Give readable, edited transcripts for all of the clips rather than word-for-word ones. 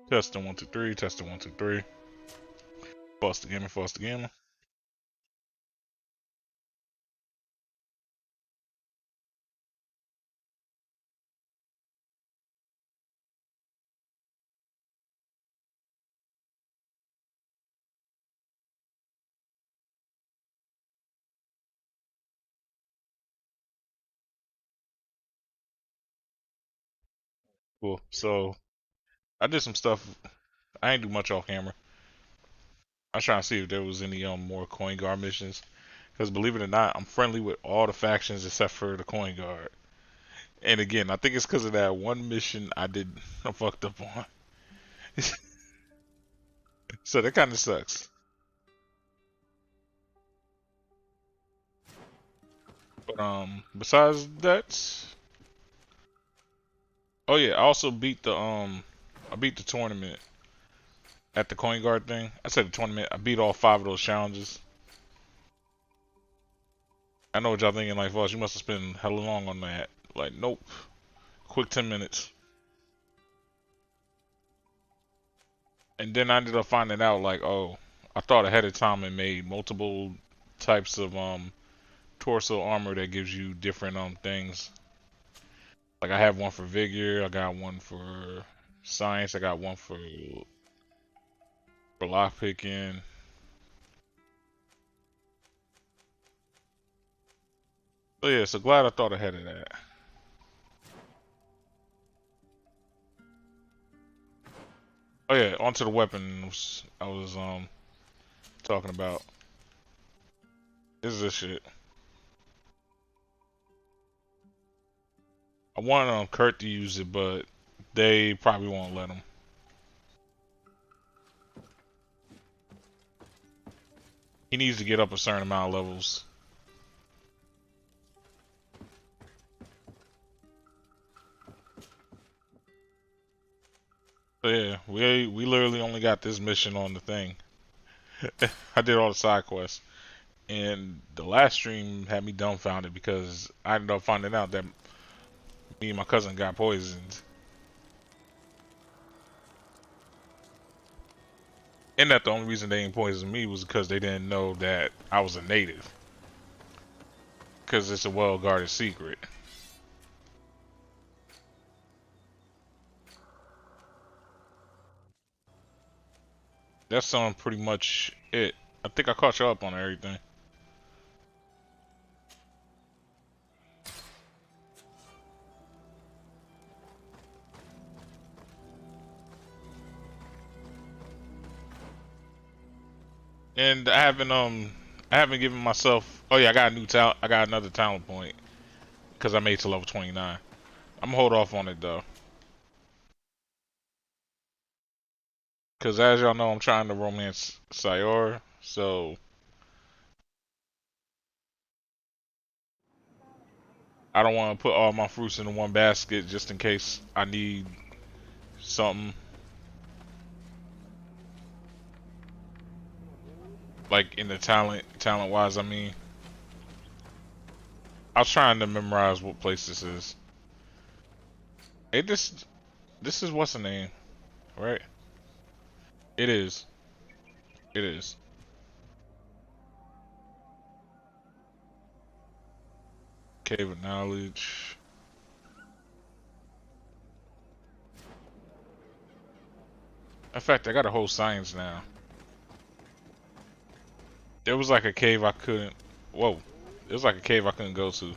Testing 1 2 3. Testing 1 2 3. Foster Gamer. Foster Gamer. Cool. So I did some stuff. I ain't do much off camera. I was trying to see if there was any more coin guard missions. Because believe it or not, I'm friendly with all the factions except for the coin guard. And again, I think it's because of that one mission I fucked up on. So that kind of sucks. But besides that, oh yeah, I also beat I beat the tournament at the coin guard thing. I said the tournament. I beat all 5 of those challenges. I know what y'all thinking, like, Voss, you must have spent hella long on that. Like, nope. Quick 10 minutes. And then I ended up finding out, like, oh, I thought ahead of time and made multiple types of torso armor that gives you different things. Like, I have one for vigor, I got one for science, I got one for lockpicking. So yeah, so glad I thought ahead of that. Oh yeah, onto the weapons I was talking about. This is this shit. I want Kurt to use it, but they probably won't let him. He needs to get up a certain amount of levels. So yeah, we literally only got this mission on the thing. I did all the side quests, and the last stream had me dumbfounded because I ended up finding out that me and my cousin got poisoned, and that the only reason they didn't poison me was because they didn't know that I was a native, because it's a well-guarded secret. That's pretty much it. I think I caught you up on everything. And I haven't given myself. Oh yeah, I got a new talent. I got another talent point because I made it to level 29. I'm gonna hold off on it though, because as y'all know, I'm trying to romance Sayora, so I don't want to put all my fruits in one basket just in case I need something. Like in the talent wise, I mean, I was trying to memorize what place this is. Hey, this is what's the name, right? It is. It is. Cave of Knowledge. In fact, I got a whole science now. There was like a cave I couldn't. Whoa. There was like a cave I couldn't go to.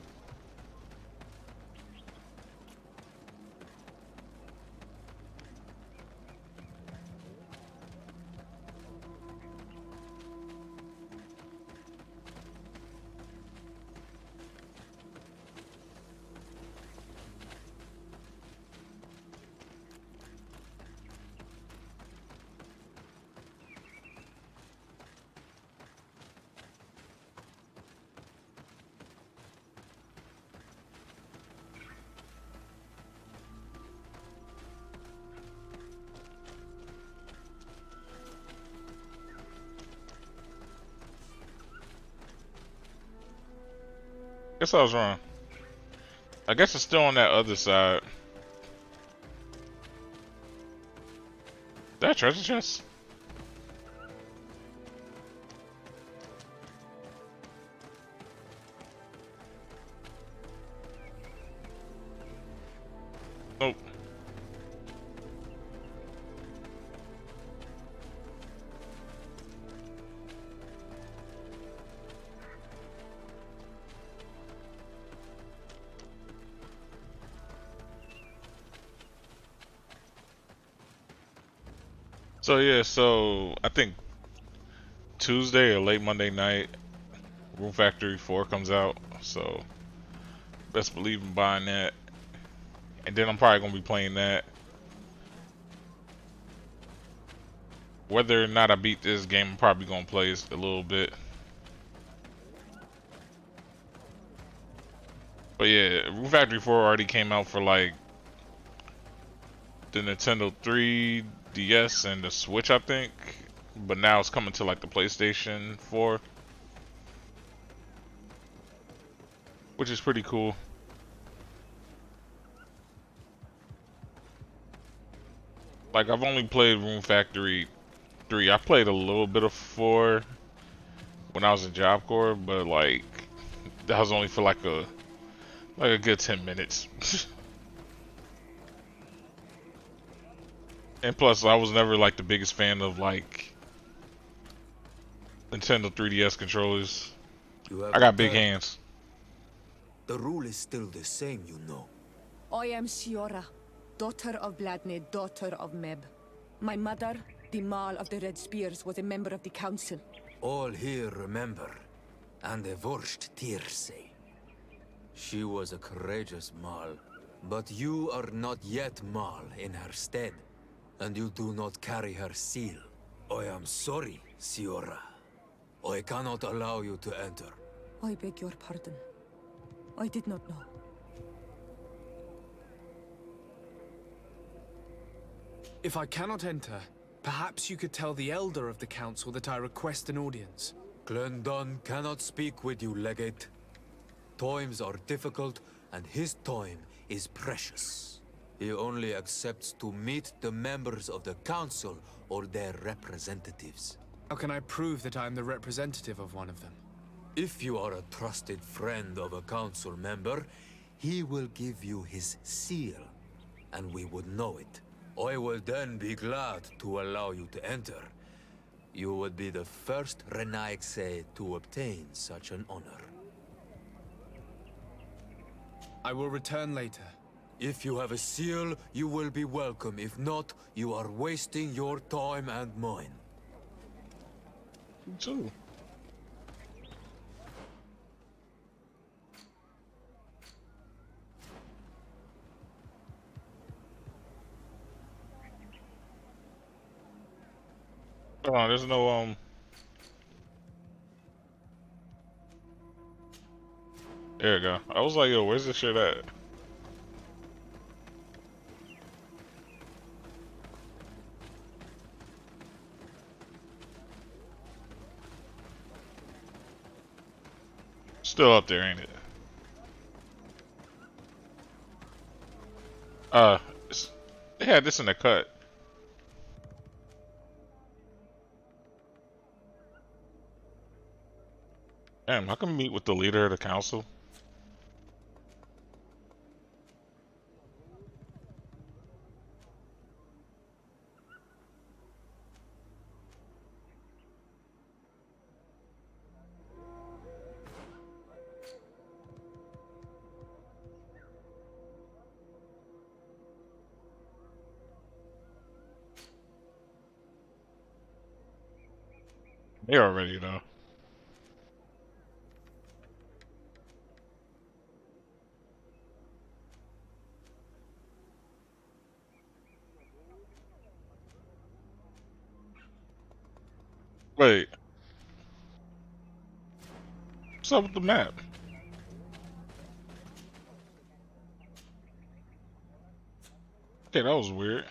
Guess I was wrong. I guess it's still on that other side. that treasure chest? Nope. So yeah, so I think Tuesday or late Monday night, Room Factory 4 comes out. So best believe I'm buying that. And then I'm probably gonna be playing that. Whether or not I beat this game, I'm probably gonna play it a little bit. But yeah, Room Factory 4 already came out for like the Nintendo 3DS and the Switch, I think. But now it's coming to like the PlayStation 4, which is pretty cool. Like I've only played Room Factory 3. I played a little bit of 4 when I was in Job Corps, but like that was only for like a good 10 minutes. And plus, I was never like the biggest fan of like Nintendo 3DS controllers. I got big hands. The rule is still the same, you know. I am Siora, daughter of Vladne, daughter of Meb. My mother, the Mal of the Red Spears, was a member of the council. All here remember, and the Vorsht Tirse. She was a courageous Mal, but you are not yet Mal in her stead, and you do not carry her seal. I am sorry, Siora. I cannot allow you to enter. I beg your pardon. I did not know. If I cannot enter, perhaps you could tell the Elder of the Council that I request an audience. Glendon cannot speak with you, Legate. Times are difficult, and his time is precious. He only accepts to meet the members of the Council or their representatives. How can I prove that I am the representative of one of them? If you are a trusted friend of a Council member, he will give you his seal, and we would know it. I will then be glad to allow you to enter. You would be the first Renaigse to obtain such an honor. I will return later. If you have a seal, you will be welcome. If not, you are wasting your time and mine. Me too. Hold on, there's no There we go. I was like, yo, where's this shit at? Still up there, ain't it? They had this in the cut. Damn, I can meet with the leader of the council. They already know. Wait, what's up with the map? Okay, that was weird.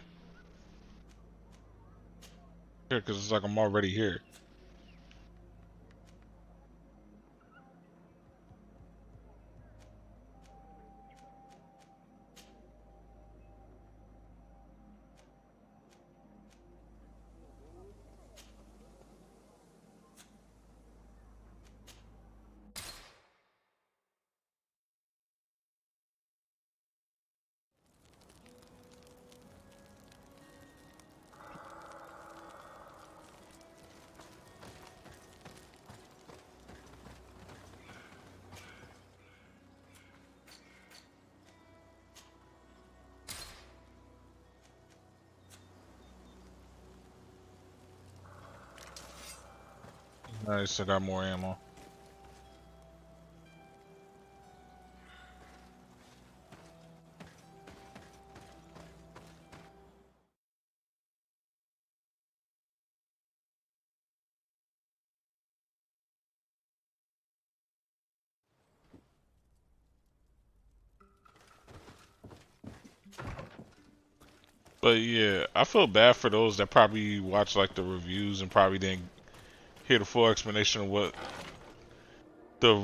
Yeah, because it's like I'm already here. Nice, I got more ammo. But yeah, I feel bad for those that probably watch like the reviews and probably didn't hear the full explanation of the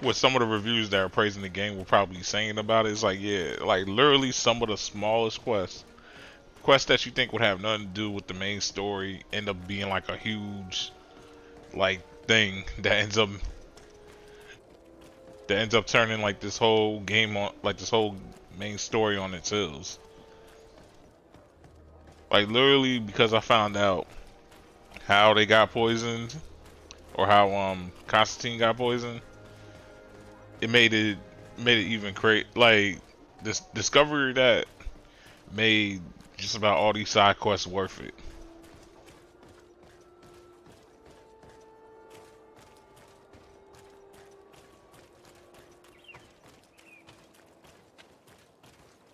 what some of the reviews that are praising the game were probably saying about it. It's like, yeah, like literally some of the smallest quests that you think would have nothing to do with the main story end up being like a huge like thing that ends up turning like this whole game on like this whole main story on its heels. Like literally because I found out how they got poisoned or how Constantine got poisoned, it made it even great. Like this discovery that made just about all these side quests worth it.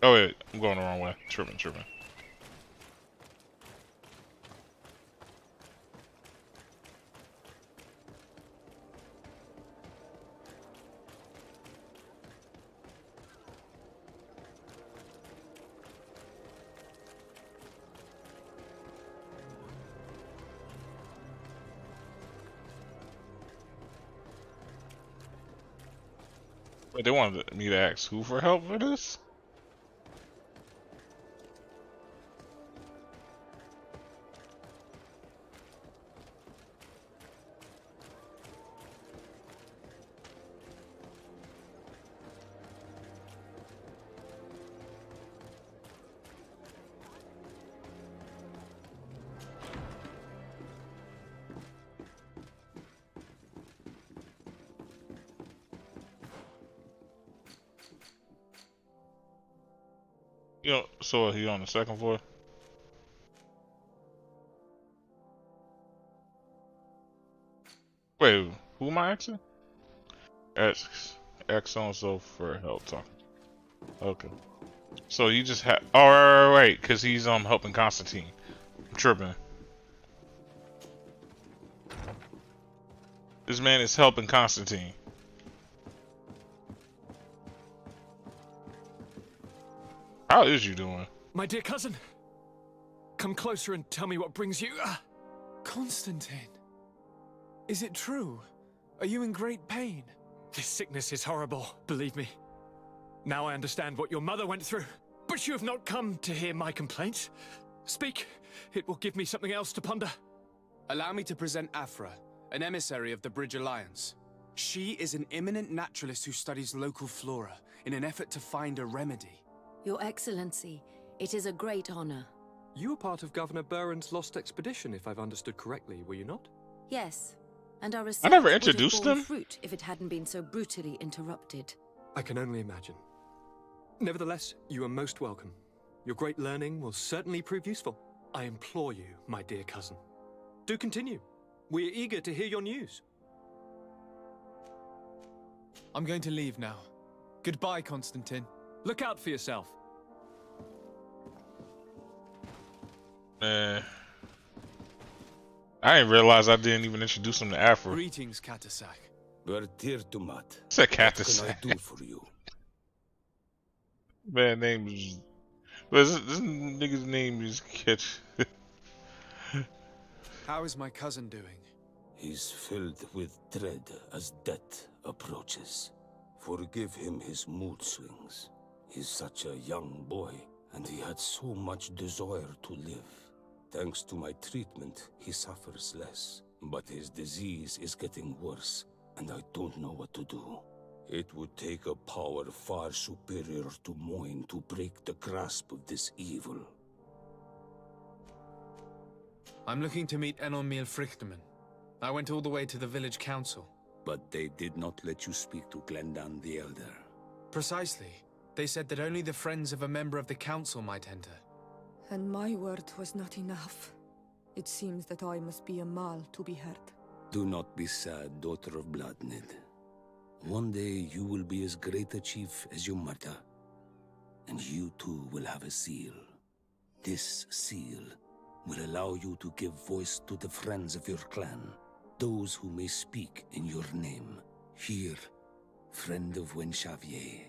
Oh wait, I'm going the wrong way. Tripping. Wait, they wanted me to ask who for help for this? You know, so he on the second floor. Wait, who am I asking? X so and so for help talking. Okay. So you just have. Oh, right, because he's helping Constantine. I'm tripping. This man is helping Constantine. How is you doing? My dear cousin, come closer and tell me what brings you. Constantine, is it true? Are you in great pain? This sickness is horrible, believe me. Now I understand what your mother went through. But you have not come to hear my complaints. Speak, it will give me something else to ponder. Allow me to present Afra, an emissary of the Bridge Alliance. She is an eminent naturalist who studies local flora in an effort to find a remedy. Your Excellency, it is a great honor. You were part of Governor Burren's lost expedition, if I've understood correctly, were you not? Yes, and our research I never would have introduced borne them. fruit if it hadn't been so brutally interrupted. I can only imagine. Nevertheless, you are most welcome. Your great learning will certainly prove useful. I implore you, my dear cousin. Do continue. We are eager to hear your news. I'm going to leave now. Goodbye, Constantine. Look out for yourself. Man, I didn't realize I didn't even introduce him to Afro. Greetings, Katasak. Bertirtumat. It's a cat to What say. can I do for you? Man, name is. This nigga's name is Kitch. How is my cousin doing? He's filled with dread as death approaches. Forgive him his mood swings. He's such a young boy, and he had so much desire to live. Thanks to my treatment, he suffers less. But his disease is getting worse, and I don't know what to do. It would take a power far superior to mine to break the grasp of this evil. I'm looking to meet Enormil Frichterman. I went all the way to the village council. But they did not let you speak to Glendan the Elder. Precisely. They said that only the friends of a member of the council might enter. And my word was not enough. It seems that I must be a Mal to be heard. Do not be sad, daughter of Bloodnid. One day you will be as great a chief as your mother, and you too will have a seal. This seal will allow you to give voice to the friends of your clan, those who may speak in your name. Here, friend of Wenxavier,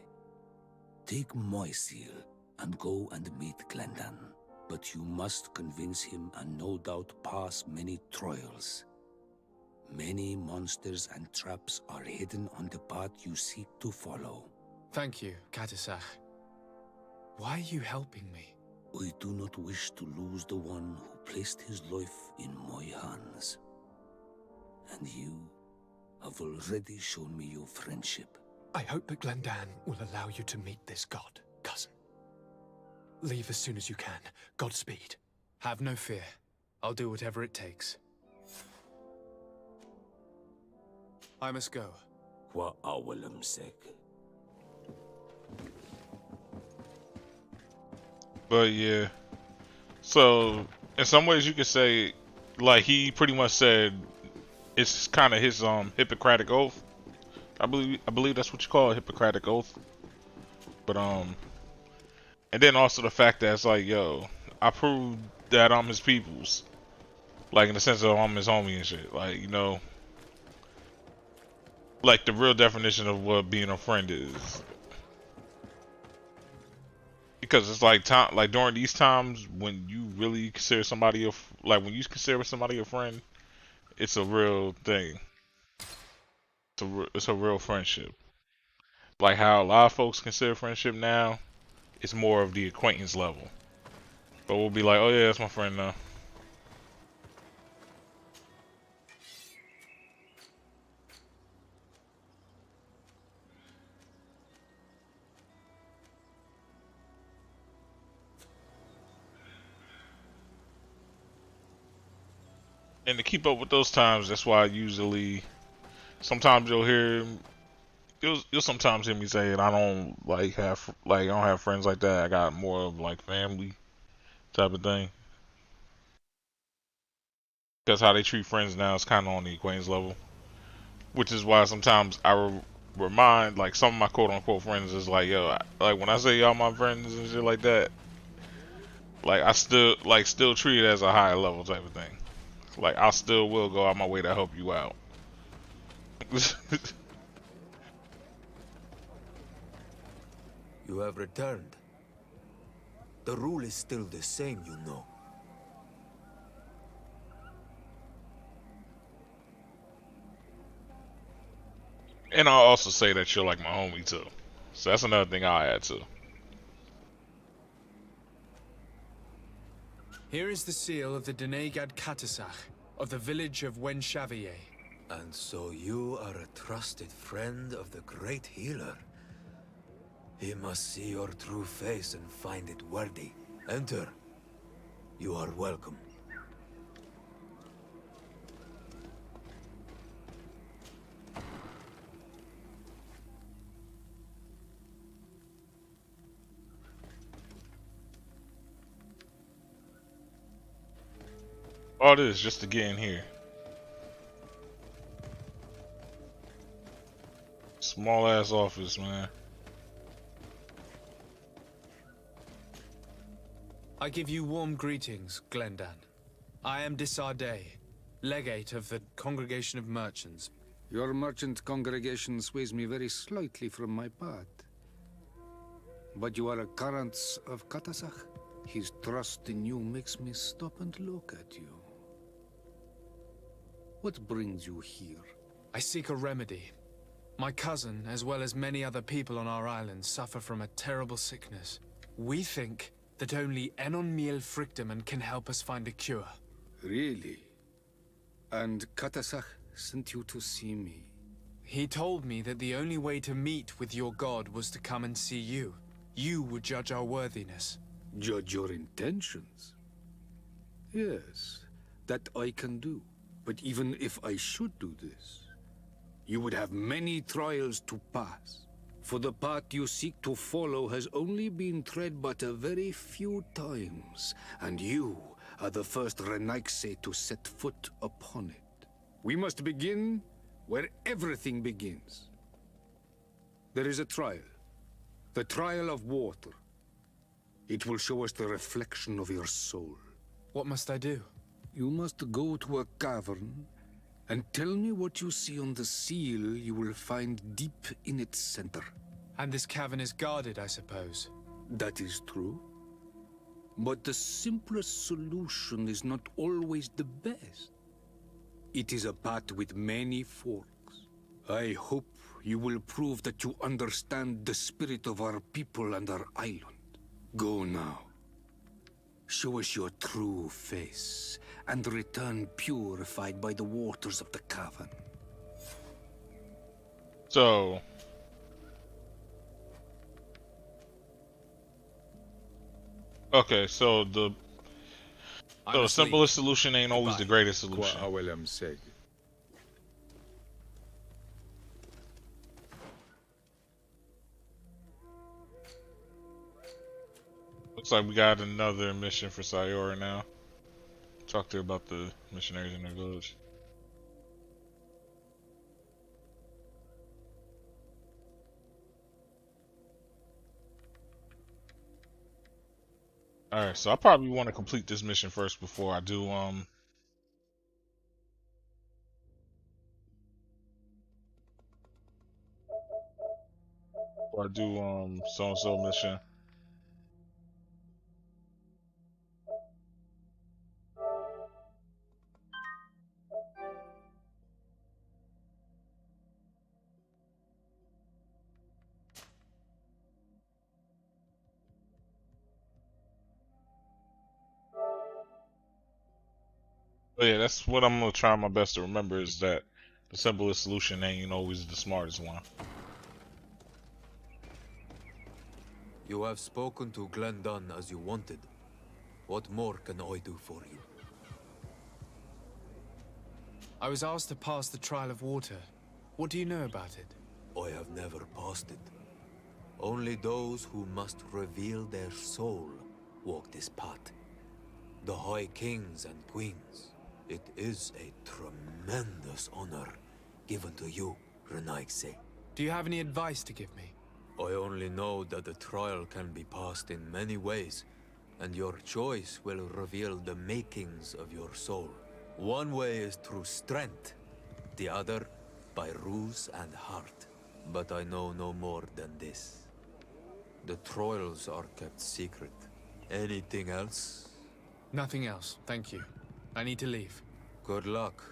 take my seal and go and meet Glendan. But you must convince him and no doubt pass many trials. Many monsters and traps are hidden on the path you seek to follow. Thank you, Katasach. Why are you helping me? I do not wish to lose the one who placed his life in my hands. And you have already shown me your friendship. I hope that Glendan will allow you to meet this god, cousin. Leave as soon as you can. Godspeed. Have no fear. I'll do whatever it takes. I must go. Kwa awalam sek. But yeah. So in some ways you could say, like, he pretty much said it's kind of his Hippocratic oath. I believe that's what you call a Hippocratic oath. But and then also the fact that it's like, yo, I proved that I'm his people's, like in the sense of I'm his homie and shit. Like, you know, like the real definition of what being a friend is. Because it's like time, like during these times when you really consider somebody like when you consider somebody a friend, it's a real thing. It's a real friendship. Like how a lot of folks consider friendship now, it's more of the acquaintance level. But we'll be like, oh yeah, that's my friend now. And to keep up with those times, that's why I usually, sometimes you'll sometimes hear me say it. I don't I don't have friends like that. I got more of like family type of thing. Because how they treat friends now is kind of on the acquaintance level, which is why sometimes I remind like some of my quote unquote friends is like, yo, like when I say y'all my friends and shit like that, like I still treat it as a higher level type of thing. Like I still will go out my way to help you out. You have returned. The rule is still the same, you know. And I'll also say that you're like my homie too. So that's another thing I'll add too. Here is the seal of the Denegad Katasach of the village of Wenxavier. And so you are a trusted friend of the great healer. He must see your true face and find it worthy. Enter. You are welcome. All this just to get in here. Small ass office, man. I give you warm greetings, Glendan. I am Disarday, legate of the Congregation of Merchants. Your merchant congregation sways me very slightly from my path. But you are a current of Katasach? His trust in you makes me stop and look at you. What brings you here? I seek a remedy. My cousin, as well as many other people on our island, suffer from a terrible sickness. We think that only Enon Miel Frictamen can help us find a cure. Really? And Katasach sent you to see me? He told me that the only way to meet with your god was to come and see you. You would judge our worthiness. Judge your intentions? Yes, that I can do. But even if I should do this, you would have many trials to pass. For the path you seek to follow has only been tread but a very few times, and you are the first Renaigse to set foot upon it. We must begin where everything begins. There is a trial. The trial of water. It will show us the reflection of your soul. What must I do? You must go to a cavern and tell me what you see on the seal you will find deep in its center. And this cavern is guarded, I suppose. That is true. But the simplest solution is not always the best. It is a path with many forks. I hope you will prove that you understand the spirit of our people and our island. Go now. Show us your true face, and return purified by the waters of the cavern. So, okay, so the simplest solution ain't always the greatest solution. Said. Looks like we got another mission for Sayora now. Talk to her about the missionaries in their village. Alright, so I probably want to complete this mission first before I do so and so mission. But yeah, that's what I'm gonna try my best to remember, is that the simplest solution ain't always the smartest one. You have spoken to Glendon as you wanted. What more can I do for you? I was asked to pass the trial of water. What do you know about it? I have never passed it. Only those who must reveal their soul walk this path. The High Kings and Queens. It is a tremendous honor given to you, Renaigse. Do you have any advice to give me? I only know that the trial can be passed in many ways, and your choice will reveal the makings of your soul. One way is through strength, the other by ruse and heart. But I know no more than this. The trials are kept secret. Anything else? Nothing else, thank you. I need to leave. Good luck.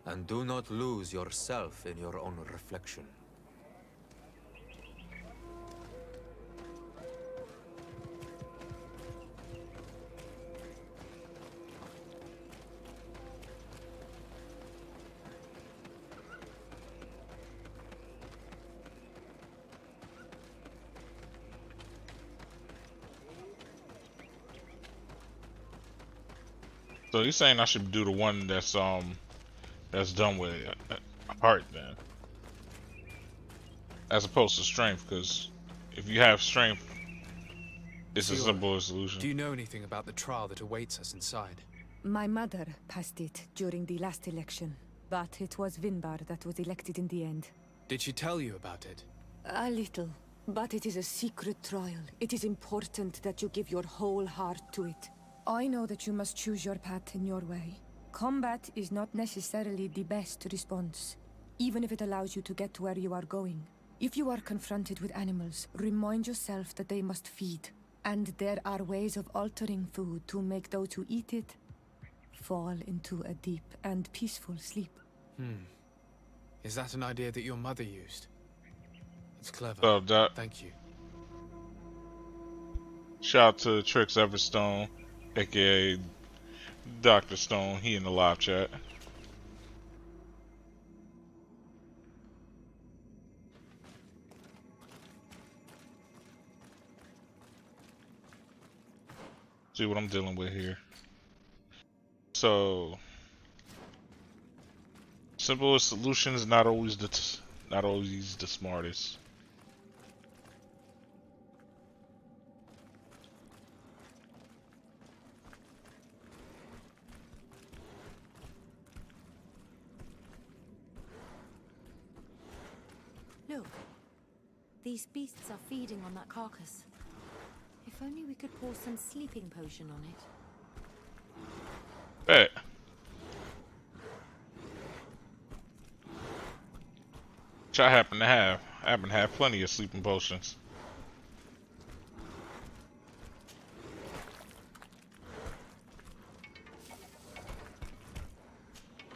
And do not lose yourself in your own reflection. So you're saying I should do the one that's done with heart then, as opposed to strength, because if you have strength, it's a simpler solution. Do you know anything about the trial that awaits us inside? My mother passed it during the last election, but it was Vinbar that was elected in the end. Did she tell you about it? A little, but it is a secret trial. It is important that you give your whole heart to it. I know that you must choose your path in your way. Combat is not necessarily the best response, even if it allows you to get to where you are going. If you are confronted with animals, remind yourself that they must feed, and there are ways of altering food to make those who eat it fall into a deep and peaceful sleep. Is that an idea that your mother used? It's clever. So, Doc, Thank you. shout out to Trix Everstone, aka Dr. Stone. He in the live chat. See what I'm dealing with here. So, simplest solutions not always the smartest. These beasts are feeding on that carcass. If only we could pour some sleeping potion on it. Bet. Which I happen to have. I happen to have plenty of sleeping potions.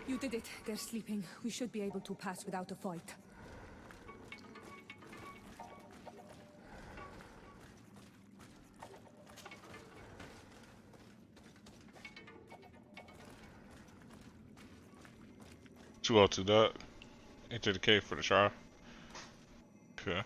You did it. They're sleeping. We should be able to pass without a fight. Two oh two duck. Enter the cave for the trial. Okay.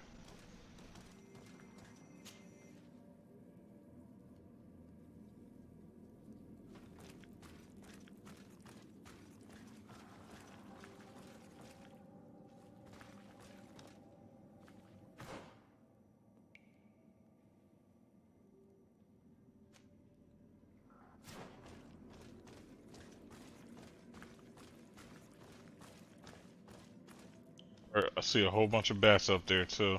I see a whole bunch of bats up there too.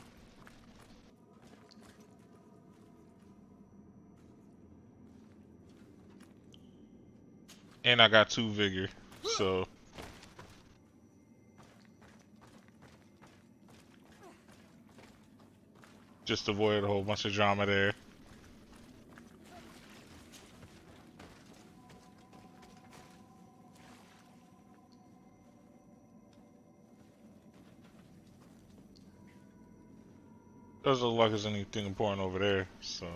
And I got 2 vigor, so just avoid a whole bunch of drama there. Doesn't look like there's anything important over there, so.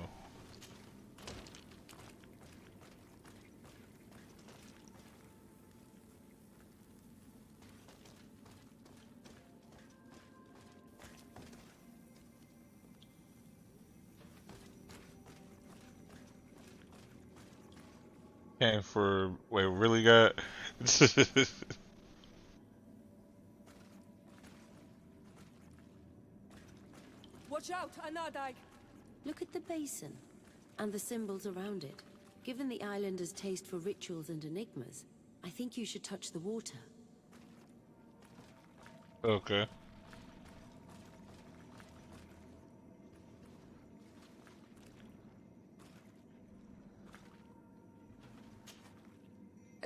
Came for, wait, really got? Watch out, Anadai! Look at the basin and the symbols around it. Given the islanders' taste for rituals and enigmas, I think you should touch the water. Okay.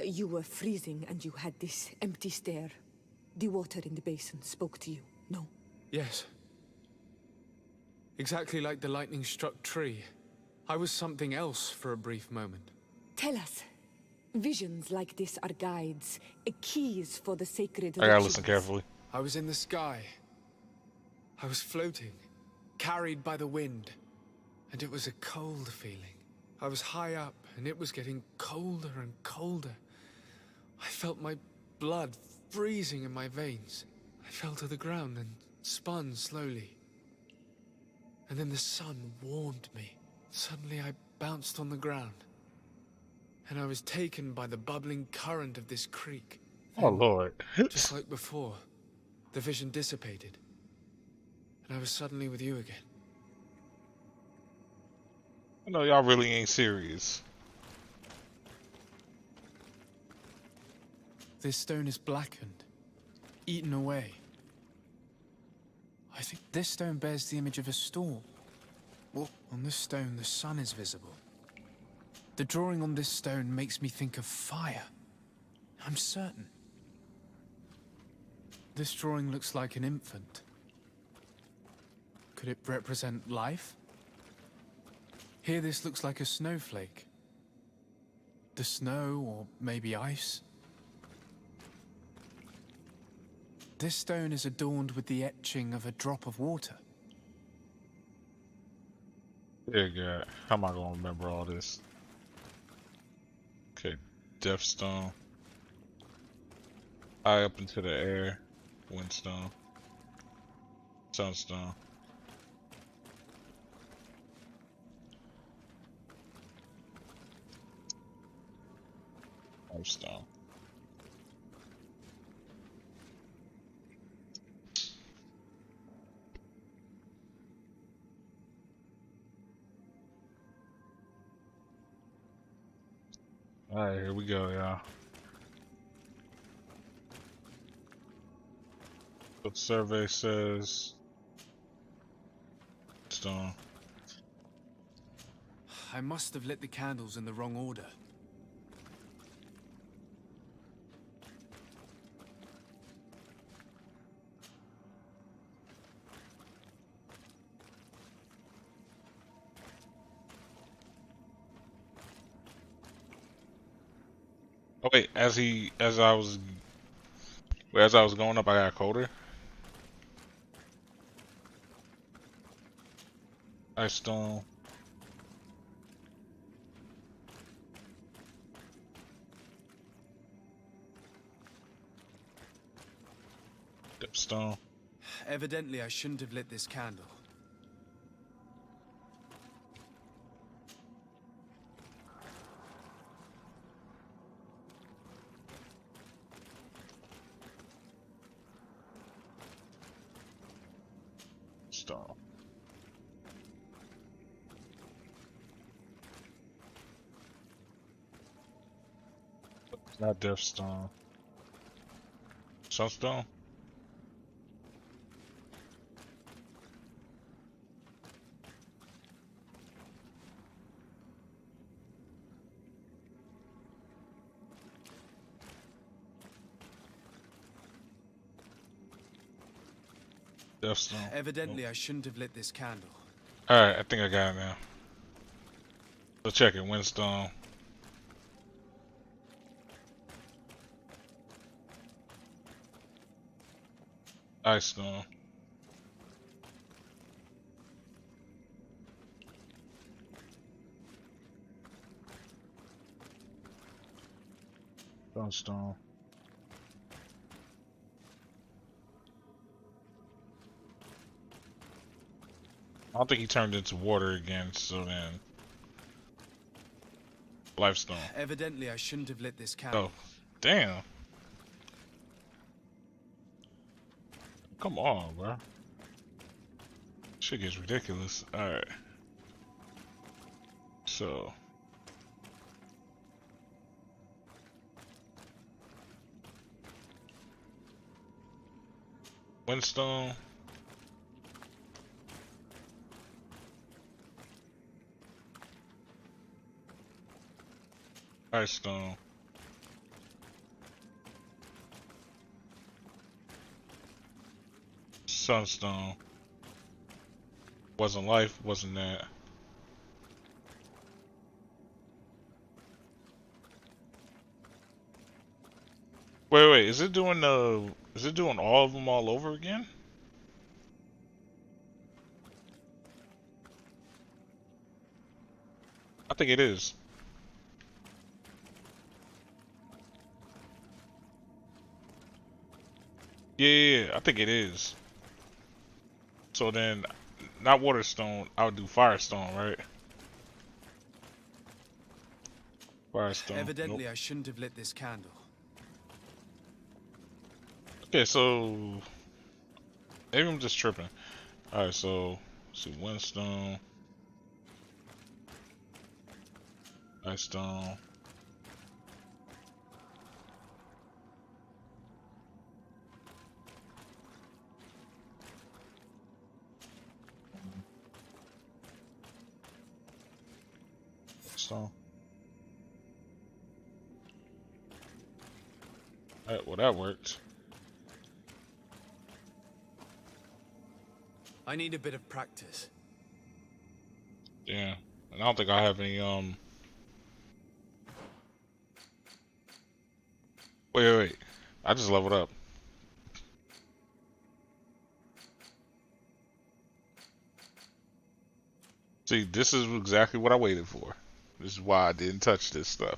You were freezing and you had this empty stare. The water in the basin spoke to you, no? Yes. Exactly like the lightning-struck tree. I was something else for a brief moment. Tell us. Visions like this are guides, keys for the sacred I gotta rituals. listen carefully. I was in the sky. I was floating, carried by the wind. And it was a cold feeling. I was high up, and it was getting colder and colder. I felt my blood freezing in my veins. I fell to the ground and spun slowly. And then the sun warmed me. Suddenly I bounced on the ground. And I was taken by the bubbling current of this creek. Oh Lord. Just like before, the vision dissipated. And I was suddenly with you again. I know y'all really ain't serious. This stone is blackened, eaten away. I think this stone bears the image of a storm. Well, on this stone, the sun is visible. The drawing on this stone makes me think of fire. I'm certain. This drawing looks like an infant. Could it represent life? Here, this looks like a snowflake. The snow, or maybe ice. This stone is adorned with the etching of a drop of water. Dear God, how am I gonna remember all this? Okay, Deathstone. High up into the air. Windstone. Sunstone. Stone. Alright, here we go, y'all. What the survey says. stone. I must have lit the candles in the wrong order. Oh wait, as I was going up, I got colder. Ice stone. Stone. Evidently, I shouldn't have lit this candle. Stone. Not death stone. Sunstone. Death stone. Evidently, I shouldn't have lit this candle. Alright, I think I got it now. Let's check it. Windstone. Ice stone. Sunstone. I don't think he turned into water again, so then Lifestone. Evidently, I shouldn't have lit this candle. Oh, damn. Come on, bro. Shit gets ridiculous. Alright. So. Windstone. Ice stone. Sunstone. Wasn't life, wasn't that. Wait, is it doing all of them all over again? I think it is. Yeah, I think it is. So then, not Waterstone, I would do Firestone, right? Firestone. Evidently, Nope. I shouldn't have lit this candle. Okay, so maybe I'm just tripping. Alright, so let's see, Windstone, Ice Stone. Stone. Alright, well that worked. I need a bit of practice. Yeah. And I don't think I have any wait. I just leveled up. See, this is exactly what I waited for. This is why I didn't touch this stuff.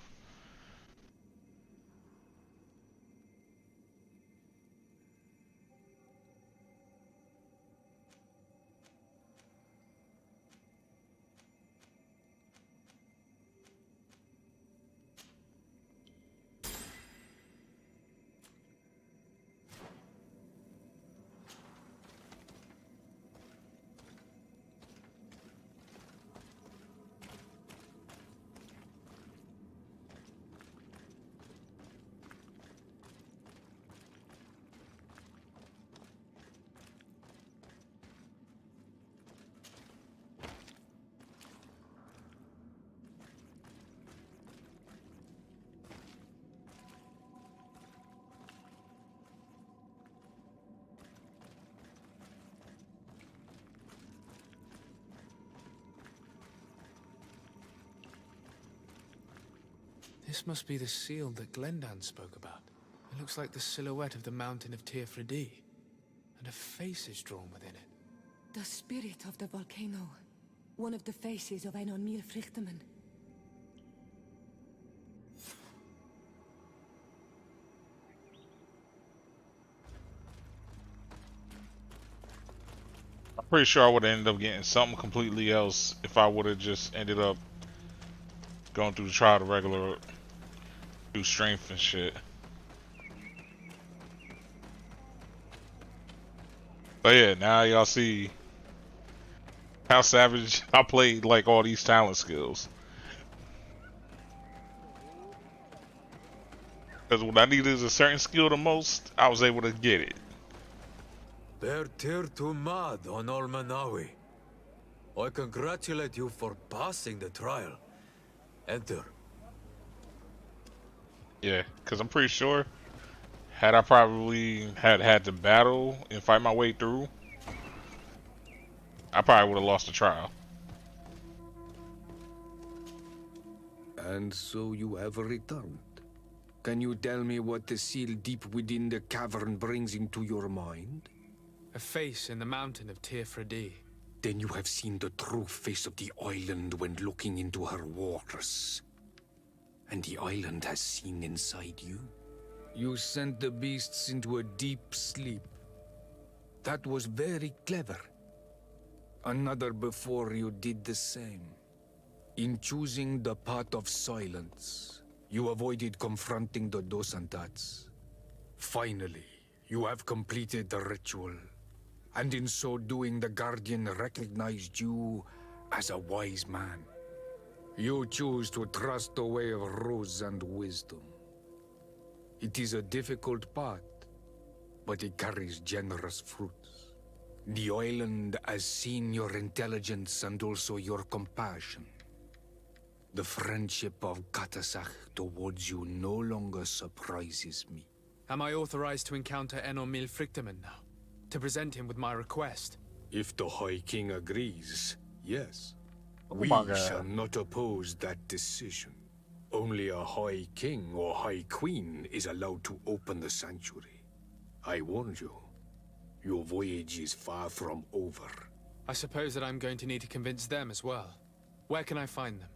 This must be the seal that Glendan spoke about. It looks like the silhouette of the mountain of Tirfredi, and a face is drawn within it. The spirit of the volcano. One of the faces of Einon Míl-Frichtemann. I'm pretty sure I would have ended up getting something completely else if I would have just ended up going through the trial the regular, through strength and shit. But yeah, now y'all see how savage I played like all these talent skills. Because when I needed a certain skill the most, I was able to get it. Bertir to mad on Olmanawi. I congratulate you for passing the trial. Enter. Yeah, because I'm pretty sure had I probably had to battle and fight my way through, I probably would have lost the trial. And so you have returned. Can you tell me what the seal deep within the cavern brings into your mind? A face in the mountain of Tirfredi. Then you have seen the true face of the island when looking into her waters. And the island has seen inside you. You sent the beasts into a deep sleep. That was very clever. Another before you did the same. In choosing the path of silence, you avoided confronting the Dosantats. Finally, you have completed the ritual. And in so doing, the Guardian recognized you as a wise man. You choose to trust the way of ruse and wisdom. It is a difficult path, but it carries generous fruits. The island has seen your intelligence and also your compassion. The friendship of Katasach towards you no longer surprises me. Am I authorized to encounter Einon Míl-Frichtemann now? To present him with my request? If the High King agrees, yes. Oh We my God. shall not oppose that decision. Only a High King or High Queen is allowed to open the sanctuary. I warned you. Your voyage is far from over. I suppose that I'm going to need to convince them as well. Where can I find them?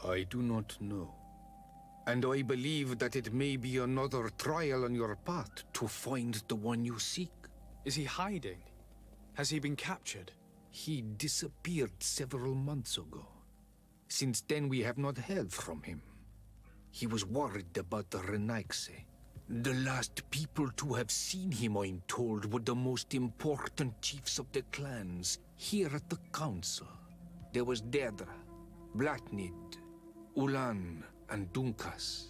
I do not know. And I believe that it may be another trial on your path to find the one you seek. Is he hiding? Has he been captured? He disappeared several months ago. Since then, we have not heard from him. He was worried about the Renaigse. The last people to have seen him, I'm told, were the most important chiefs of the clans here at the council. There was Deirdre, Blatnid, Ulan, and Dunkas.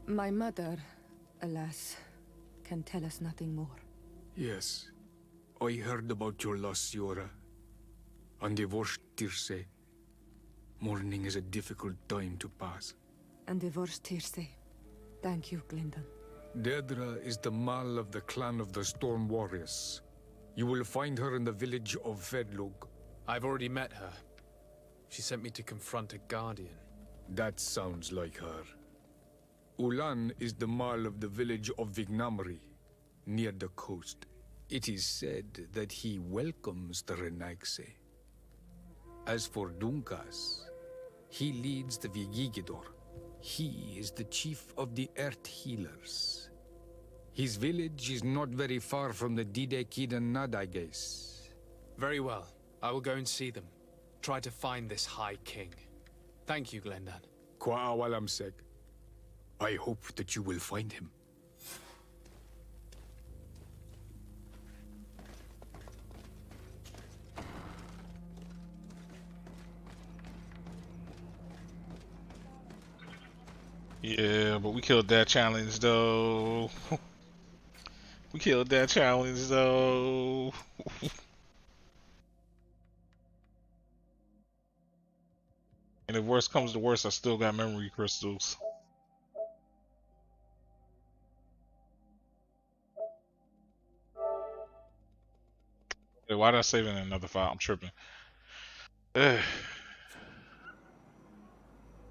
My mother, alas, can tell us nothing more. Yes, I heard about your loss, Siora. And divorced Tirse. Mourning is a difficult time to pass. And divorced Tirse. Thank you, Glendan. Deirdre is the Mal of the clan of the Storm Warriors. You will find her in the village of Vedlug. I've already met her. She sent me to confront a guardian. That sounds like her. Ulan is the Mal of the village of Vignamri, near the coast. It is said that he welcomes the Renaigse. As for Dunkas, he leads the Vigigidor. He is the chief of the Earth Healers. His village is not very far from the Didekidan Nadages. Very well. I will go and see them. Try to find this High King. Thank you, Glendan. Kwa'awalamsek. I hope that you will find him. Yeah, but we killed that challenge though. We killed that challenge though. And if worst comes to worst, I still got memory crystals. Hey, why did I save it in another file? I'm tripping. Ugh.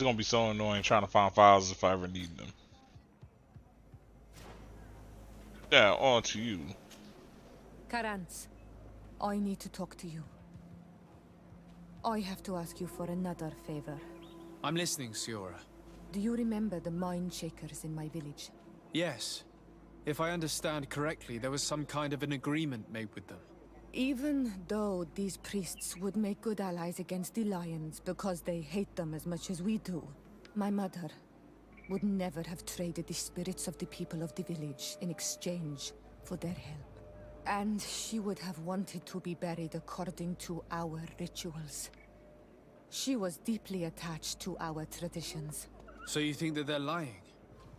gonna be so annoying trying to find files if I ever need them. Yeah, on to you. Karantz, I need to talk to you. I have to ask you for another favor. I'm listening, Siora. Do you remember the mind shakers in my village? Yes. If I understand correctly, there was some kind of an agreement made with them. Even though these priests would make good allies against the lions because they hate them as much as we do, my mother would never have traded the spirits of the people of the village in exchange for their help. And she would have wanted to be buried according to our rituals. She was deeply attached to our traditions. So you think that they're lying?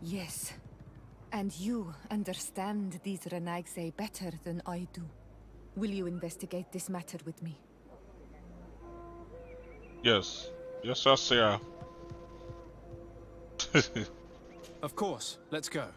Yes. And you understand these Renaigse better than I do. Will you investigate this matter with me? Yes. Yes, I see. Of course. Let's go.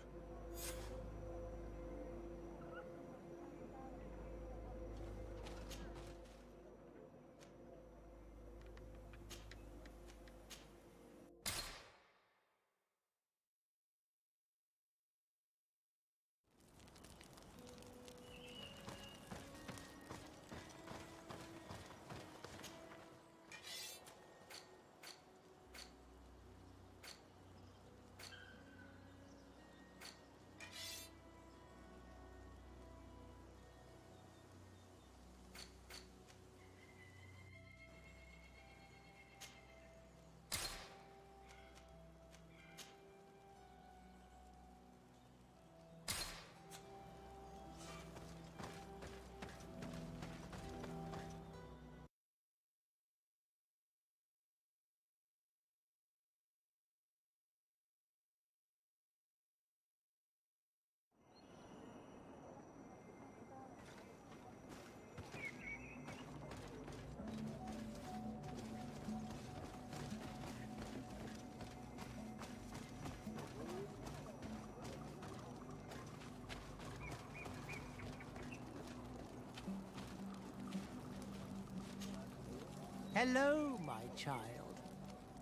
Hello, my child.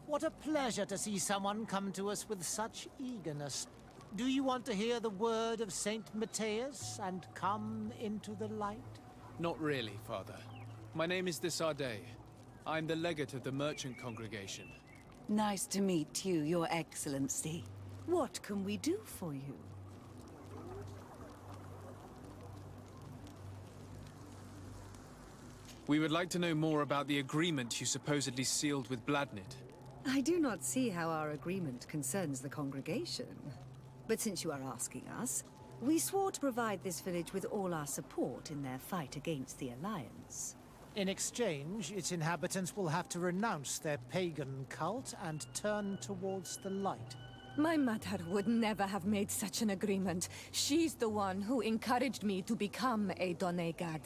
What a pleasure to see someone come to us with such eagerness. Do you want to hear the word of Saint Matthias and come into the light? Not really, Father. My name is Desardet. I'm the legate of the merchant congregation. Nice to meet you, Your Excellency. What can we do for you? We would like to know more about the agreement you supposedly sealed with Bladnid. I do not see how our agreement concerns the congregation. But since you are asking us, we swore to provide this village with all our support in their fight against the Alliance. In exchange, its inhabitants will have to renounce their pagan cult and turn towards the light. My mother would never have made such an agreement. She's the one who encouraged me to become a Donegad.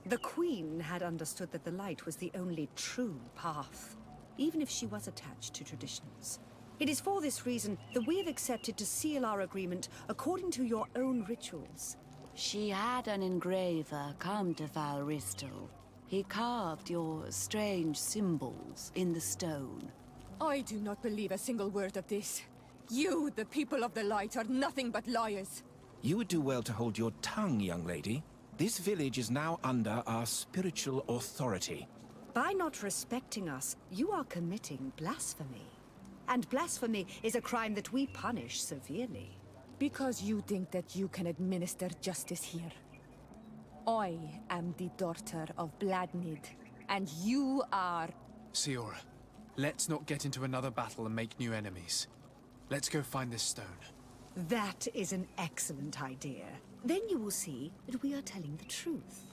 The Queen had understood that the light was the only true path, even if she was attached to traditions. It is for this reason that we have accepted to seal our agreement according to your own rituals. She had an engraver come to Valristal. He carved your strange symbols in the stone. I do not believe a single word of this. You, the people of the light, are nothing but liars. You would do well to hold your tongue, young lady. This village is now under our spiritual authority. By not respecting us, you are committing blasphemy. And blasphemy is a crime that we punish severely. Because you think that you can administer justice here. I am the daughter of Bladnid, and you are... Siora, let's not get into another battle and make new enemies. Let's go find this stone. That is an excellent idea. Then you will see that we are telling the truth.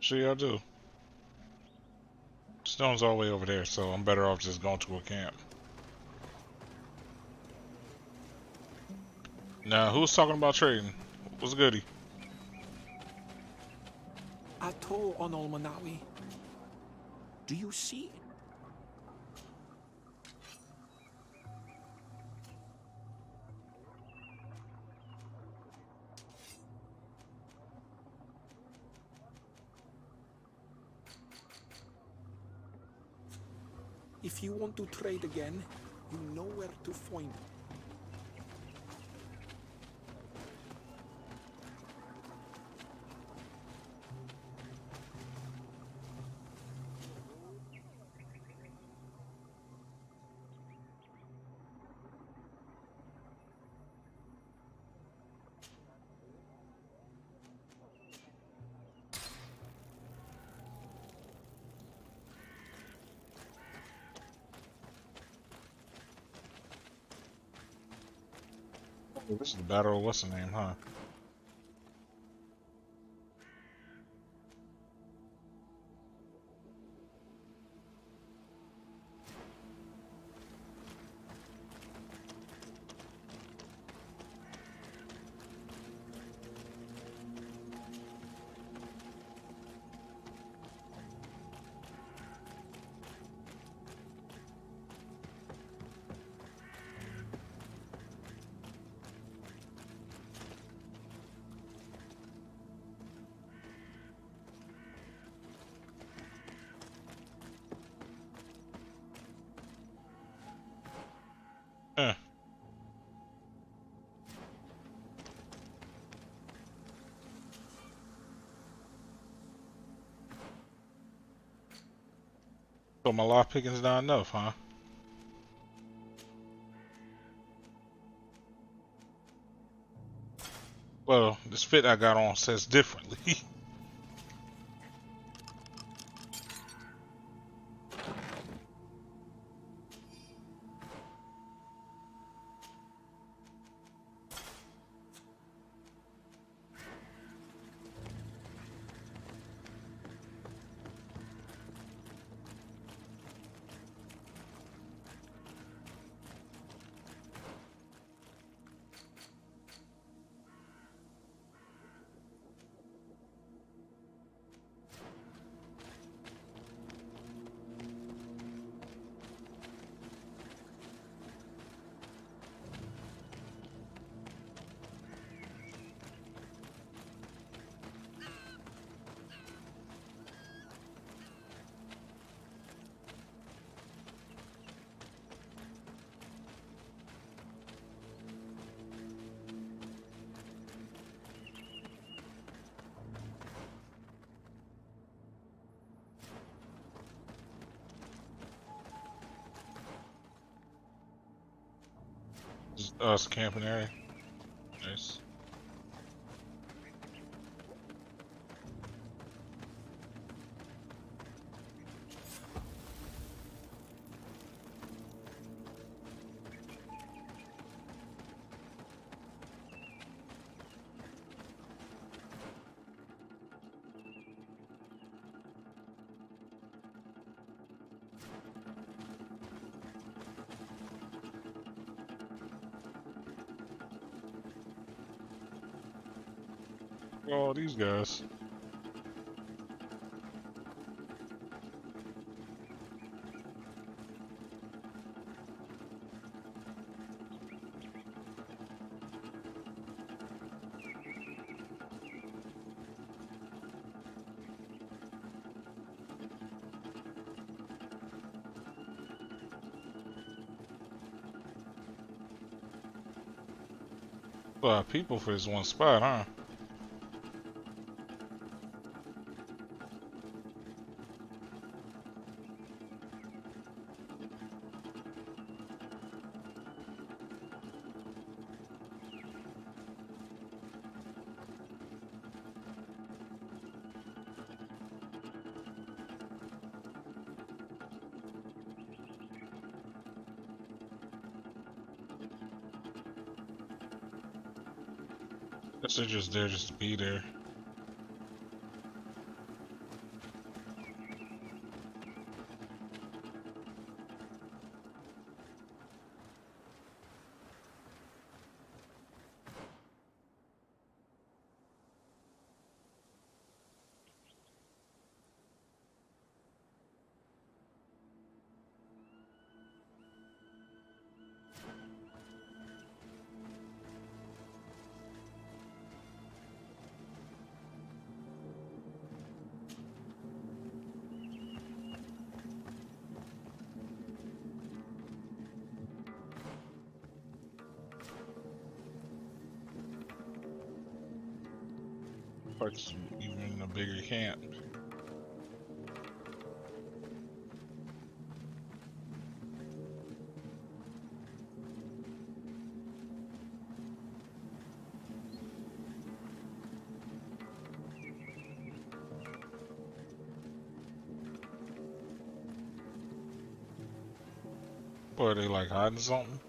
See, I do. Stone's all the way over there, so I'm better off just going to a camp. Now, who's talking about trading? What's goody? at all on Olmanawi. Do you see? If you want to trade again, you know where to find me. Oh, this is the battle of what's the name, huh? Eh. So my lock picking's not enough, huh? Well, this fit I got on says differently. Just us camping area. Nice. Oh, these guys. A lot of people for this one spot, huh? Guess they're just there just to be there. Parts even in a bigger camp. Or are they like hiding something?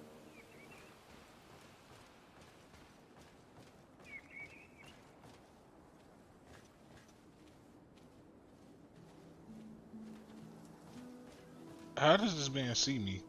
How does this man see me?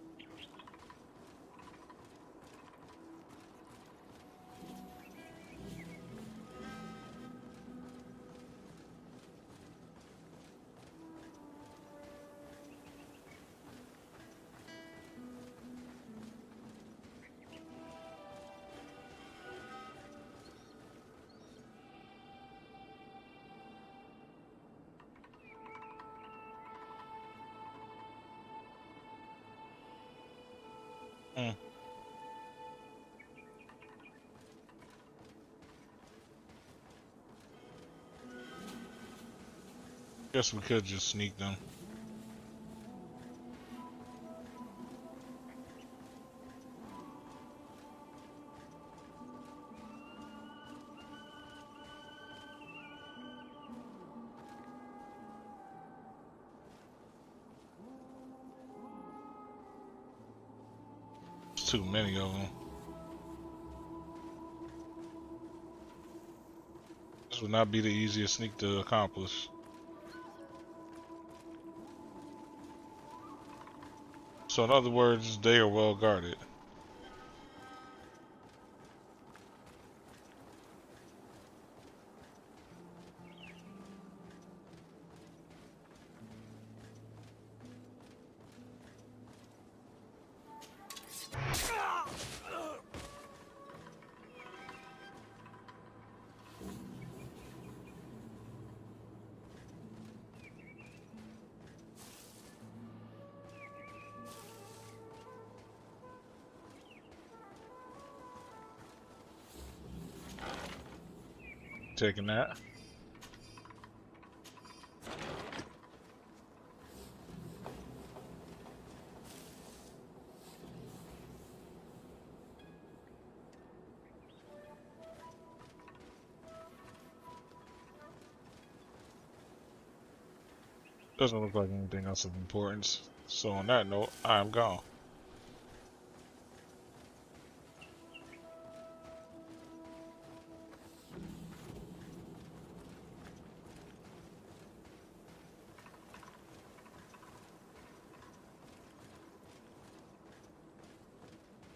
Hmm. Guess we could just sneak them. There's too many of them. This would not be the easiest sneak to accomplish. So in other words, they are well guarded. Taking that. Doesn't look like anything else of importance. So on that note, I am gone.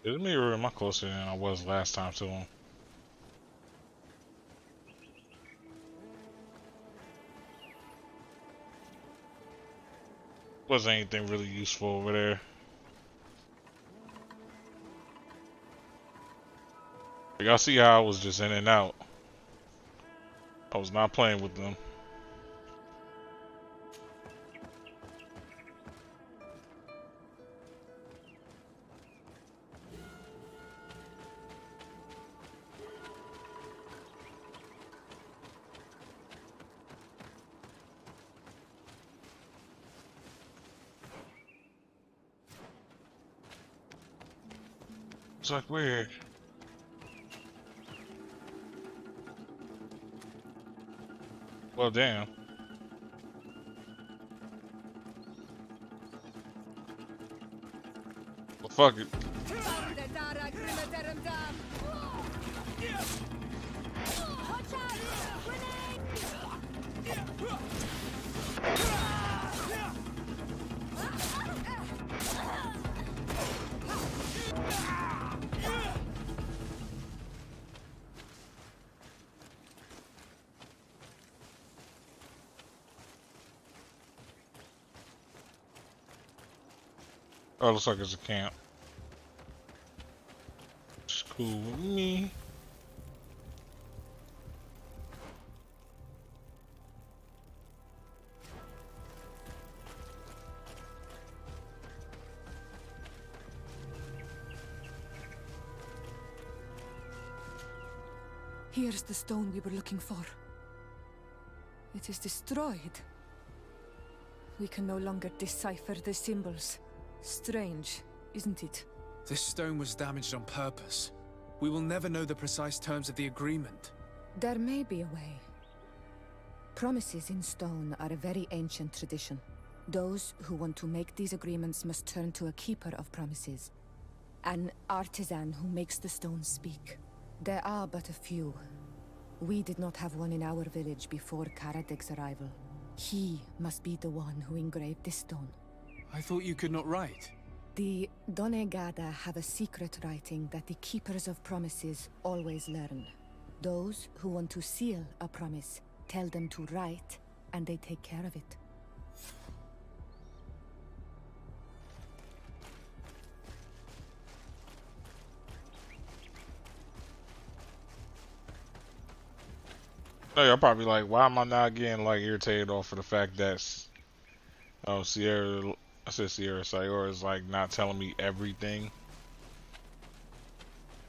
Is me or am I closer than I was last time to him? Wasn't anything really useful over there. Y'all see how I was just in and out. I was not playing with them. It's like weird. Well, damn. Well, fuck it. Oh, looks like it's a camp. It's cool with me. Here's the stone we were looking for. It is destroyed. We can no longer decipher the symbols. Strange, isn't it? This stone was damaged on purpose. We will never know the precise terms of the agreement. There may be a way. Promises in stone are a very ancient tradition. Those who want to make these agreements must turn to a keeper of promises. An artisan who makes the stones speak. There are but a few. We did not have one in our village before Karadeg's arrival. He must be the one who engraved this stone. I thought you could not write. The Donegada have a secret writing that the keepers of promises always learn. Those who want to seal a promise tell them to write, and they take care of it. No, you're probably like, why am I not getting like irritated off of the fact that Sierra, I said Sierra Sayora is like not telling me everything,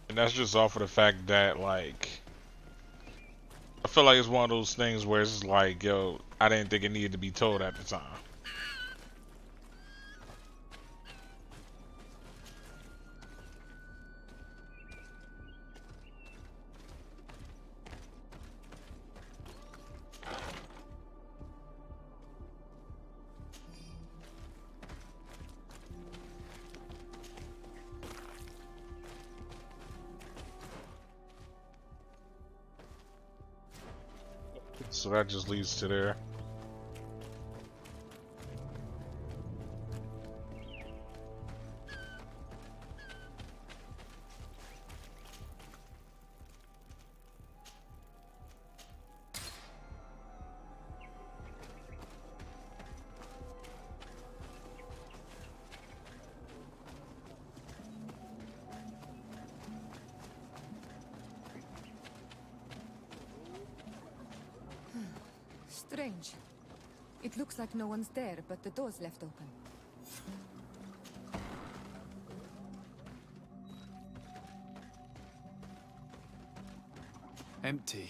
and that's just off of the fact that like I feel like it's one of those things where it's like, yo, I didn't think it needed to be told at the time. So that just leads to there. Strange. It looks like no one's there, but the door's left open. Empty.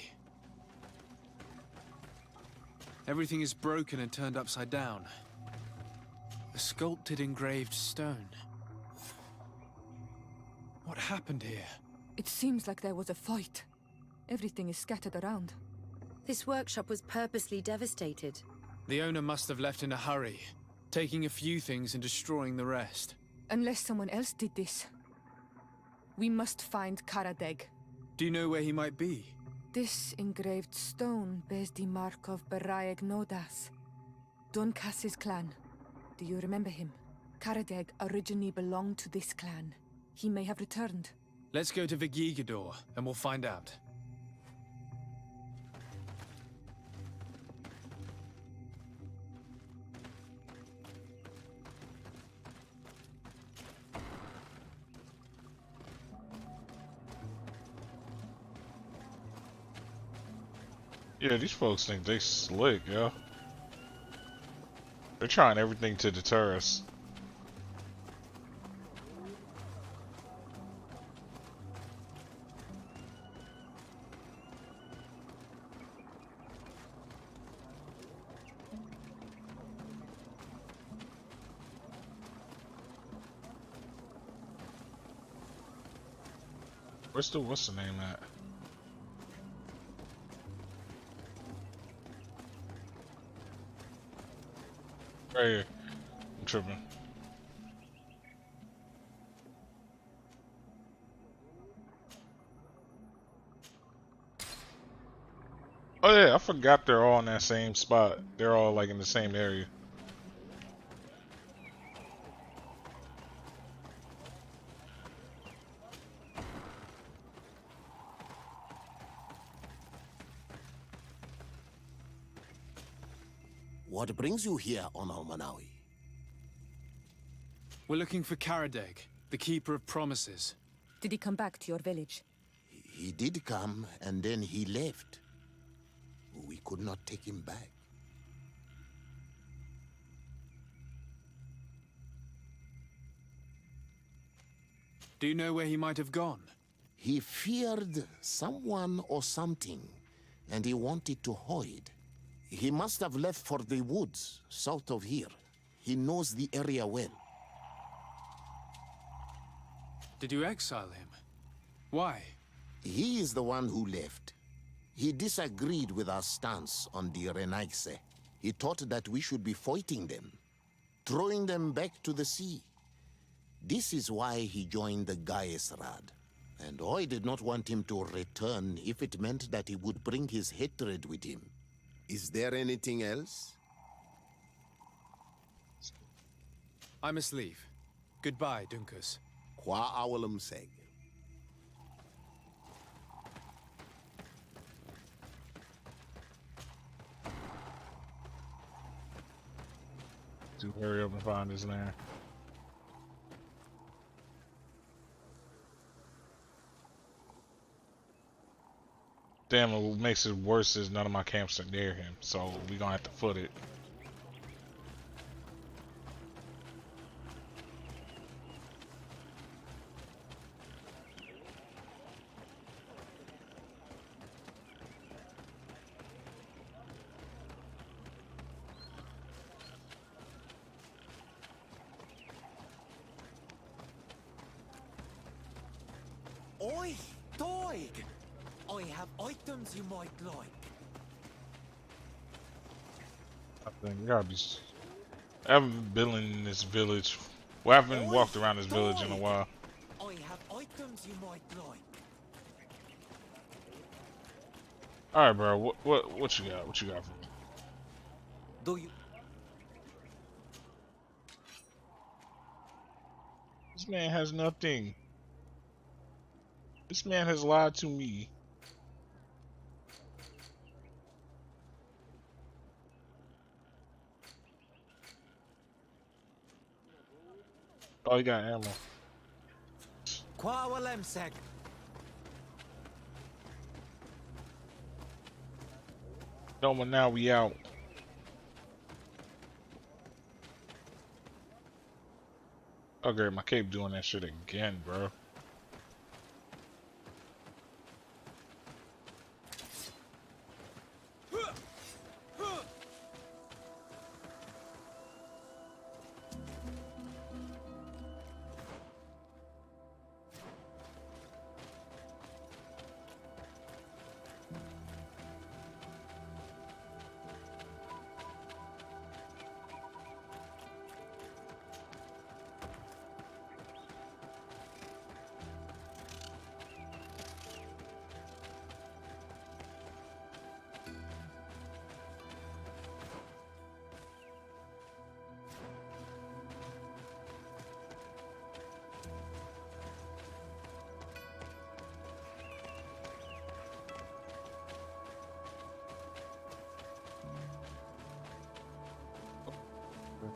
Everything is broken and turned upside down. A sculpted engraved stone. What happened here? It seems like there was a fight. Everything is scattered around. This workshop was purposely devastated. The owner must have left in a hurry, taking a few things and destroying the rest. Unless someone else did this. We must find Karadeg. Do you know where he might be? This engraved stone bears the mark of Baraeg Nodas, Duncass's clan. Do you remember him? Karadeg originally belonged to this clan. He may have returned. Let's go to Vigigador, and we'll find out. Yeah, these folks think they slick, yo. They're trying everything to deter us. What's the name at? Right here. I'm tripping. Oh yeah, I forgot they're all in that same spot. They're all like in the same area. What brings you here on Almanawi? We're looking for Karadeg, the Keeper of Promises. Did he come back to your village? He did come, and then he left. We could not take him back. Do you know where he might have gone? He feared someone or something, and he wanted to hide. He must have left for the woods, south of here. He knows the area well. Did you exile him? Why? He is the one who left. He disagreed with our stance on the Renaigse. He thought that we should be fighting them, throwing them back to the sea. This is why he joined the Gaesrad. And I did not want him to return if it meant that he would bring his hatred with him. Is there anything else? I must leave. Goodbye, Dunkus. Qua awalum seg. To hurry up and find his land. Damn, what makes it worse is none of my camps are near him, so we gonna have to foot it. Oi, Doig! I have items you might like. I think we gotta be. I haven't been in this village. Well, I haven't walked around this village in a while. I have items you might like. All right, bro. What you got? What you got for me? Do you? This man has nothing. This man has lied to me. Oh, you got ammo. Quawalemsek. No, but now we out. Okay, my cape doing that shit again, bro.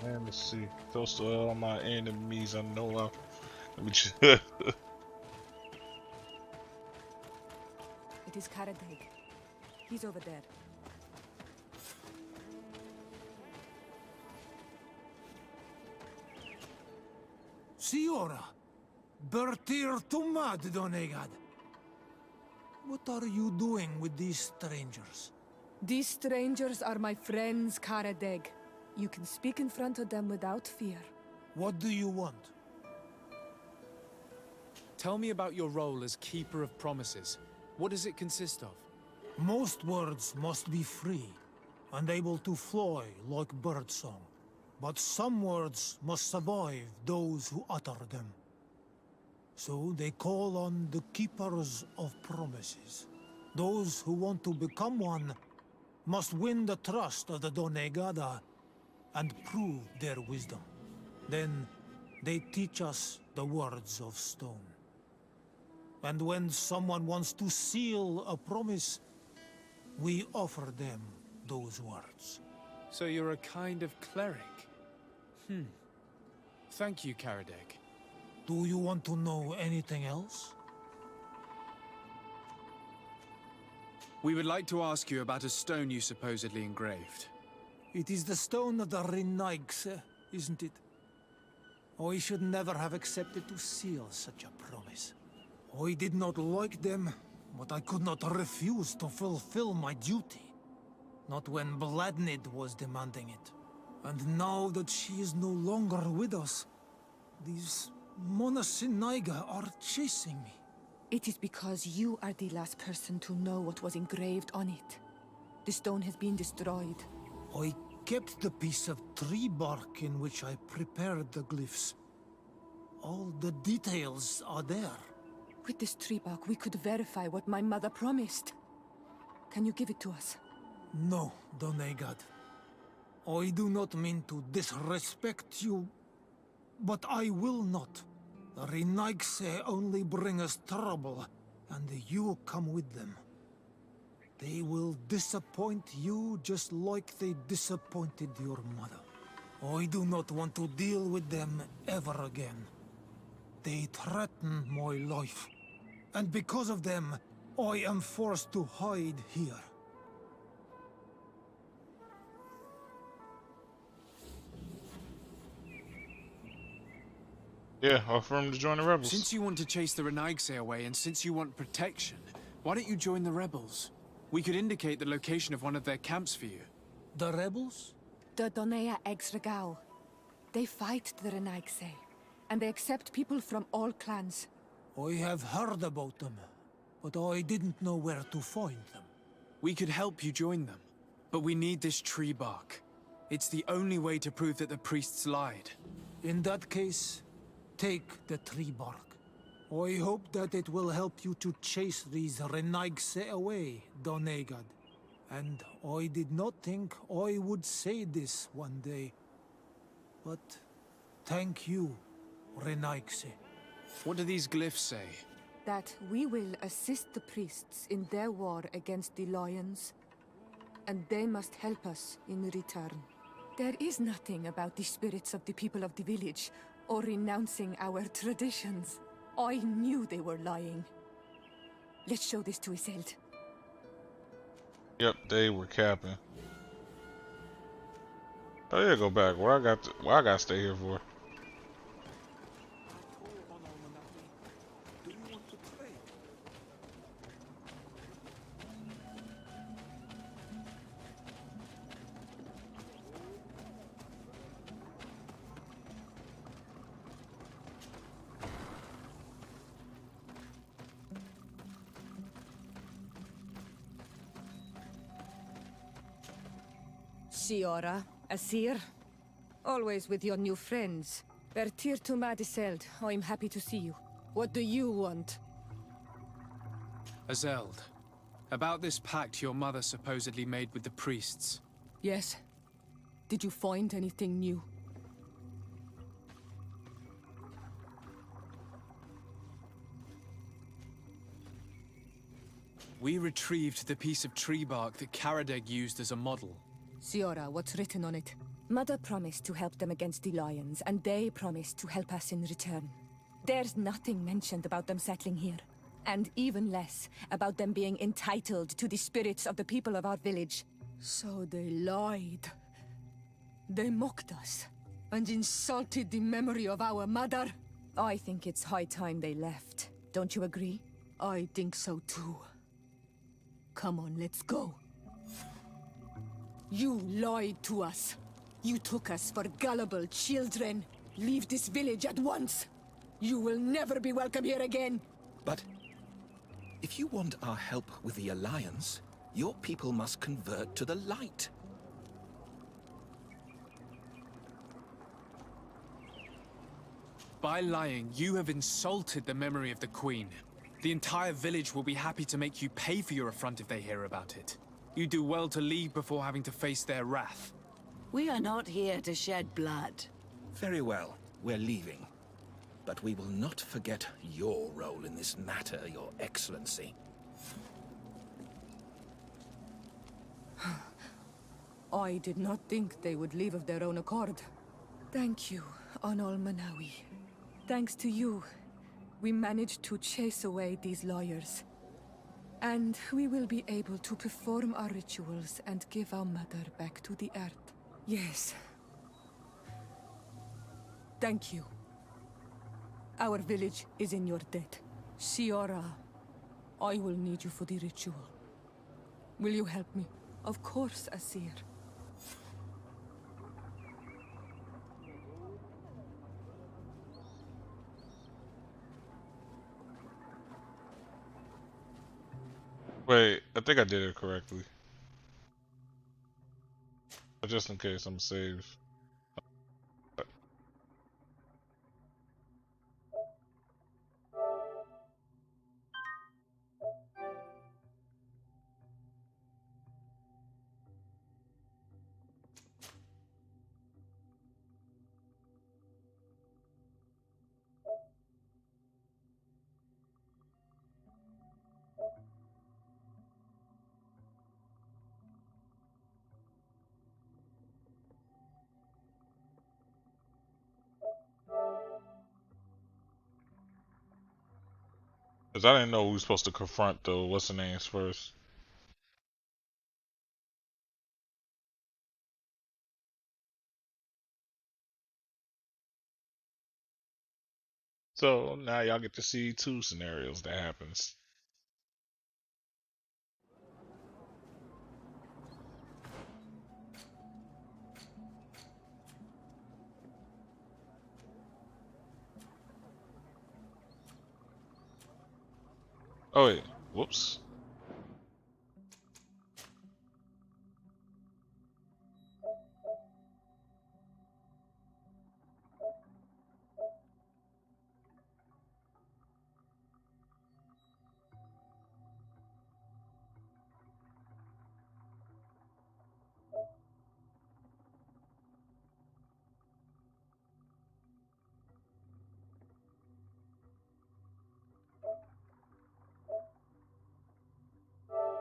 Man, let's see. Close to all my enemies, I know I. Let me just. It is Karadeg. He's over there. Siora, Bertir Tumad Donegad. What are you doing with these strangers? These strangers are my friends, Karadeg. You can speak in front of them without fear. What do you want? Tell me about your role as Keeper of Promises. What does it consist of? Most words must be free and able to fly like birdsong. But some words must survive those who utter them. So they call on the Keepers of Promises. Those who want to become one must win the trust of the Donegada and prove their wisdom. Then they teach us the words of stone. And when someone wants to seal a promise, we offer them those words. So you're a kind of cleric? Thank you, Karadeg. Do you want to know anything else? We would like to ask you about a stone you supposedly engraved. It is the stone of the Renaigse, isn't it? I should never have accepted to seal such a promise. I did not like them, but I could not refuse to fulfill my duty. Not when Bladnid was demanding it. And now that she is no longer with us, these Monasinaiga are chasing me. It is because you are the last person to know what was engraved on it. The stone has been destroyed. I kept the piece of tree bark in which I prepared the glyphs. All the details are there. With this tree bark, we could verify what my mother promised. Can you give it to us? No, Donegad. I do not mean to disrespect you, but I will not. The Renaigse only bring us trouble, and you come with them. They will disappoint you just like they disappointed your mother. I do not want to deal with them ever again. They threaten my life, and because of them, I am forced to hide here. Yeah, offer him to join the rebels. Since you want to chase the Renaigse away, and since you want protection, why don't you join the rebels? We could indicate the location of one of their camps for you. The rebels? The Donea Exregao. They fight the Renaigse, and they accept people from all clans. I have heard about them, but I didn't know where to find them. We could help you join them, but we need this tree bark. It's the only way to prove that the priests lied. In that case, take the tree bark. I hope that it will help you to chase these Renaigse away, Donegad. And I did not think I would say this one day. But thank you, Renaigse. What do these glyphs say? That we will assist the priests in their war against the lions, and they must help us in return. There is nothing about the spirits of the people of the village, or renouncing our traditions. I knew they were lying. Let's show this to Iselt. Yep, they were capping. Oh yeah, go back. What I got to stay here for? Siora, Asir, always with your new friends. Bertir to Madiseld, I'm happy to see you. What do you want? Azeld, about this pact your mother supposedly made with the priests. Yes. Did you find anything new? We retrieved the piece of tree bark that Karadeg used as a model. Siora, what's written on it? Mother promised to help them against the lions, and they promised to help us in return. There's nothing mentioned about them settling here, and even less about them being entitled to the spirits of the people of our village. So they lied. They mocked us, and insulted the memory of our mother. I think it's high time they left. Don't you agree? I think so too. Come on, let's go. You lied to us. You took us for gullible children. Leave this village at once. You will never be welcome here again. But if you want our help with the Alliance, your people must convert to the light. By lying, you have insulted the memory of the Queen. The entire village will be happy to make you pay for your affront if they hear about it. You do well to leave before having to face their wrath. We are not here to shed blood. Very well, we're leaving. But we will not forget your role in this matter, Your Excellency. I did not think they would leave of their own accord. Thank you, Anol Manawi. Thanks to you, we managed to chase away these lawyers. And we will be able to perform our rituals and give our mother back to the earth. Yes. Thank you. Our village is in your debt. Siora, I will need you for the ritual. Will you help me? Of course, Asir. Wait, I think I did it correctly. But just in case, I'm saved. Because I didn't know we were supposed to confront the what's the names first. So now y'all get to see two scenarios that happens. Oh wait, whoops.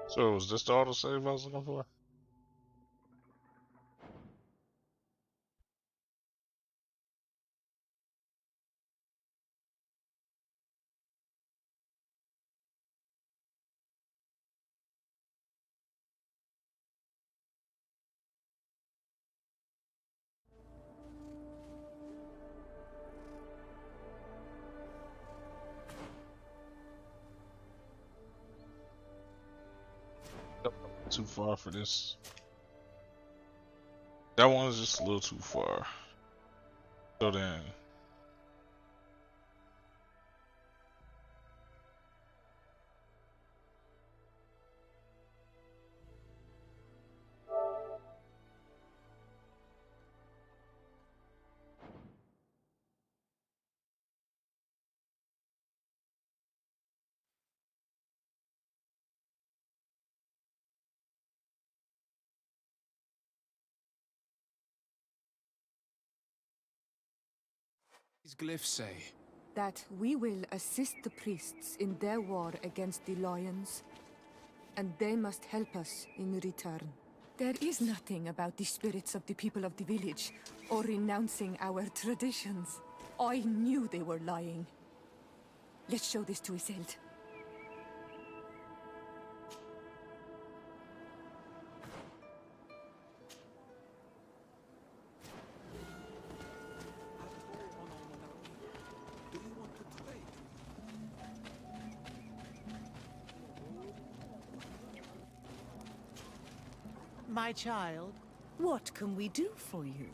So was this the autosave I was looking for? Too far for this. That one is just a little too far. So then, These glyphs say That we will assist the priests in their war against the lions, and they must help us in return. There is nothing about the spirits of the people of the village, or renouncing our traditions. I knew they were lying. Let's show this to Iselt. My child. What can we do for you?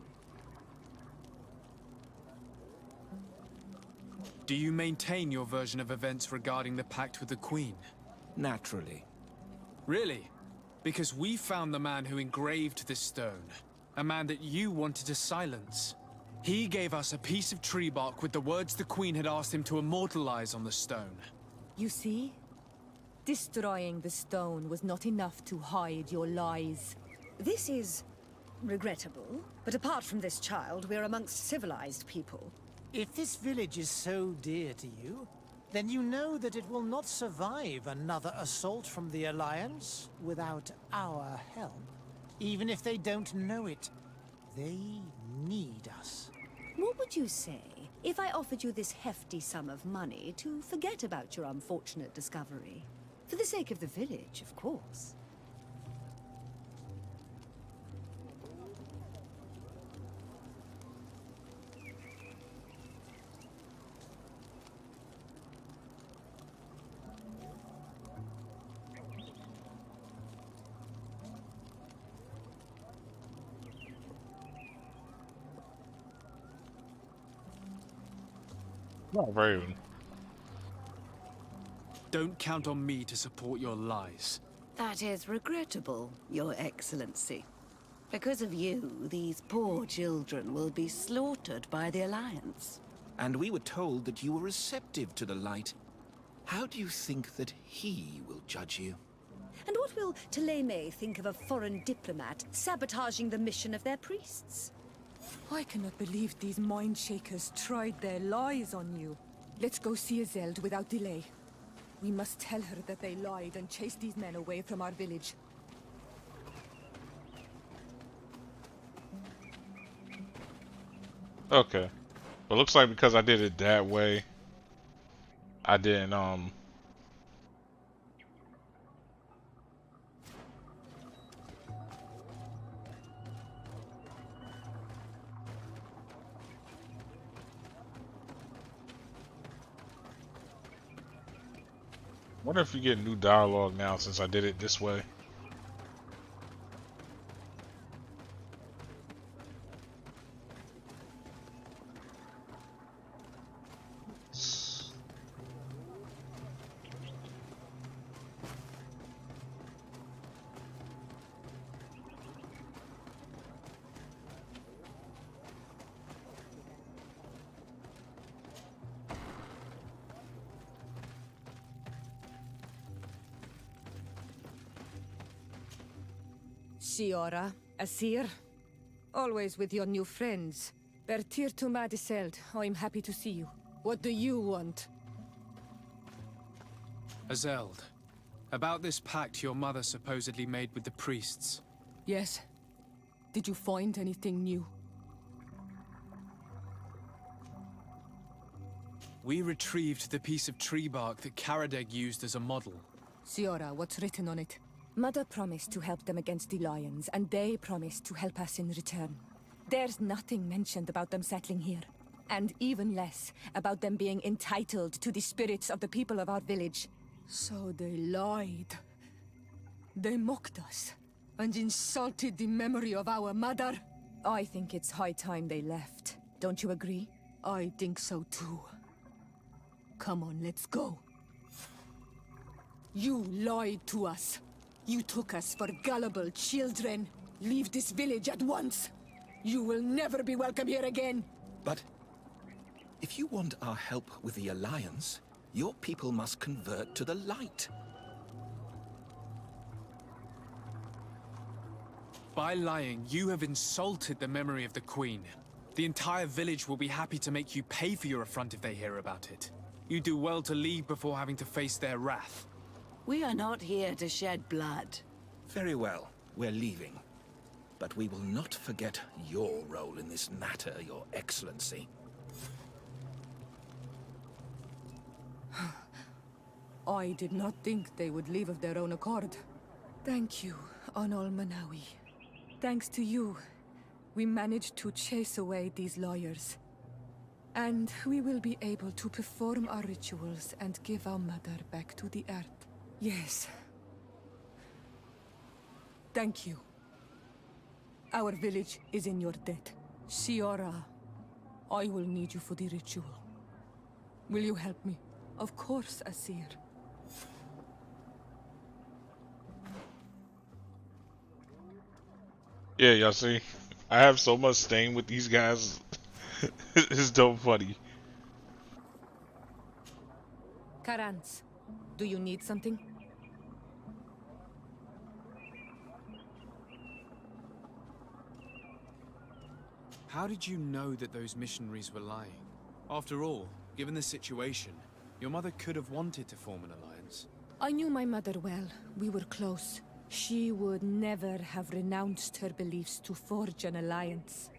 Do you maintain your version of events regarding the pact with the Queen? Naturally. Really? Because we found the man who engraved this stone. A man that you wanted to silence. He gave us a piece of tree bark with the words the Queen had asked him to immortalize on the stone. You see? Destroying the stone was not enough to hide your lies. This is regrettable, but apart from this child, we're amongst civilized people. If this village is so dear to you, then you know that it will not survive another assault from the Alliance without our help. Even if they don't know it, they need us. What would you say if I offered you this hefty sum of money to forget about your unfortunate discovery? For the sake of the village, of course. Not Raven. Don't count on me to support your lies. That is regrettable, Your Excellency. Because of you, these poor children will be slaughtered by the Alliance. And we were told that you were receptive to the light. How do you think that he will judge you? And what will Teleme think of a foreign diplomat sabotaging the mission of their priests? I cannot believe these mind shakers tried their lies on you. Let's go see Azeld without delay. We must tell her that they lied and chased these men away from our village. Okay. But looks like because I did it that way, I didn't wonder if you get new dialogue now since I did it this way. Shiora, Asir, always with your new friends. Bertir to Madiseld, I'm happy to see you. What do you want? Azeld, about this pact your mother supposedly made with the priests. Yes. Did you find anything new? We retrieved the piece of tree bark that Karadeg used as a model. Shiora, what's written on it? Mother promised to help them against the lions, and they promised to help us in return. There's nothing mentioned about them settling here, and even less about them being entitled to the spirits of the people of our village. So they lied. They mocked us, and insulted the memory of our mother. I think it's high time they left. Don't you agree? I think so too. Come on, let's go. You lied to us. You took us for gullible children. Leave this village at once. You will never be welcome here again. But if you want our help with the Alliance, your people must convert to the light. By lying, you have insulted the memory of the Queen. The entire village will be happy to make you pay for your affront if they hear about it. You do well to leave before having to face their wrath. We are not here to shed blood. Very well, we're leaving. But we will not forget your role in this matter, Your Excellency. I did not think they would leave of their own accord. Thank you, Anol Manawi. Thanks to you, we managed to chase away these lawyers. And we will be able to perform our rituals and give our mother back to the earth. Yes. Thank you. Our village is in your debt. Shiora, I will need you for the ritual. Will you help me? Of course, Asir. Yeah, y'all see, I have so much stain with these guys. It's dope funny. Karans, do you need something? How did you know that those missionaries were lying? After all, given the situation, your mother could have wanted to form an alliance. I knew my mother well. We were close. She would never have renounced her beliefs to forge an alliance.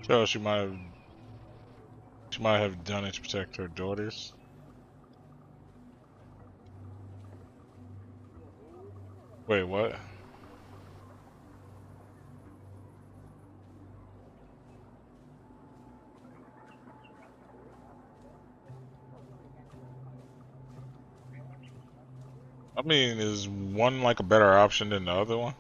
So she might have done it to protect her daughters. Wait, what? I mean, is one like a better option than the other one?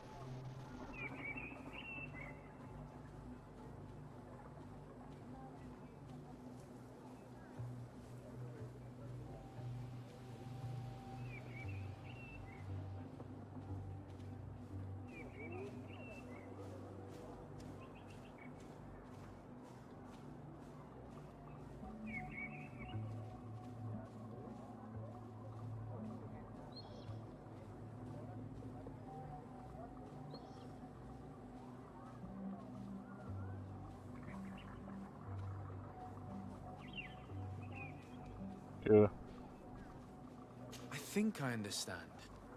Yeah. I think I understand.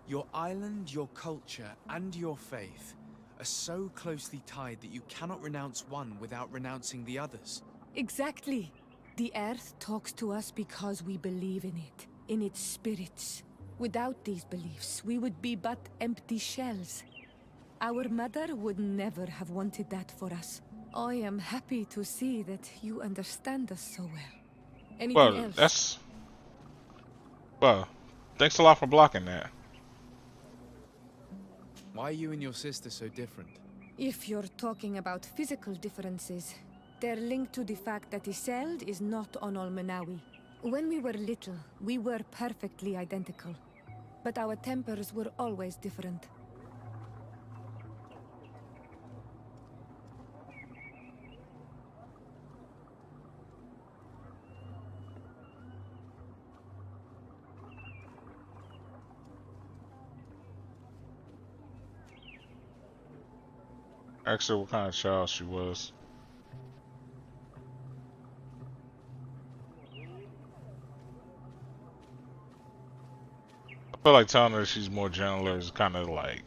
Your island, your culture, and your faith are so closely tied that you cannot renounce one without renouncing the others. Exactly. The Earth talks to us because we believe in it, in its spirits. Without these beliefs, we would be but empty shells. Our mother would never have wanted that for us. I am happy to see that you understand us so well. Anything Well, else? that's well. Thanks a lot for blocking that. Why are you and your sister so different? If you're talking about physical differences, they're linked to the fact that Iseld is not on Olmenawi. When we were little, we were perfectly identical. But our tempers were always different. Actually, what kind of child she was. I feel like telling her she's more gentler is kind of like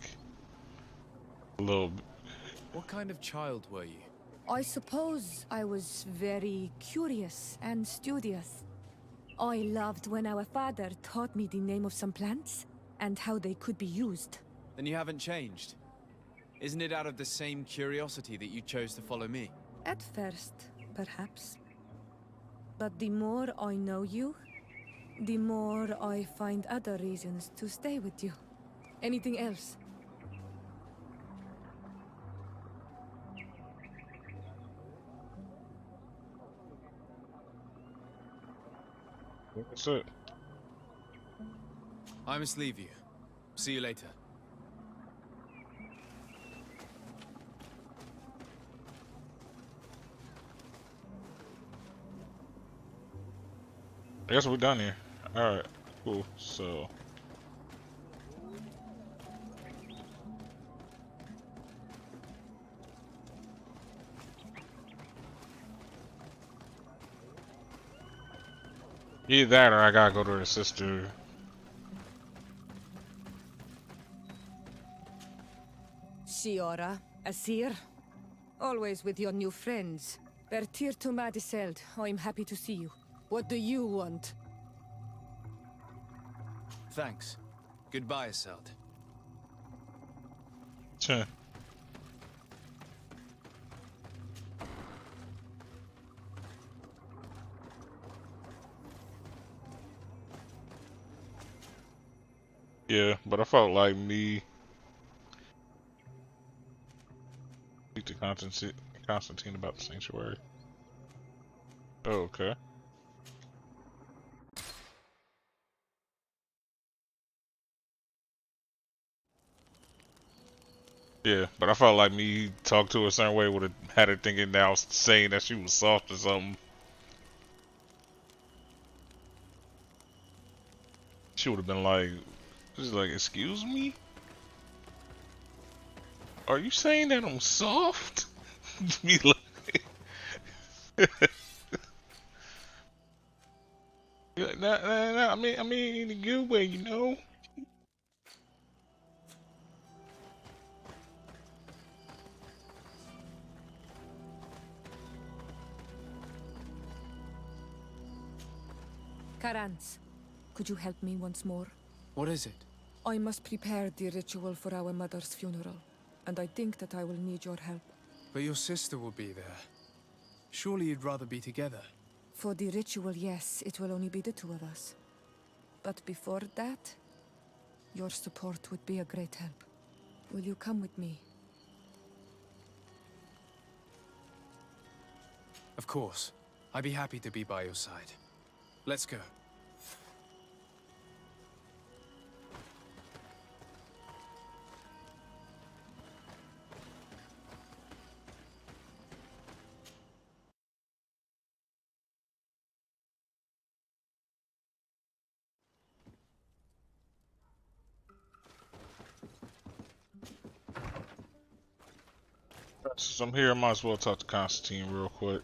a little. What kind of child were you? I suppose I was very curious and studious. I loved when our father taught me the name of some plants and how they could be used. Then you haven't changed. Isn't it out of the same curiosity that you chose to follow me? At first, perhaps. But the more I know you, the more I find other reasons to stay with you. Anything else? That's it. I must leave you. See you later. I guess we're done here. Alright, cool. So. Either that or I gotta go to her sister. Shiora, Asir. Always with your new friends. Bertir to Madiseld, I'm happy to see you. What do you want? Thanks. Goodbye, Aseld. Sure. Yeah, but I felt like me speak to Constantine about the sanctuary. Oh, okay. Yeah, but I felt like me talk to her a certain way would have had her thinking that I was saying that she was soft or something. She would have been like, just like, excuse me? Are you saying that I'm soft? Be like, nah, I mean, in a good way, you know? Karans, could you help me once more? What is it? I must prepare the ritual for our mother's funeral, and I think that I will need your help. But your sister will be there. Surely you'd rather be together. For the ritual, yes, it will only be the two of us. But before that, Your support would be a great help. Will you come with me? Of course. I'd be happy to be by your side. Let's go. Since I'm here, I might as well talk to Constantine real quick.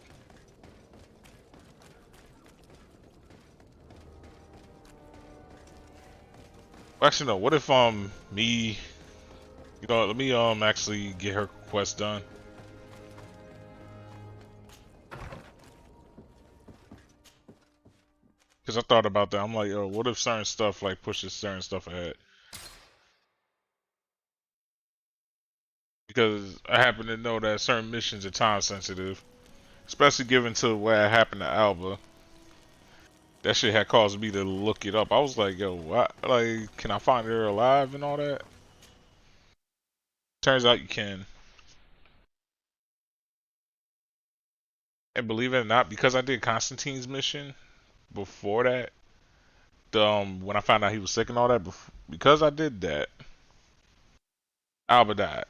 Actually, no. What if me, let me actually get her quest done. Because I thought about that. I'm like, yo, what if certain stuff like pushes certain stuff ahead? Because I happen to know that certain missions are time sensitive, especially given to what happened to Alba. That shit had caused me to look it up. I was like, yo, what? Like, can I find her alive and all that? Turns out you can. And believe it or not, because I did Constantine's mission before that, when I found out he was sick and all that, because I did that, Alba died.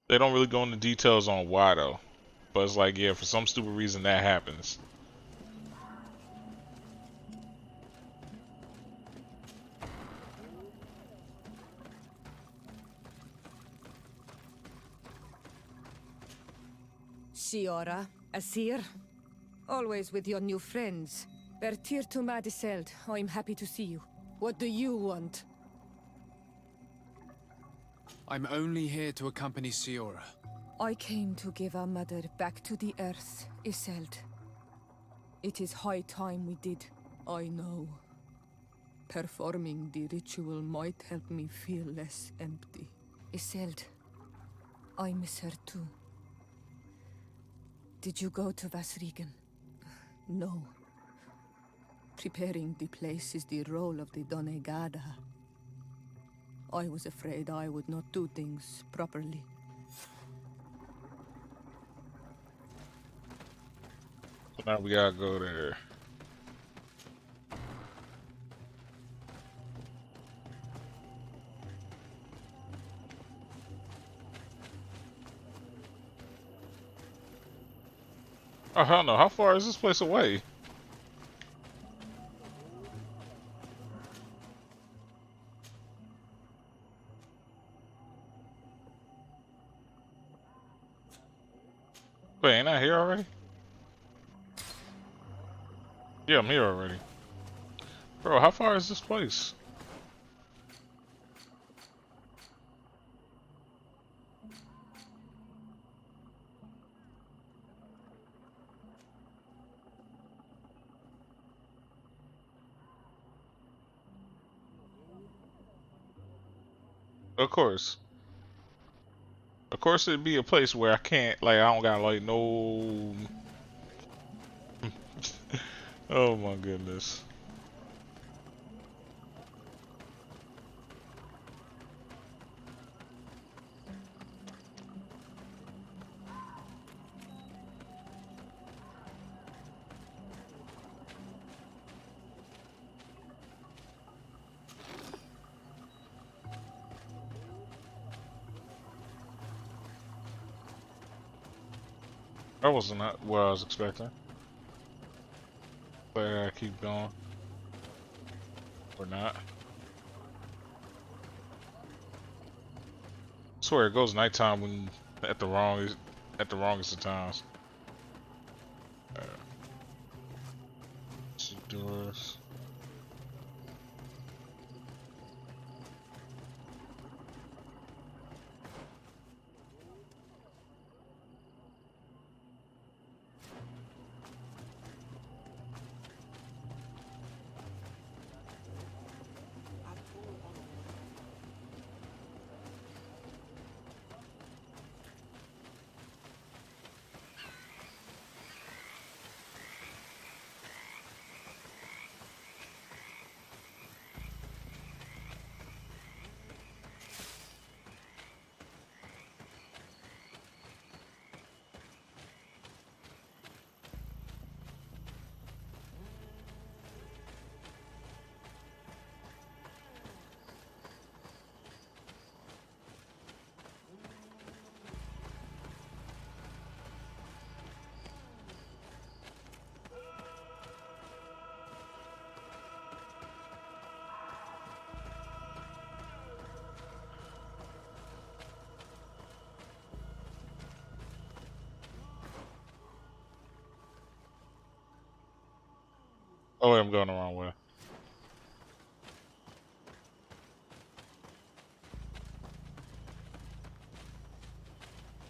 They don't really go into details on why though, but it's like, yeah, for some stupid reason that happens. Shiora, Asir, always with your new friends. Bertir to Madiseld, I'm happy to see you. What do you want? I'm only here to accompany Siora. I came to give our mother back to the earth, Iseld. It is high time we did, I know. Performing the ritual might help me feel less empty. Iseld, I miss her too. Did you go to Vasrigan? No. Preparing the place is the role of the Donegada. I was afraid I would not do things properly. So now we gotta go there. Oh hell no, how far is this place away? Wait, ain't I here already? Yeah, I'm here already. Bro, how far is this place? Of course. Of course it'd be a place where I can't, like, I don't got, like, no... Oh my goodness. That wasn't what I was expecting. But I gotta keep going. Or not. I swear it goes nighttime when at the wrongest of times. Doors. Oh, wait, I'm going the wrong way.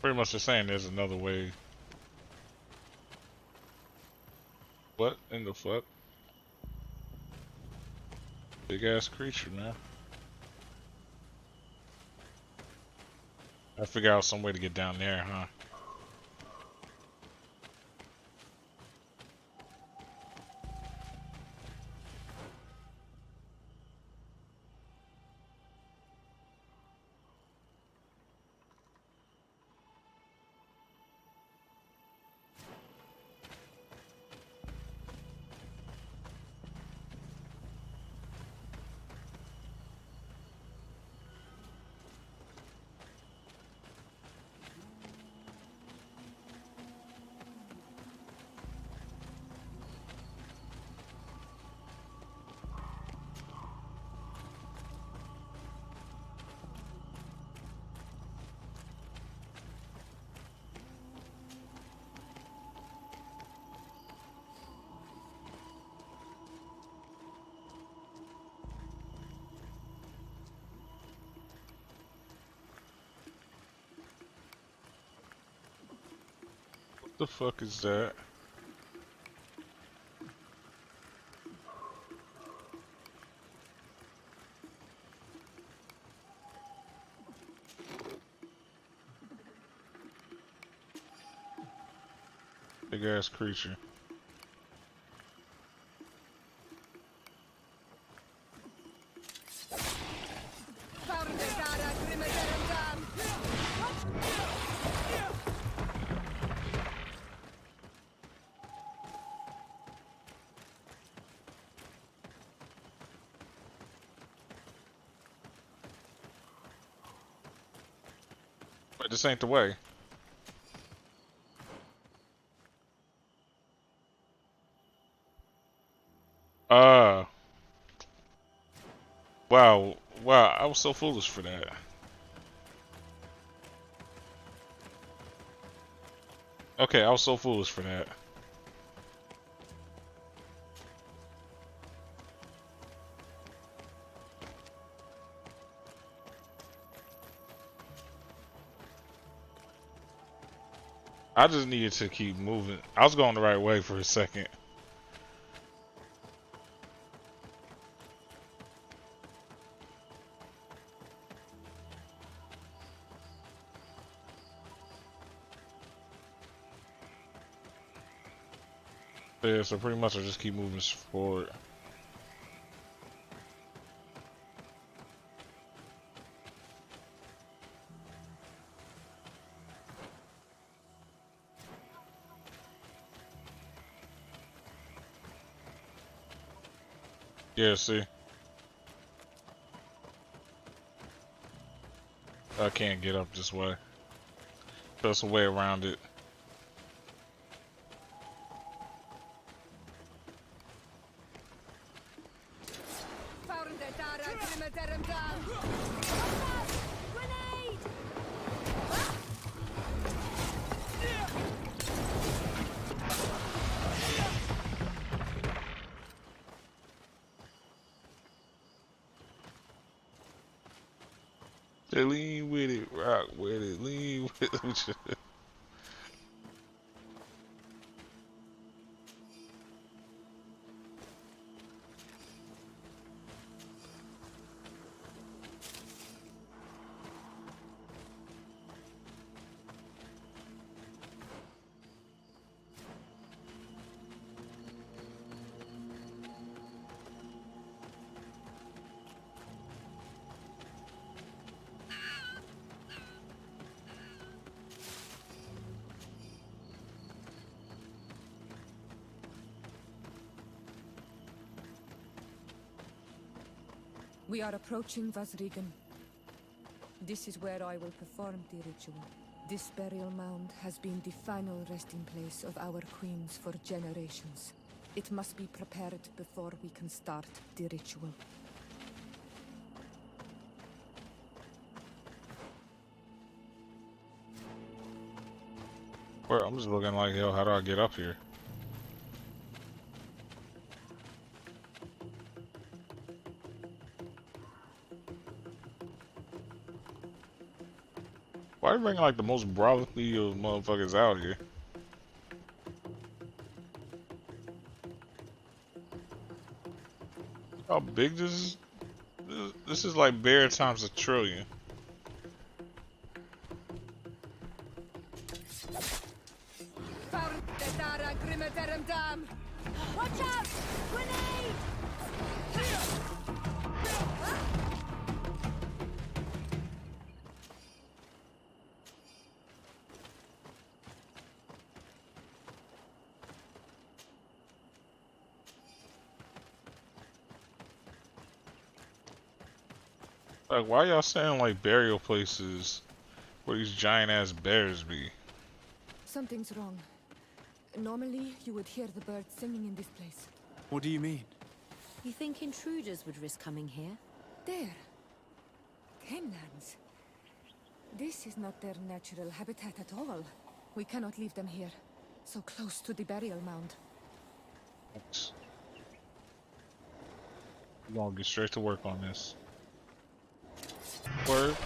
Pretty much just saying there's another way. What in the fuck? Big ass creature, man. I figure out some way to get down there, huh? What the fuck is that? Big ass creature. But this ain't the way. Uh, wow, wow, I was so foolish for that. Okay, I was so foolish for that. I just needed to keep moving. I was going the right way for a second. Yeah, so pretty much I just keep moving forward. Yeah, see? I can't get up this way. There's a way around it. They lean with it, rock with it, lean with it. We are approaching Vasrigan. This is where I will perform the ritual. This burial mound has been the final resting place of our queens for generations. It must be prepared before we can start the ritual. Well, I'm just looking like, yo, how do I get up here? Why are you bringing like the most brolic-y of motherfuckers out here? How big this is? This is like bear times 1,000,000,000. Watch out! Grenade! Like, why y'all saying like burial places where these giant ass bears be? Something's wrong. Normally, you would hear the birds singing in this place. What do you mean? You think intruders would risk coming here? There. Canelands. This is not their natural habitat at all. We cannot leave them here. So close to the burial mound. Thanks. We're gonna get straight to work on this. Word.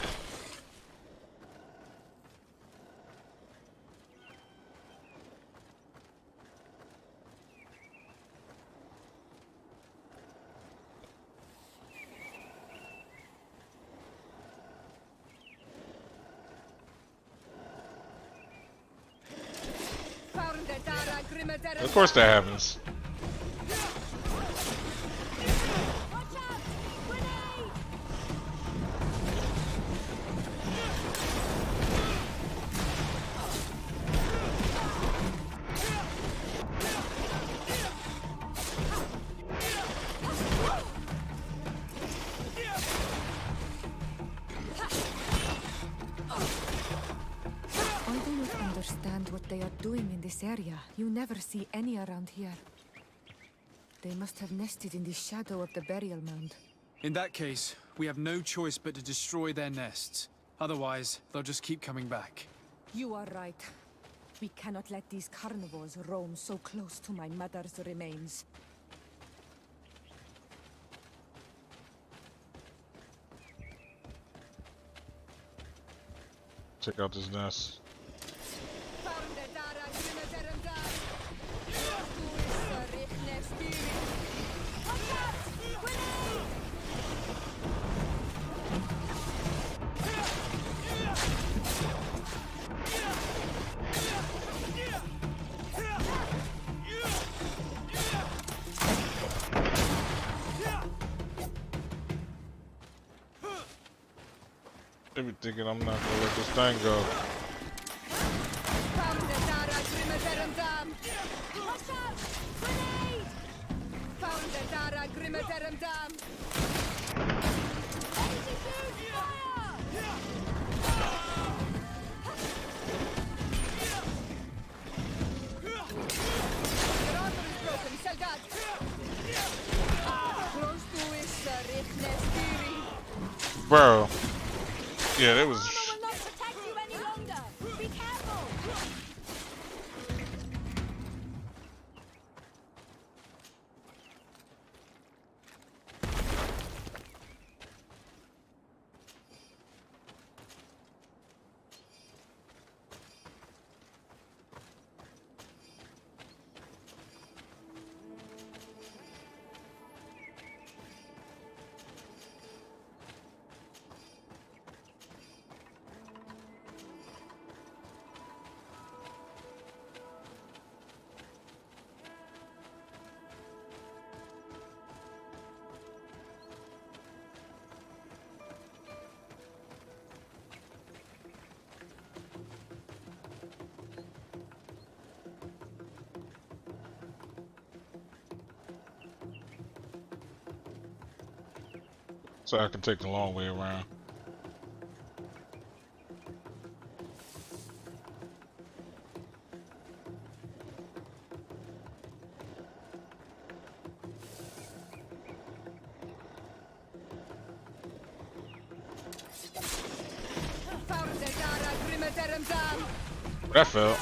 Of course that happens. Understand what they are doing in this area. You never see any around here. They must have nested in the shadow of the burial mound. In that case, we have no choice but to destroy their nests. Otherwise, they'll just keep coming back. You are right. We cannot let these carnivores roam so close to my mother's remains. Check out this nest. They be thinking I'm not gonna let this thing go. Bro. Yeah, that was. So I can take the long way around. That felt.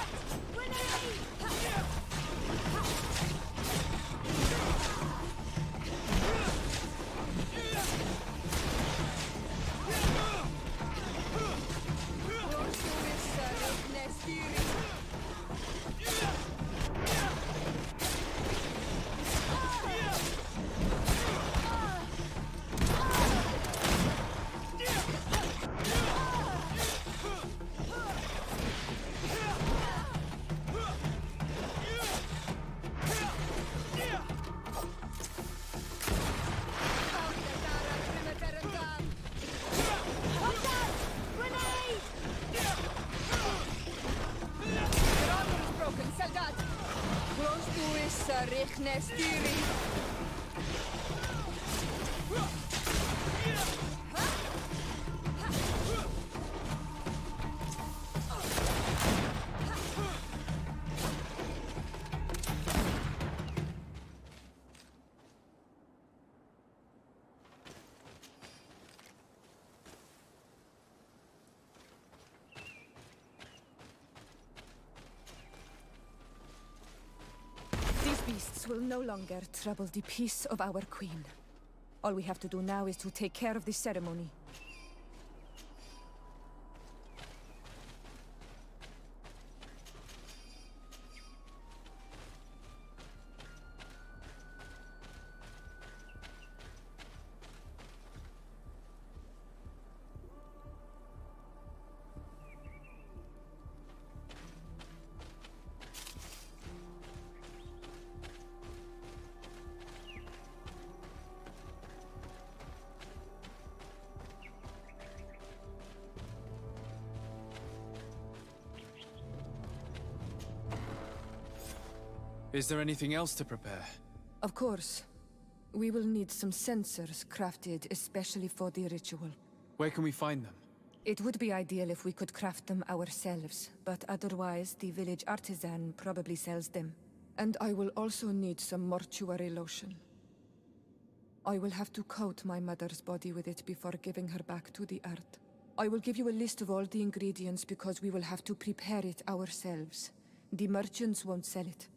These beasts will no longer trouble the peace of our queen. All we have to do now is to take care of the ceremony. Is there anything else to prepare? Of course. We will need some sensors crafted especially for the ritual. Where can we find them? It would be ideal if we could craft them ourselves, but otherwise the village artisan probably sells them. And I will also need some mortuary lotion. I will have to coat my mother's body with it before giving her back to the earth. I will give you a list of all the ingredients because we will have to prepare it ourselves. The merchants won't sell it.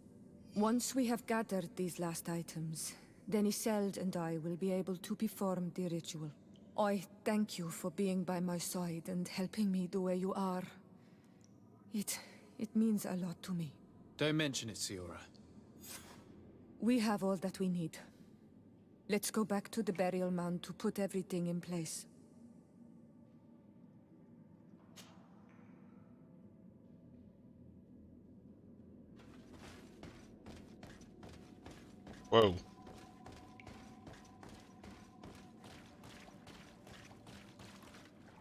Once we have gathered these last items, then Isolde and I will be able to perform the ritual. I thank you for being by my side and helping me the way you are. It means a lot to me. Don't mention it, Siora. We have all that we need. Let's go back to the burial mound to put everything in place. Whoa.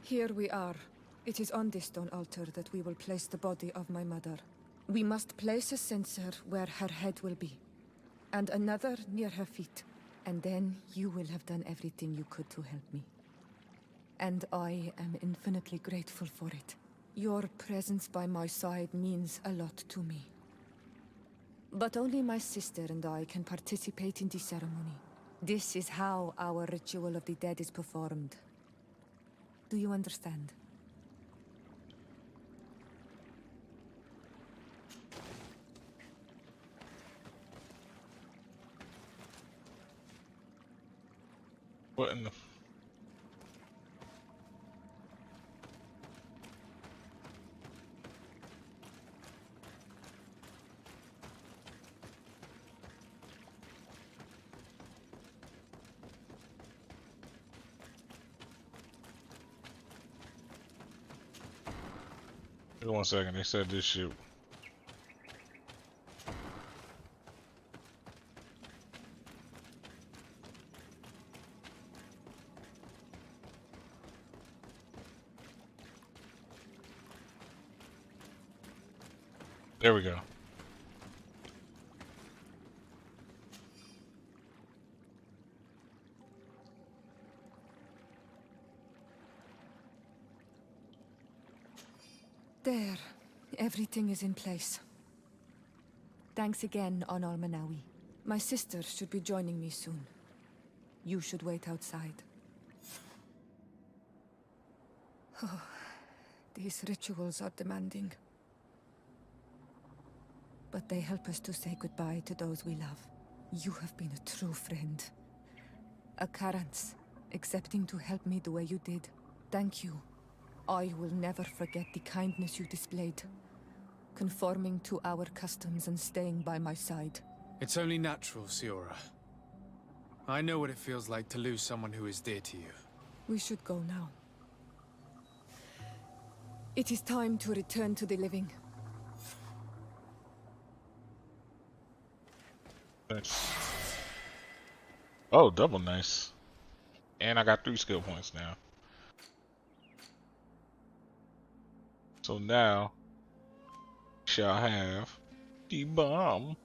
Here we are. It is on this stone altar that we will place the body of my mother. We must place a censer where her head will be, and another near her feet. And then you will have done everything you could to help me. And I am infinitely grateful for it. Your presence by my side means a lot to me. But only my sister and I can participate in the ceremony. This is how our ritual of the dead is performed. Do you understand? What in the... Wait 1 second, they said this shit. There we go. There. Everything is in place. Thanks again, Onal Manawi. My sister should be joining me soon. You should wait outside. Oh, these rituals are demanding. But they help us to say goodbye to those we love. You have been a true friend. A Karans, accepting to help me the way you did. Thank you. I will never forget the kindness you displayed. Conforming to our customs and staying by my side. It's only natural, Siora. I know what it feels like to lose someone who is dear to you. We should go now. It is time to return to the living. Nice. Oh, double nice. And I got 3 skill points now. So now, shall have the bomb.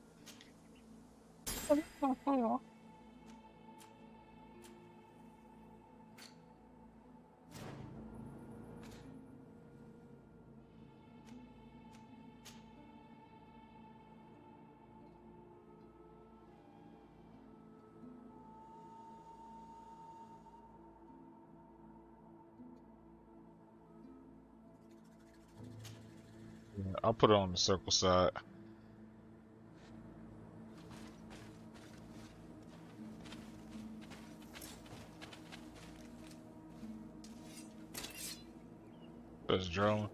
I'll put it on the circle side. That's drone.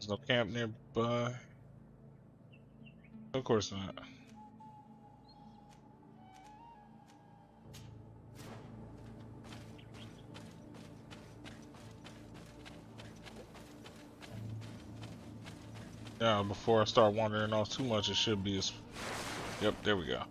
There's no camp nearby. Of course not. Now, before I start wandering off too much, it should be as. Yep, there we go.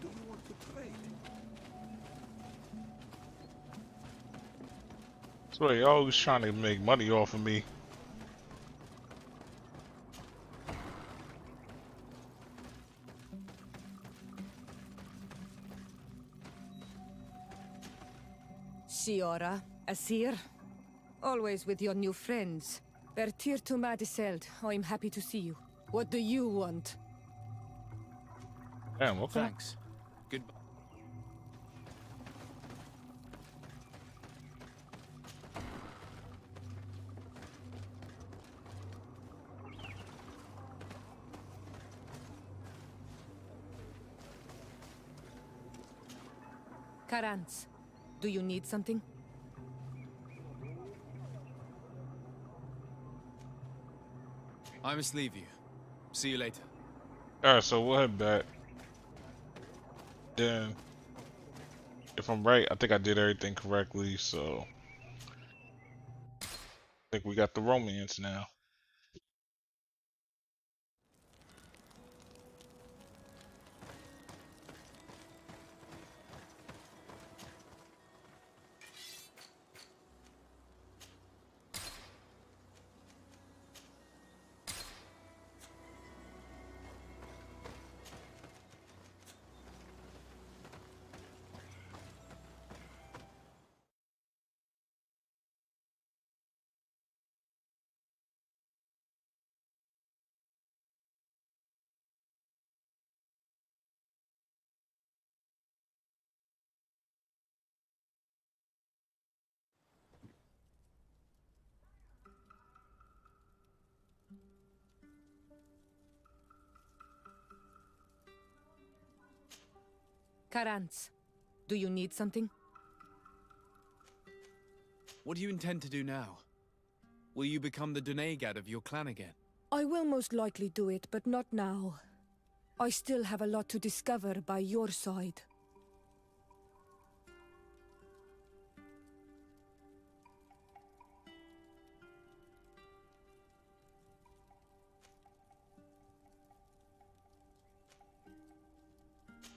Do you want to trade? So they always trying to make money off of me. Siora, Asir, always with your new friends. Bertir to Madiseld, I'm happy to see you. What do you want? Damn, okay. Thanks. Goodbye. Karans, do you need something? I must leave you. See you later. Alright, so we'll head back. Then, if I'm right, I think I did everything correctly, so I think we got the romance now. Karans, do you need something? What do you intend to do now? Will you become the Dunegad of your clan again? I will most likely do it, but not now. I still have a lot to discover by your side.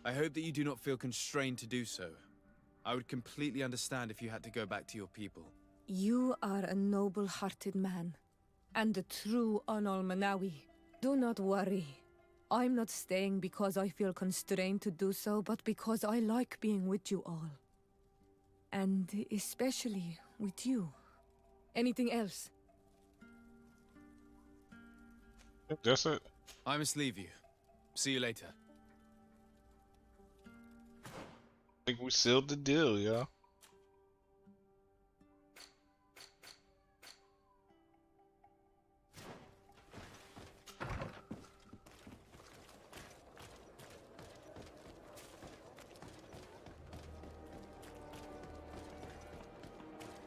I hope that you do not feel constrained to do so. I would completely understand if you had to go back to your people. You are a noble-hearted man, and a true Onol-Manawi. Do not worry. I'm not staying because I feel constrained to do so, but because I like being with you all. And especially with you. Anything else? That's it. I must leave you. See you later. I think we sealed the deal, y'all.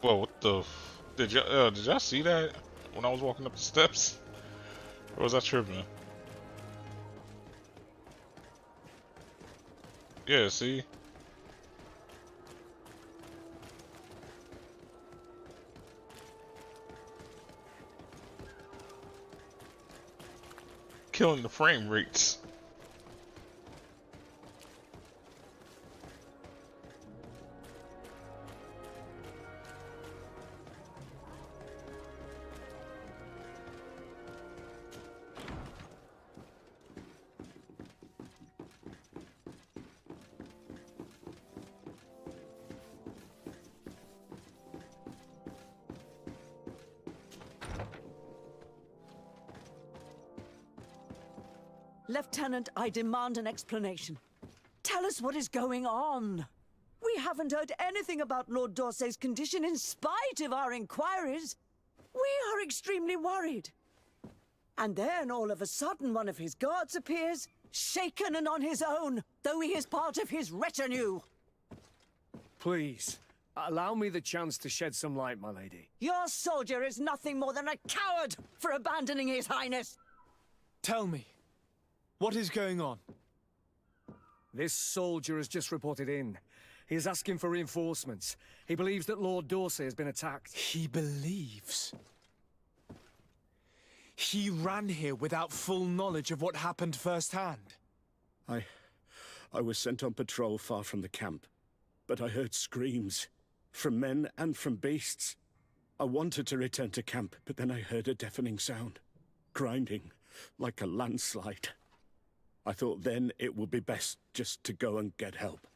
Whoa, what the did y'all see that when I was walking up the steps? Or was I tripping? Yeah, see? Killing the frame rates. Lieutenant, I demand an explanation. Tell us what is going on. We haven't heard anything about Lord D'Orsay's condition in spite of our inquiries. We are extremely worried. And then all of a sudden one of his guards appears, shaken and on his own, though he is part of his retinue. Please, allow me the chance to shed some light, my lady. Your soldier is nothing more than a coward for abandoning his highness. Tell me, what is going on? This soldier has just reported in. He is asking for reinforcements. He believes that Lord D'Orsay has been attacked. He believes? He ran here without full knowledge of what happened firsthand. I was sent on patrol far from the camp, but I heard screams, from men and from beasts. I wanted to return to camp, but then I heard a deafening sound, grinding, like a landslide. I thought then it would be best just to go and get help.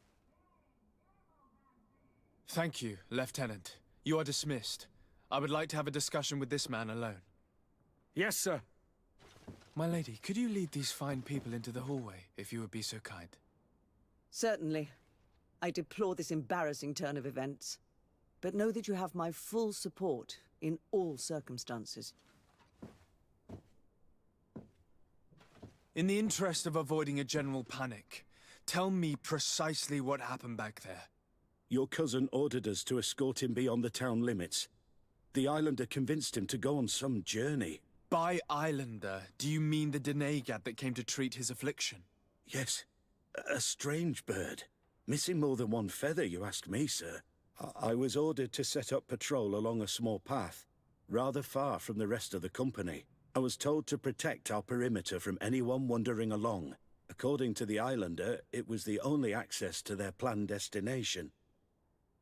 Thank you, Lieutenant. You are dismissed. I would like to have a discussion with this man alone. Yes, sir. My lady, could you lead these fine people into the hallway, if you would be so kind? Certainly. I deplore this embarrassing turn of events, but know that you have my full support in all circumstances. In the interest of avoiding a general panic, tell me precisely what happened back there. Your cousin ordered us to escort him beyond the town limits. The Islander convinced him to go on some journey. By Islander, do you mean the Denegad that came to treat his affliction? Yes, a strange bird. Missing more than one feather, you ask me, sir. I was ordered to set up patrol along a small path, rather far from the rest of the company. I was told to protect our perimeter from anyone wandering along. According to the Islander, it was the only access to their planned destination.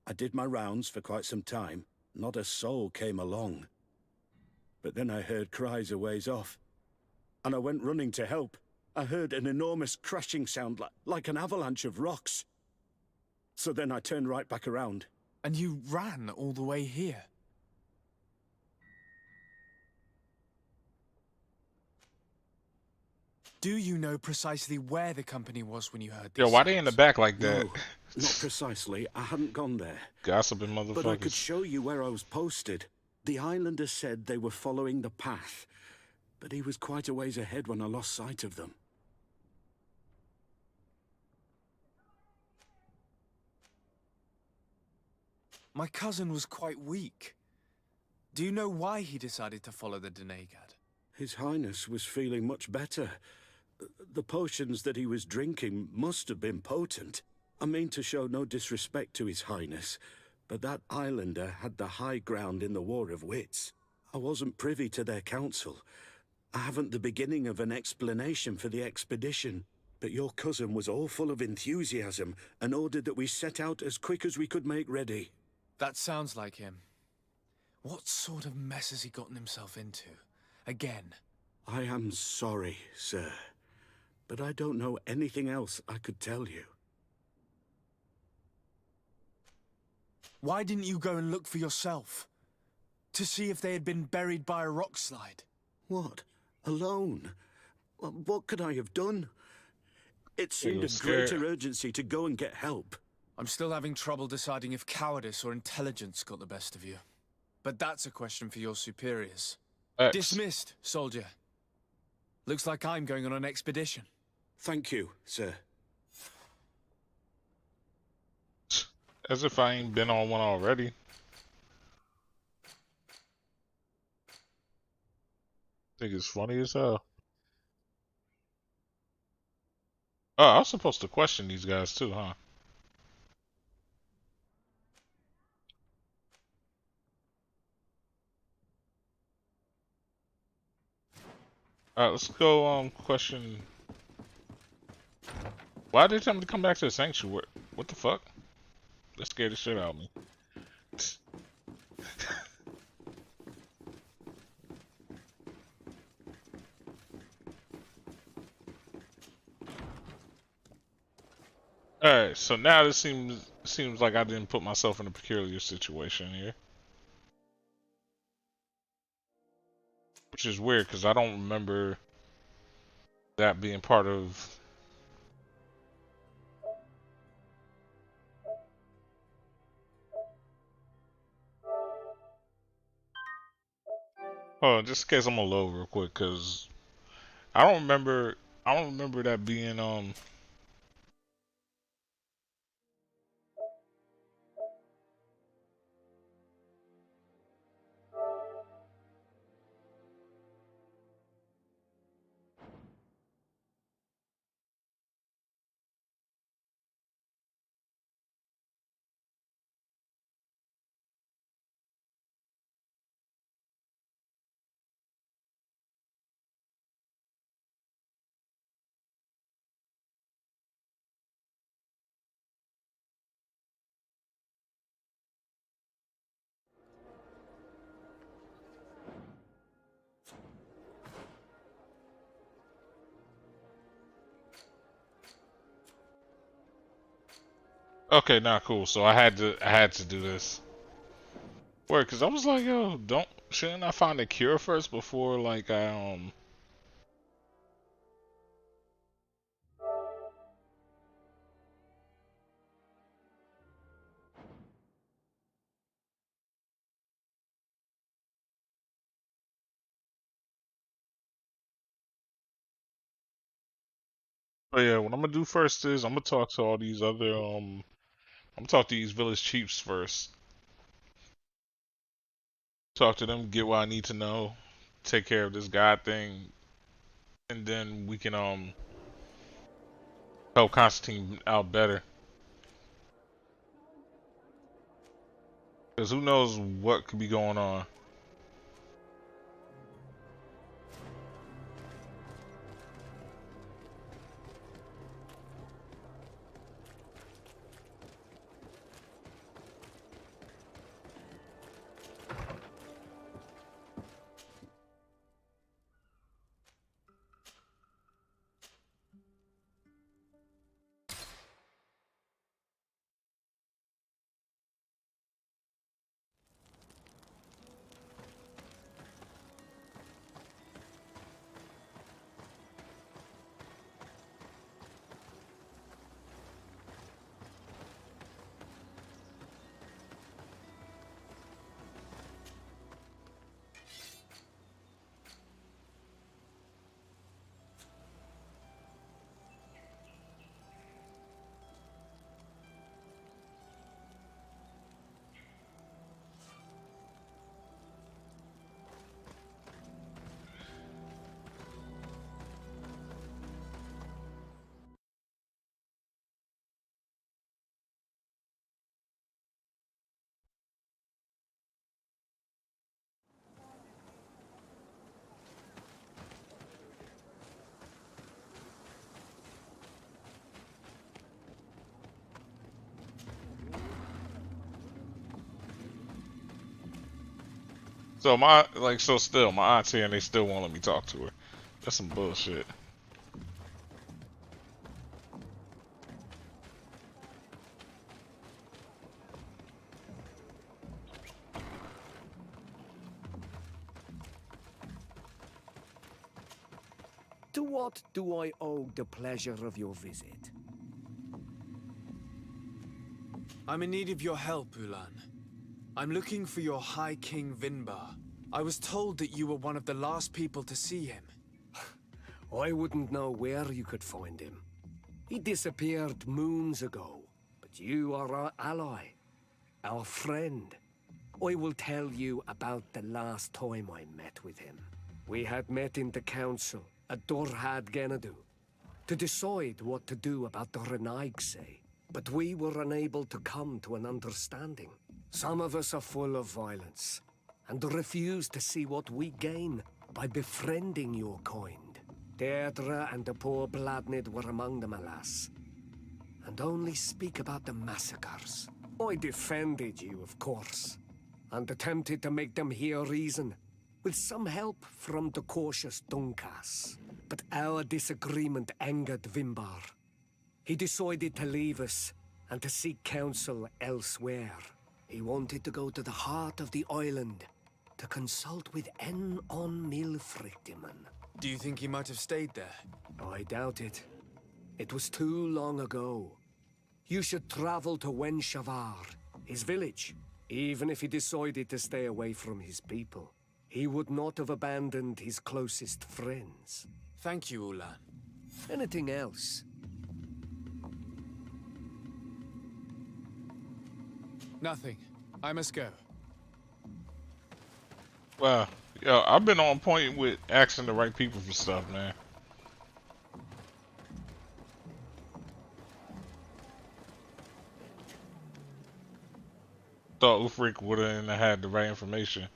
I did my rounds for quite some time. Not a soul came along. But then I heard cries a ways off, and I went running to help. I heard an enormous crashing sound like an avalanche of rocks. So then I turned right back around. And you ran all the way here? Do you know precisely where the company was when you heard this? Yo, why they in the back like that? No, not precisely. I hadn't gone there. Gossiping motherfuckers. But I could show you where I was posted. The Islander said they were following the path, but he was quite a ways ahead when I lost sight of them. My cousin was quite weak. Do you know why he decided to follow the Denegad? His Highness was feeling much better. The potions that he was drinking must have been potent. I mean to show no disrespect to His Highness, but that Islander had the high ground in the War of Wits. I wasn't privy to their counsel. I haven't the beginning of an explanation for the expedition, but your cousin was all full of enthusiasm and ordered that we set out as quick as we could make ready. That sounds like him. What sort of mess has he gotten himself into? Again? I am sorry, sir, but I don't know anything else I could tell you. Why didn't you go and look for yourself? To see if they had been buried by a rock slide? What? Alone? What could I have done? It seemed a scared. greater urgency to go and get help. I'm still having trouble deciding if cowardice or intelligence got the best of you. But that's a question for your superiors. Dismissed, soldier. Looks like I'm going on an expedition. Thank you, sir. As if I ain't been on one already. Think it's funny as hell. Oh, I was supposed to question these guys too, huh? Alright, let's go question. Why did they tell me to come back to the sanctuary? What the fuck? That scared the shit out of me. Alright, so now this seems like I didn't put myself in a peculiar situation here. Which is weird because I don't remember that being part of. Oh, just in case I'm gonna load real quick because I don't remember. I don't remember that being Okay, nah, cool. So I had to do this. Word, cause I was like, yo, shouldn't I find a cure first before like I. But yeah, what I'm gonna do first is I'm gonna talk to all these other I'm gonna talk to these village chiefs first. Talk to them, get what I need to know, take care of this god thing, and then we can help Constantine out better. Cause who knows what could be going on. So so still, my aunt's here and they still won't let me talk to her. That's some bullshit. To what do I owe the pleasure of your visit? I'm in need of your help, Ulan. I'm looking for your High King Vinbar. I was told that you were one of the last people to see him. I wouldn't know where you could find him. He disappeared moons ago, but you are our ally, our friend. I will tell you about the last time I met with him. We had met in the council at Dorhad Genadu to decide what to do about the Renaigse, but we were unable to come to an understanding. Some of us are full of violence and refuse to see what we gain by befriending your kind. Deirdre and the poor Bladnid were among them, alas, and only speak about the massacres. I defended you, of course, and attempted to make them hear reason, with some help from the cautious Dunkas. But our disagreement angered Vimbar. He decided to leave us and to seek counsel elsewhere. He wanted to go to the heart of the island to consult with Enon Milfrictiman. Do you think he might have stayed there? I doubt it. It was too long ago. You should travel to Wenshavar, his village. Even if he decided to stay away from his people, he would not have abandoned his closest friends. Thank you, Ulan. Anything else? Nothing. I must go. Well, yo, I've been on point with asking the right people for stuff, man. Thought Ulfric wouldn't have had the right information.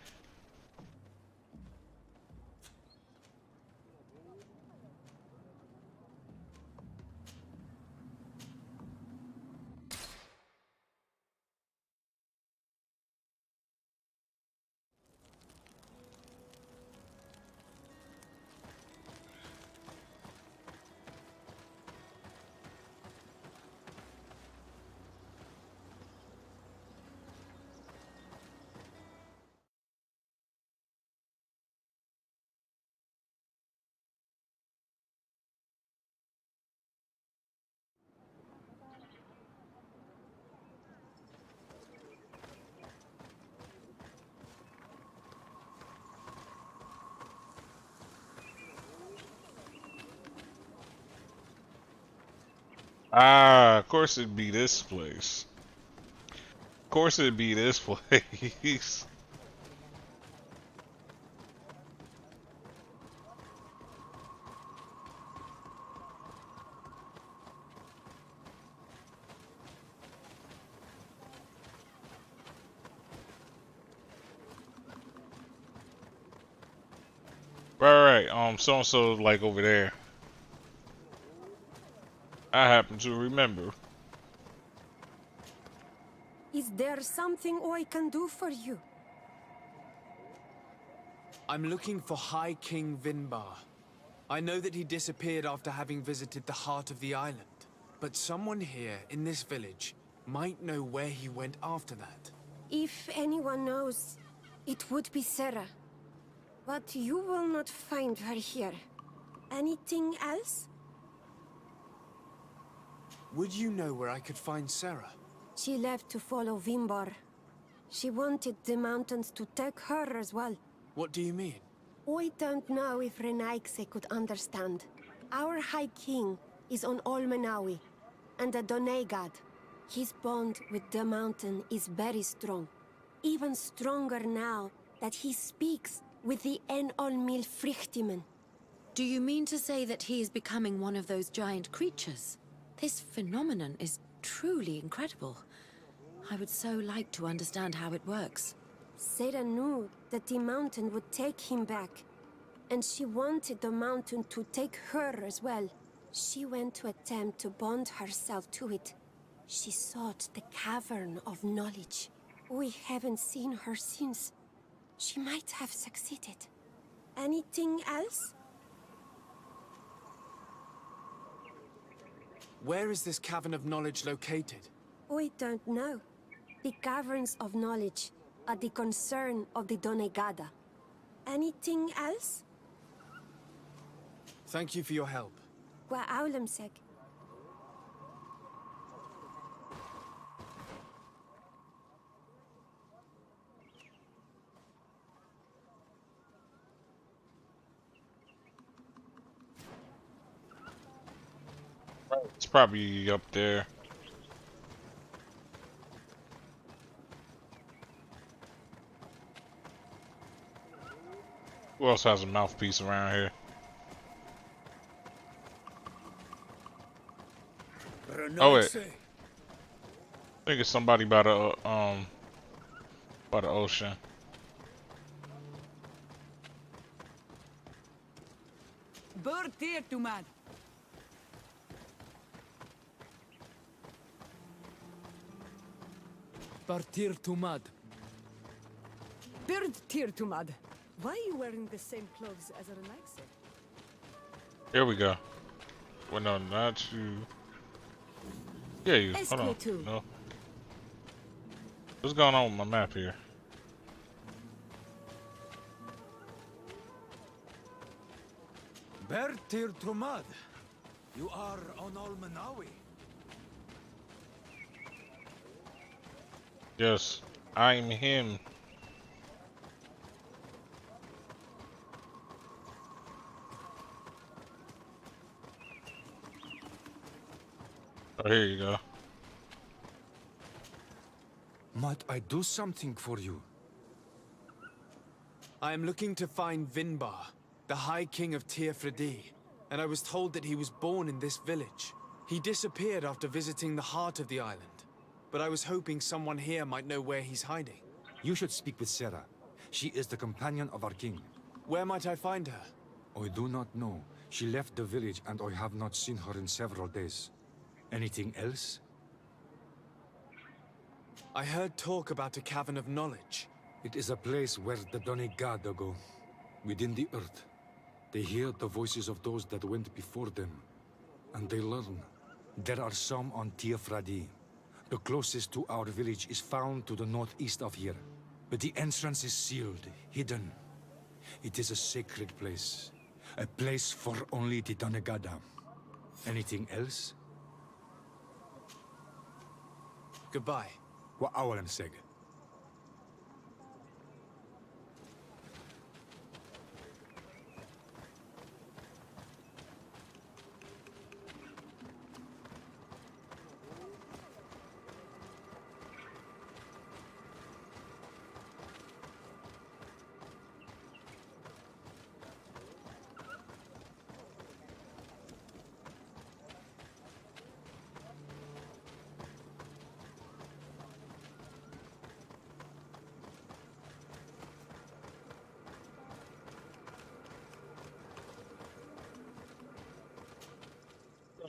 Ah, of course it'd be this place. Of course it'd be this place. Right, so and so like over there. I happen to remember. Is there something I can do for you? I'm looking for High King Vinbar. I know that he disappeared after having visited the heart of the island, but someone here in this village might know where he went after that. If anyone knows, it would be Sarah. But you will not find her here. Anything else? Would you know where I could find Sarah? She left to follow Vimbar. She wanted the mountains to take her as well. What do you mean? I don't know if Renaigse could understand. Our High King is on Olmenawi, and a Doneigad. His bond with the mountain is very strong. Even stronger now that he speaks with the Enolmil Frichtimen. Do you mean to say that he is becoming one of those giant creatures? This phenomenon is truly incredible. I would so like to understand how it works. Sarah knew that the mountain would take him back, and she wanted the mountain to take her as well. She went to attempt to bond herself to it. She sought the Cavern of Knowledge. We haven't seen her since. She might have succeeded. Anything else? Where is this Cavern of Knowledge located? We don't know. The Caverns of Knowledge are the concern of the Donegada. Anything else? Thank you for your help. Wa aulemseg. It's probably up there. Who else has a mouthpiece around here? Oh wait, I think it's somebody by the ocean. Bird tear to man. Partir to mud. Bird tear to mud. Why are you wearing the same clothes as Renaigse? Here we go. Well, no, not you. Yeah, you. Hold on. SK2. No. What's going on with my map here? Bertir Trumad, you are on Olmanawi. Yes, I'm him. Oh, here you go. Might I do something for you? I am looking to find Vinbar, the High King of Tearfredi, and I was told that he was born in this village. He disappeared after visiting the heart of the island, but I was hoping someone here might know where he's hiding. You should speak with Sarah. She is the companion of our king. Where might I find her? I do not know. She left the village and I have not seen her in several days. Anything else? I heard talk about a Cavern of Knowledge. It is a place where the Donegada go, within the earth. They hear the voices of those that went before them, and they learn. There are some on Tearfredi. The closest to our village is found to the northeast of here, but the entrance is sealed, hidden. It is a sacred place, a place for only the Donegada. Anything else? Goodbye. Wa awalem seg.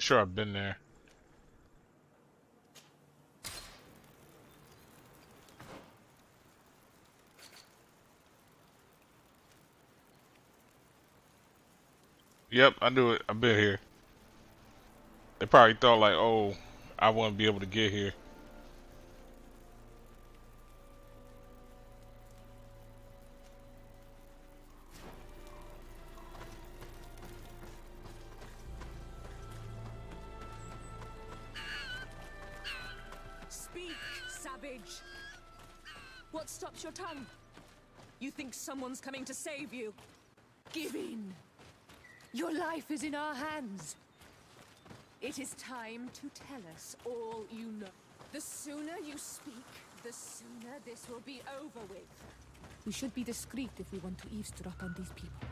Sure, I've been there. Yep, I knew it. I've been here. They probably thought like, oh, I wouldn't be able to get here. Speak, savage! What stops your tongue? You think someone's coming to save you? Give in! Your life is in our hands. It is time to tell us all you know. The sooner you speak, the sooner this will be over with. We should be discreet if we want to eavesdrop on these people.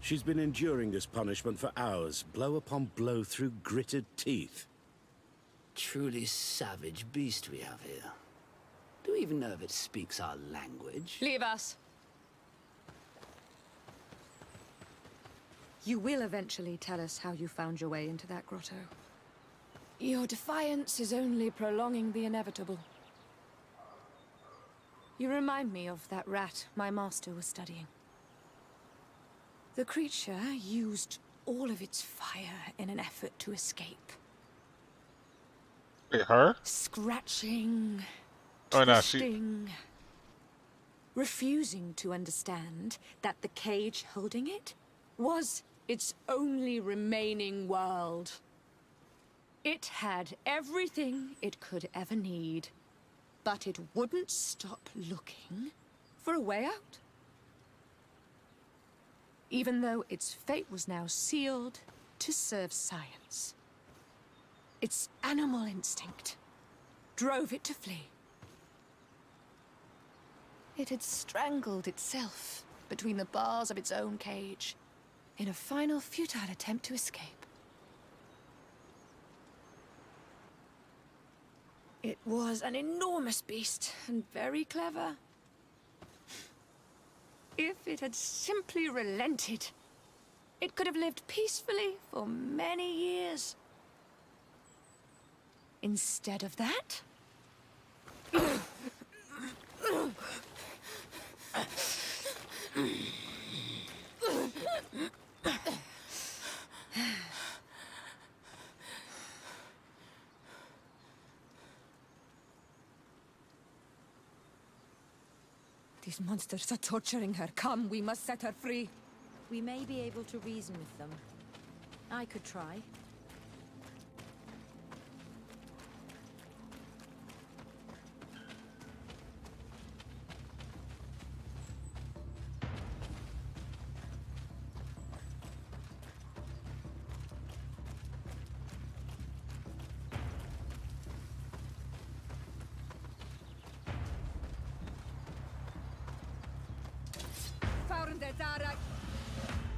She's been enduring this punishment for hours, blow upon blow through gritted teeth. Truly savage beast we have here. Do we even know if it speaks our language? Leave us. You will eventually tell us how you found your way into that grotto. Your defiance is only prolonging the inevitable. You remind me of that rat my master was studying. The creature used all of its fire in an effort to escape. Wait, her? Scratching, Oh no, she. twisting, refusing to understand that the cage holding it was its only remaining world. It had everything it could ever need, but it wouldn't stop looking for a way out. Even though its fate was now sealed to serve science. Its animal instinct drove it to flee. It had strangled itself between the bars of its own cage in a final futile attempt to escape. It was an enormous beast and very clever. If it had simply relented, it could have lived peacefully for many years. Instead of that... These monsters are torturing her. Come, we must set her free. We may be able to reason with them. I could try.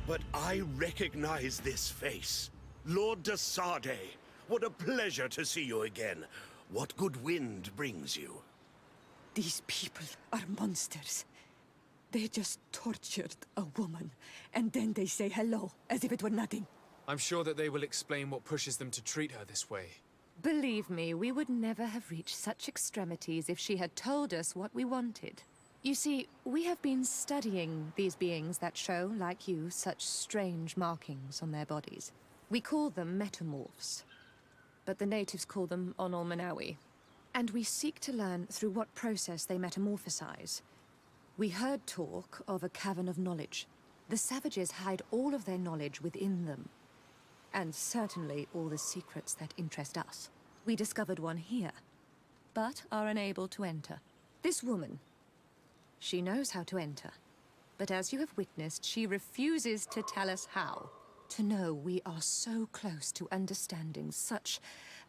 But I recognize this face. Lord de Sardet, what a pleasure to see you again. What good wind brings you? These people are monsters. They just tortured a woman, and then they say hello, as if it were nothing. I'm sure that they will explain what pushes them to treat her this way. Believe me, we would never have reached such extremities if she had told us what we wanted. You see, we have been studying these beings that show, like you, such strange markings on their bodies. We call them metamorphs, but the natives call them Onol-Manawi. And we seek to learn through what process they metamorphosize. We heard talk of a Cavern of Knowledge. The savages hide all of their knowledge within them. And certainly all the secrets that interest us. We discovered one here, but are unable to enter. This woman, she knows how to enter. But as you have witnessed, she refuses to tell us how. To know we are so close to understanding such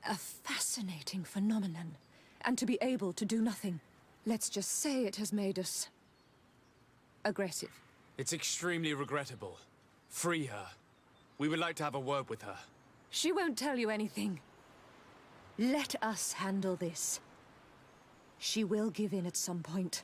a fascinating phenomenon, and to be able to do nothing. Let's just say it has made us aggressive. It's extremely regrettable. Free her. We would like to have a word with her. She won't tell you anything. Let us handle this. She will give in at some point.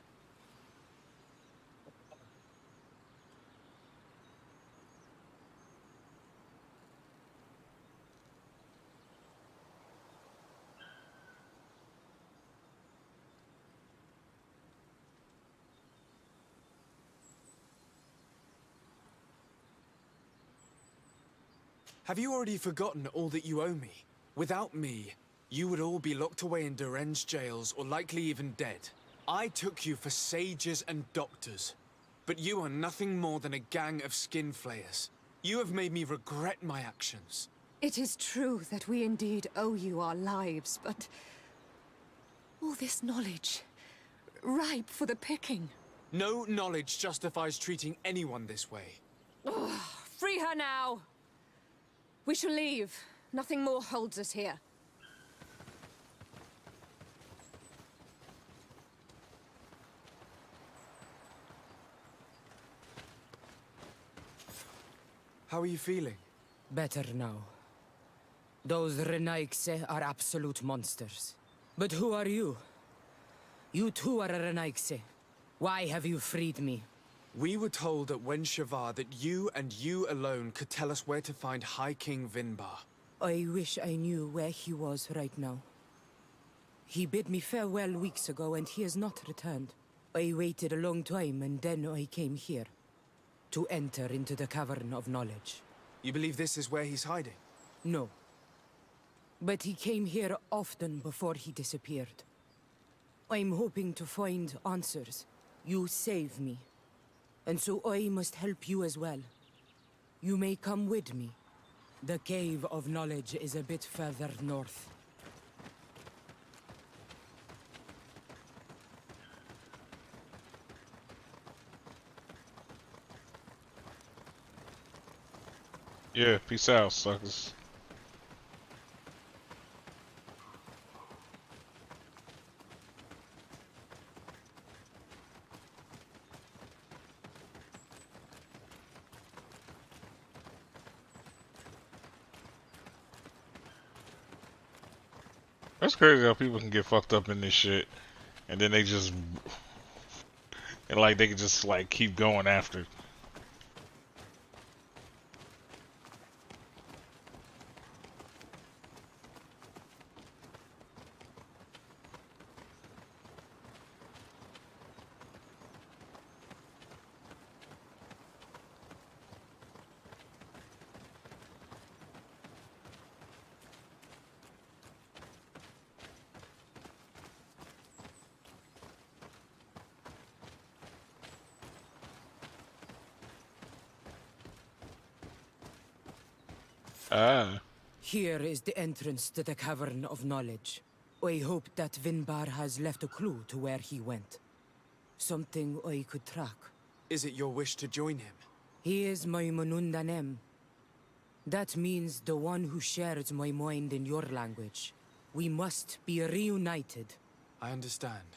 Have you already forgotten all that you owe me? Without me, you would all be locked away in deranged jails or likely even dead. I took you for sages and doctors, but you are nothing more than a gang of skin flayers. You have made me regret my actions. It is true that we indeed owe you our lives, but... all this knowledge, ripe for the picking. No knowledge justifies treating anyone this way. Ugh, free her now! We shall leave. Nothing more holds us here. How are you feeling? Better now. Those Renaigse are absolute monsters. But who are you? You too are a Renaigse. Why have you freed me? We were told at Wen Shavar that you and you alone could tell us where to find High King Vinbar. I wish I knew where he was right now. He bid me farewell weeks ago and he has not returned. I waited a long time and then I came here. To enter into the Cavern of Knowledge. You believe this is where he's hiding? No. But he came here often before he disappeared. I'm hoping to find answers. You saved me. And so I must help you as well. You may come with me. The Cave of Knowledge is a bit further north. Yeah, peace out, suckers. That's crazy how people can get fucked up in this shit, and then they just, and like they can just like keep going after. Ah. Here is the entrance to the Cavern of Knowledge. I hope that Vinbar has left a clue to where he went. Something I could track. Is it your wish to join him? He is my Manundanem. That means the one who shares my mind in your language. We must be reunited. I understand.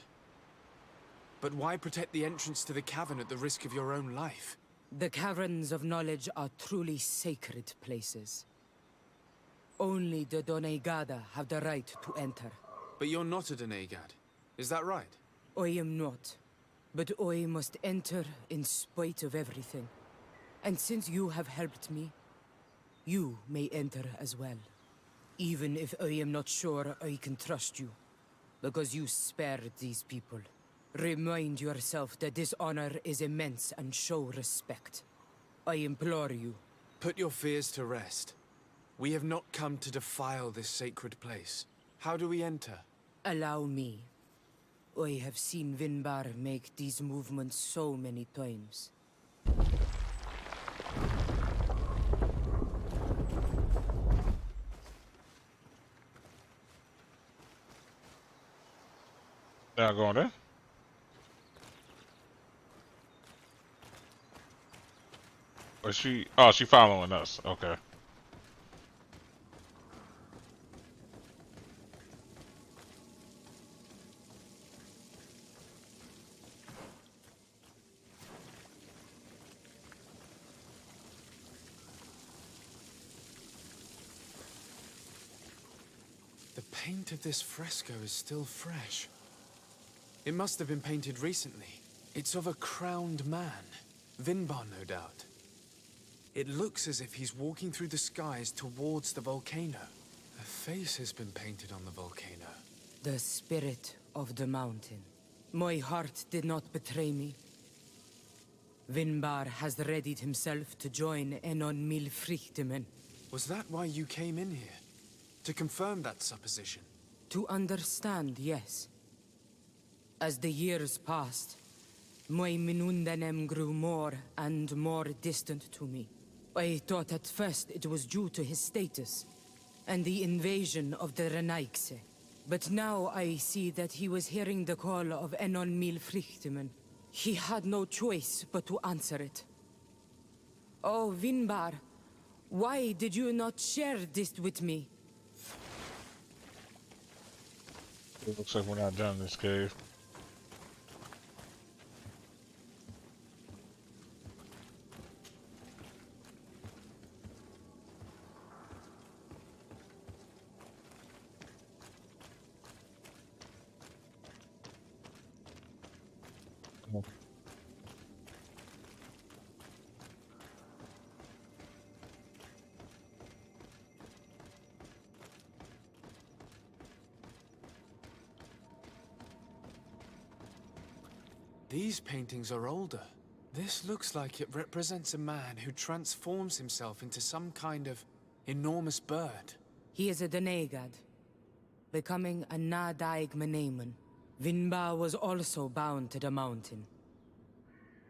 But why protect the entrance to the cavern at the risk of your own life? The Caverns of Knowledge are truly sacred places. Only the Doneigada have the right to enter. But you're not a Doneigad. Is that right? I am not. But I must enter in spite of everything. And since you have helped me, you may enter as well. Even if I am not sure I can trust you. Because you spared these people. Remind yourself that this honor is immense and show respect. I implore you. Put your fears to rest. We have not come to defile this sacred place. How do we enter? Allow me. I have seen Vinbar make these movements so many times. Now going there. Or she? Oh, she following us. Okay. The paint of this fresco is still fresh. It must have been painted recently. It's of a crowned man. Vinbar, no doubt. It looks as if he's walking through the skies towards the volcano. A face has been painted on the volcano. The spirit of the mountain. My heart did not betray me. Vinbar has readied himself to join Enon Milfrichtemen. Was that why you came in here? To confirm that supposition? To understand, yes. As the years passed, my Minundanem grew more and more distant to me. I thought at first it was due to his status and the invasion of the Renaigse. But now I see that he was hearing the call of Enon Milfrichtemen. He had no choice but to answer it. Oh, Vinbar, why did you not share this with me? It looks like we're not done in this cave. These paintings are older. This looks like it represents a man who transforms himself into some kind of enormous bird. He is a Donegad, becoming a Nadaig Meneman. Vinba was also bound to the mountain.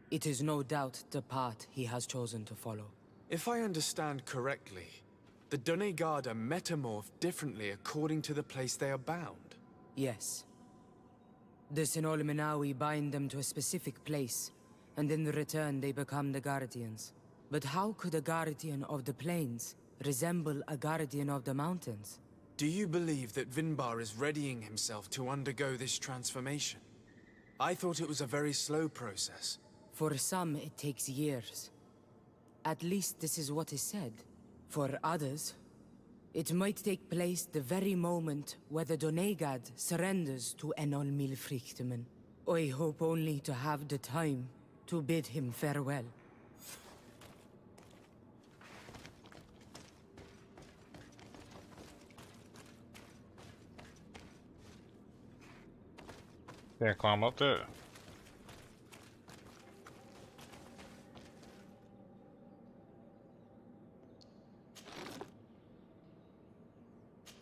It is no doubt the path he has chosen to follow. If I understand correctly, the Donegad are metamorphed differently according to the place they are bound. Yes. The Sinolmenawi bind them to a specific place, and in return they become the Guardians. But how could a Guardian of the Plains resemble a Guardian of the Mountains? Do you believe that Vinbar is readying himself to undergo this transformation? I thought it was a very slow process. For some, it takes years. At least this is what is said. For others, it might take place the very moment where the Donegad surrenders to Enol Milfrichtemen. I hope only to have the time to bid him farewell. Can't climb up there.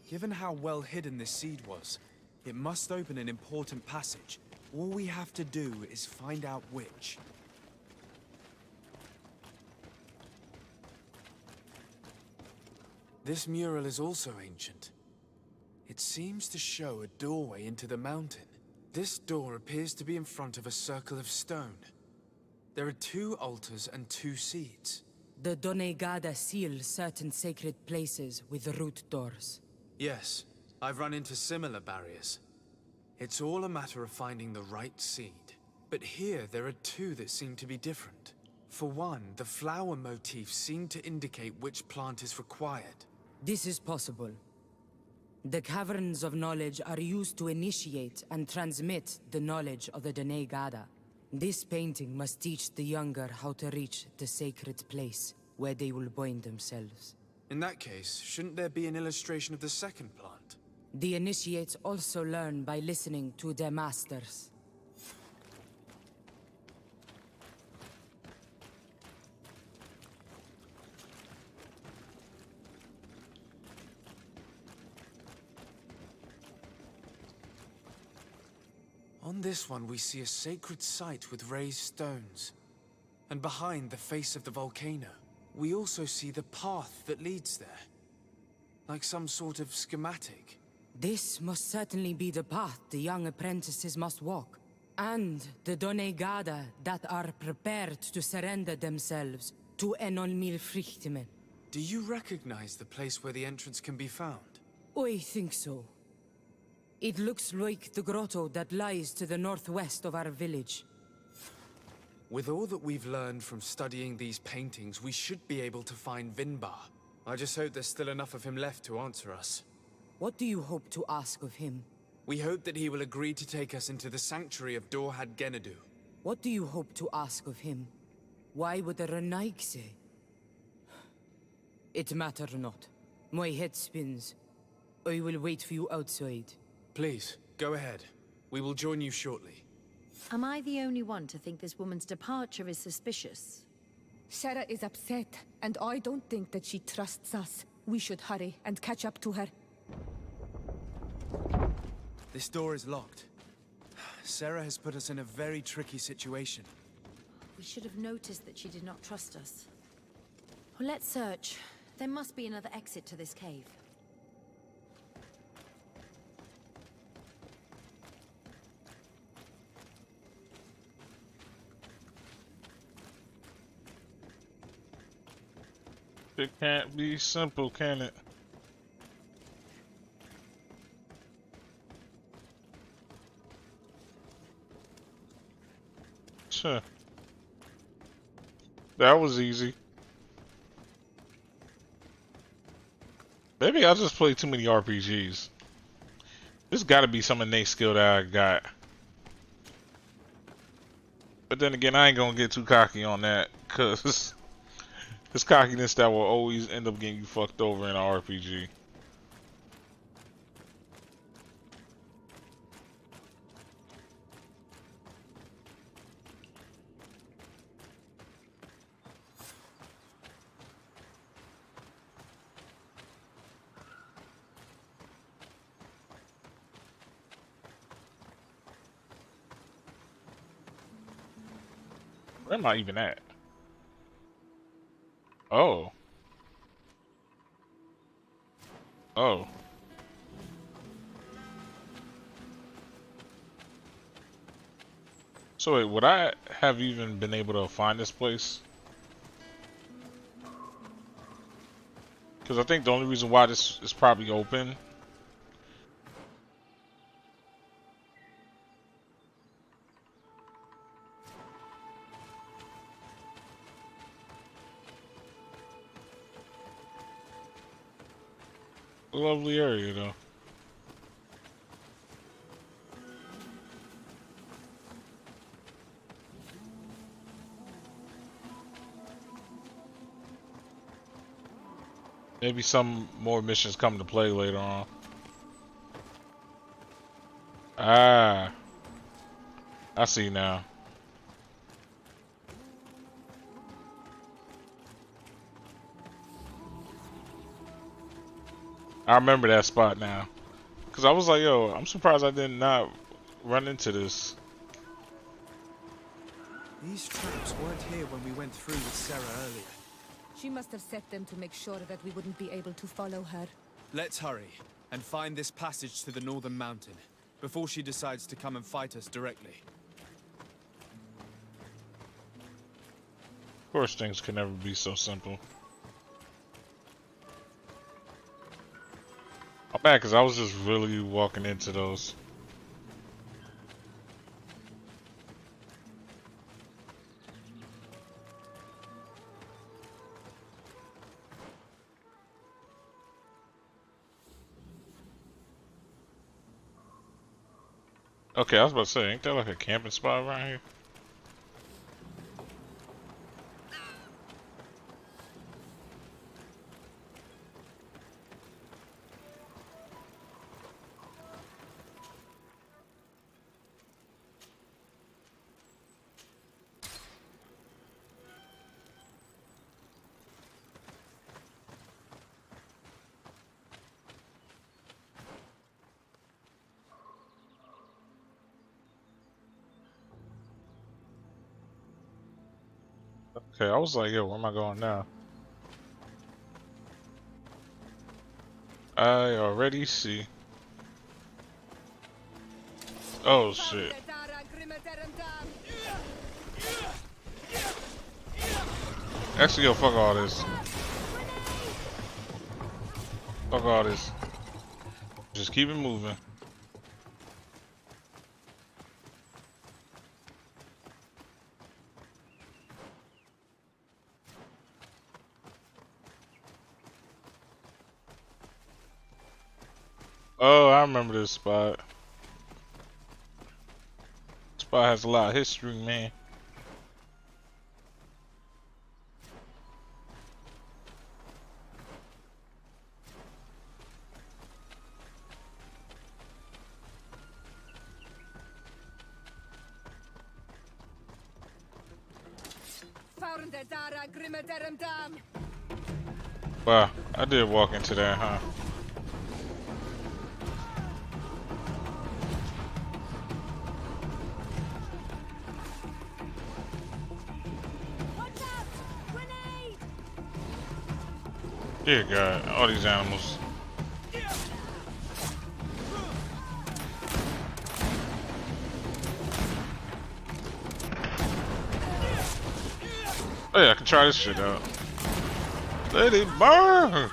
Given how well hidden this seed was, it must open an important passage. All we have to do is find out which. This mural is also ancient. It seems to show a doorway into the mountain. This door appears to be in front of a circle of stone. There are 2 altars and 2 seeds. The Donegada seal certain sacred places with root doors. Yes, I've run into similar barriers. It's all a matter of finding the right seed. But here there are 2 that seem to be different. For one, the flower motifs seem to indicate which plant is required. This is possible. The Caverns of Knowledge are used to initiate and transmit the knowledge of the Donegada. This painting must teach the younger how to reach the sacred place where they will bind themselves. In that case, shouldn't there be an illustration of the second plant? The initiates also learn by listening to their masters. On this one, we see a sacred site with raised stones. And behind the face of the volcano, we also see the path that leads there. Like some sort of schematic. This must certainly be the path the young apprentices must walk. And the Donegada that are prepared to surrender themselves to Enol Milfrichtemen. Do you recognize the place where the entrance can be found? I think so. It looks like the grotto that lies to the northwest of our village. With all that we've learned from studying these paintings, we should be able to find Vinbar. I just hope there's still enough of him left to answer us. What do you hope to ask of him? We hope that he will agree to take us into the sanctuary of Dorhad Genadu. What do you hope to ask of him? Why would the Renaig say? It matter not. My head spins. I will wait for you outside. Please, go ahead. We will join you shortly. Am I the only one to think this woman's departure is suspicious? Sarah is upset, and I don't think that she trusts us. We should hurry and catch up to her. This door is locked. Sarah has put us in a very tricky situation. We should have noticed that she did not trust us. Well, let's search. There must be another exit to this cave. It can't be simple, can it? Sure. That was easy. Maybe I just played too many RPGs. There's gotta be some innate skill that I got. But then again, I ain't gonna get too cocky on that, cause it's cockiness that will always end up getting you fucked over in an RPG. Where am I even at? Oh. Oh. So wait, would I have even been able to find this place? Because I think the only reason why this is probably open. A lovely area though. Maybe some more missions come to play later on. Ah, I see now. I remember that spot now. Cause I was like, yo, I'm surprised I did not run into this. These traps weren't here when we went through with Sarah earlier. She must have set them to make sure that we wouldn't be able to follow her. Let's hurry and find this passage to the northern mountain before she decides to come and fight us directly. Of course, things can never be so simple. I'm mad because I was just really walking into those. Okay, I was about to say, ain't there like a camping spot around here? Okay, I was like, yo, where am I going now? I already see. Oh shit. Actually, yo, fuck all this. Fuck all this. Just keep it moving. Oh, I remember this spot. This spot has a lot of history, man. Wow, I did walk into that, huh? Dear God, all these animals. Oh yeah, I can try this shit out. Let it burn!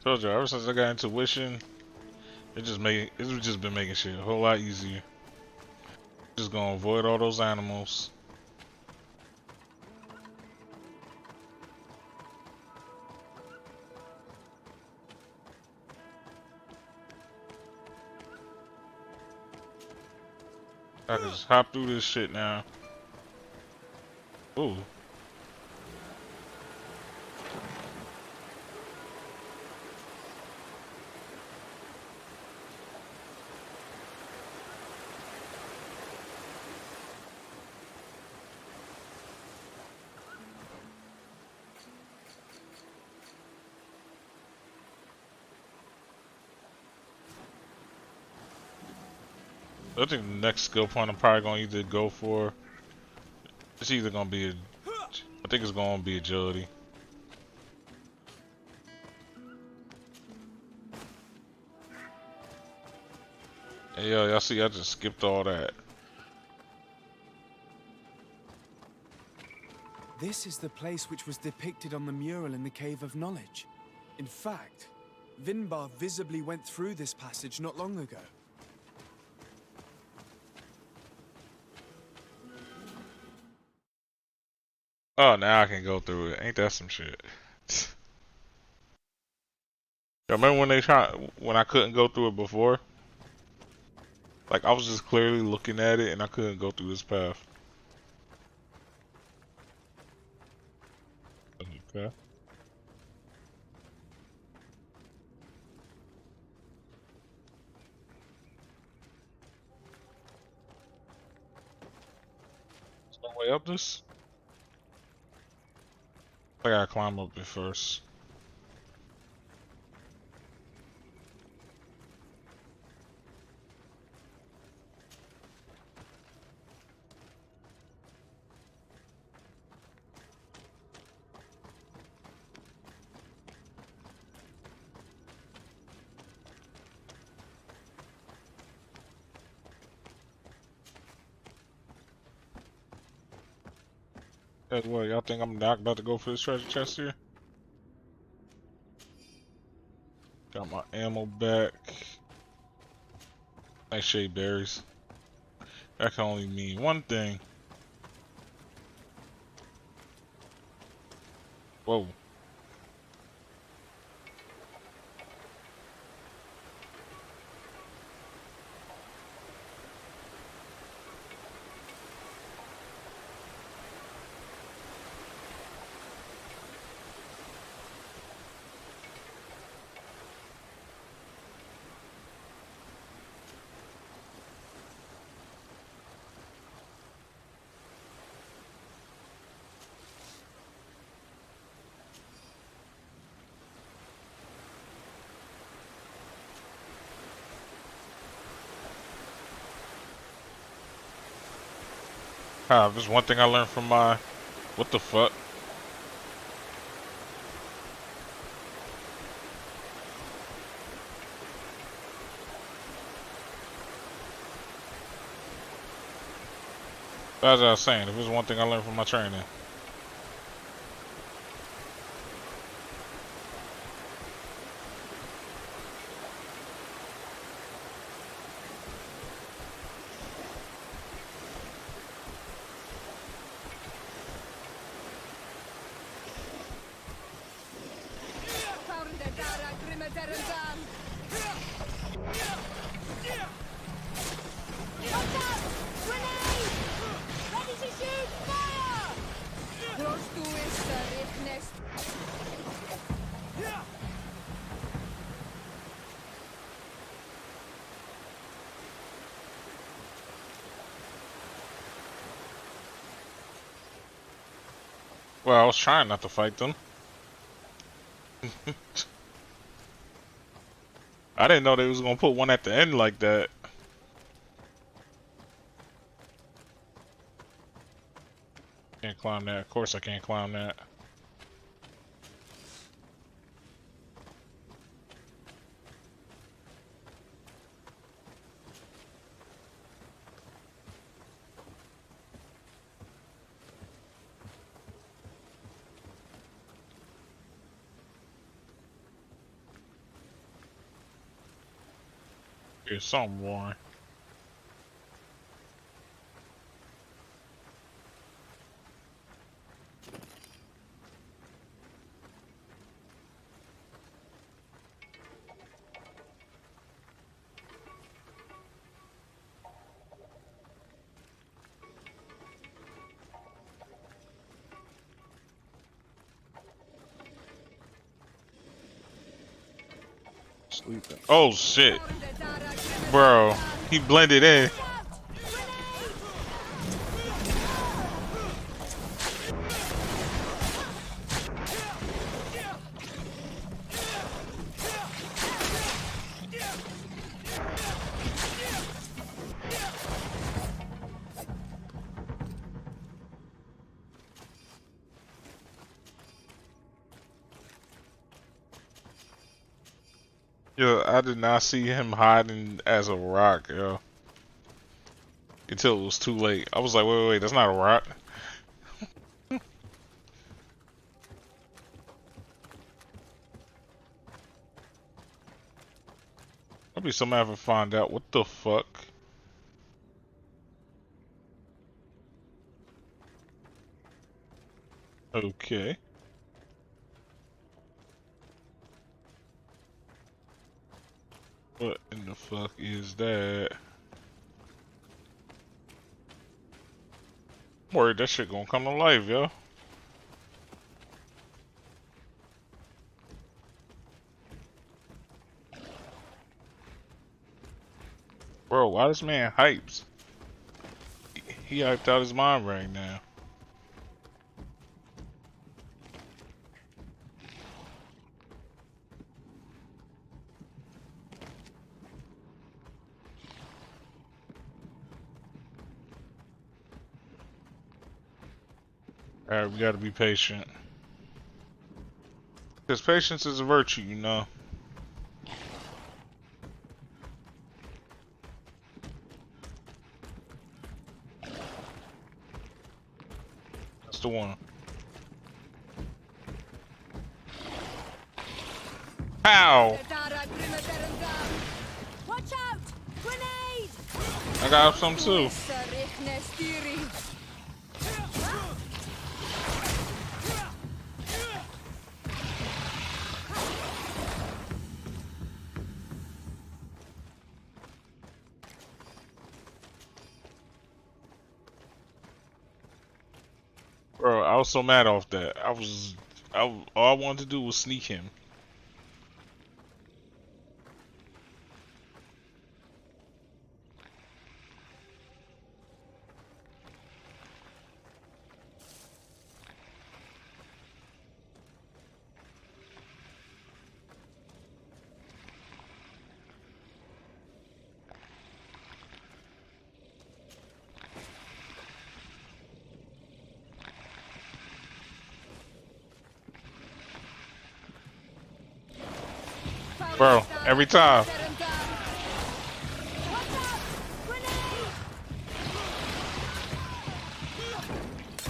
Told you, ever since I got into wishing, it's just been making shit a whole lot easier. Just gonna avoid all those animals. I can just hop through this shit now. Ooh. I think the next skill point I'm probably gonna either go for. It's either gonna be. I think it's gonna be agility. Hey, yo, y'all see? I just skipped all that. This is the place which was depicted on the mural in the Cave of Knowledge. In fact, Vinbar visibly went through this passage not long ago. Oh, now I can go through it. Ain't that some shit? Y'all remember when I couldn't go through it before? Like I was just clearly looking at it and I couldn't go through this path. Okay. Is there a way up this? I gotta climb up it first. Guys, what, y'all think I'm not about to go for this treasure chest here? Got my ammo back. Nice shade berries. That can only mean one thing. Whoa. Ah, there's one thing I learned from my... What the fuck? As I was saying, if there's one thing I learned from my training. Well, I was trying not to fight them. I didn't know they was gonna put one at the end like that. Can't climb that. Of course I can't climb that. Here's some more. Sleeping. Oh shit. Bro, he blended in. Yo, I did not see him hiding as a rock, yo. Until it was too late. I was like, wait, that's not a rock. I'll be so mad if I find out. What the fuck? Okay. What in the fuck is that? I'm worried that shit gonna come to life, yo. Bro, why this man hypes? He hyped out his mind right now. Alright, we gotta be patient. Because patience is a virtue, you know. That's the one. Ow! Watch out! Grenade! I got some too. Bro, I was so mad off that. All I wanted to do was sneak him. Bro, every time.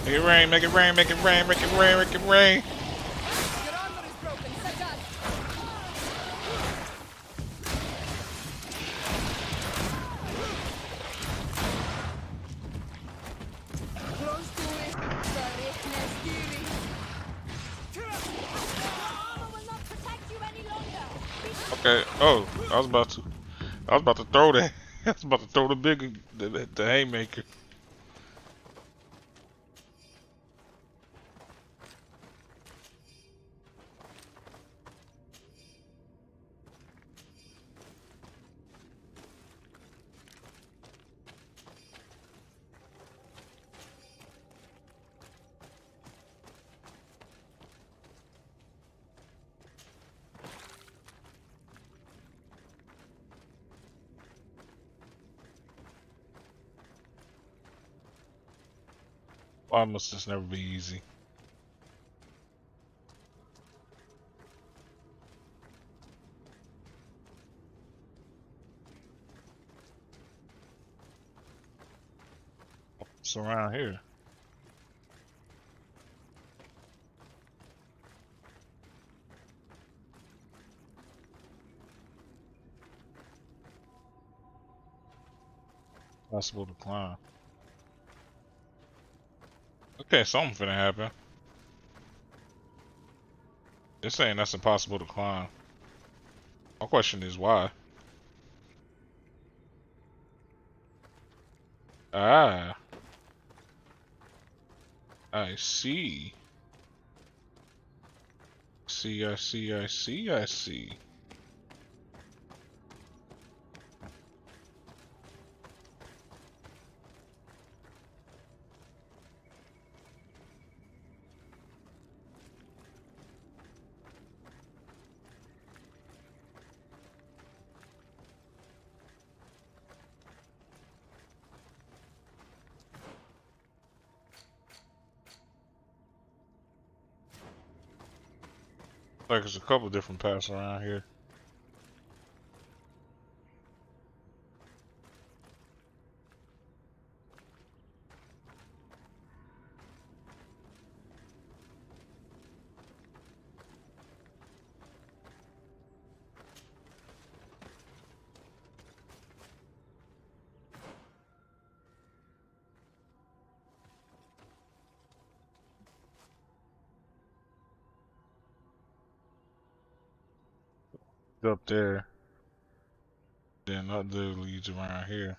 Make it rain, make it rain, make it rain, make it rain, make it rain. Okay. Oh, I was about to throw that. I was about to throw the haymaker. Why must this never be easy? It's around here. Possible to climb. Okay, something finna happen. They're saying that's impossible to climb. My question is why? Ah, I see. I see. Like there's a couple different paths around here. Up there. Then other leads around here.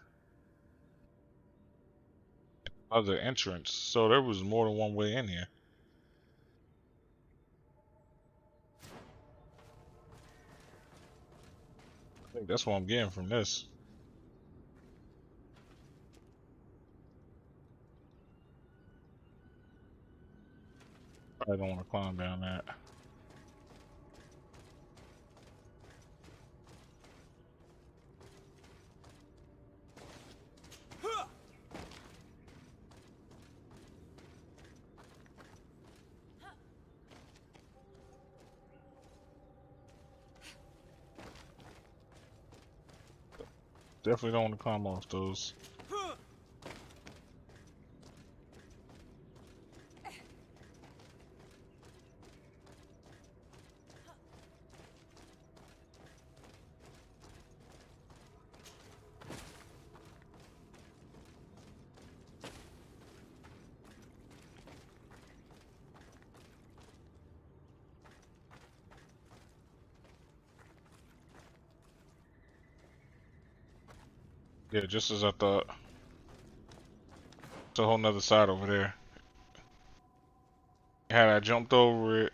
Other entrance. So there was more than one way in here. I think that's what I'm getting from this. I don't want to climb down that. Definitely don't want to climb off those. Yeah, just as I thought. It's a whole nother side over there. Had I jumped over it,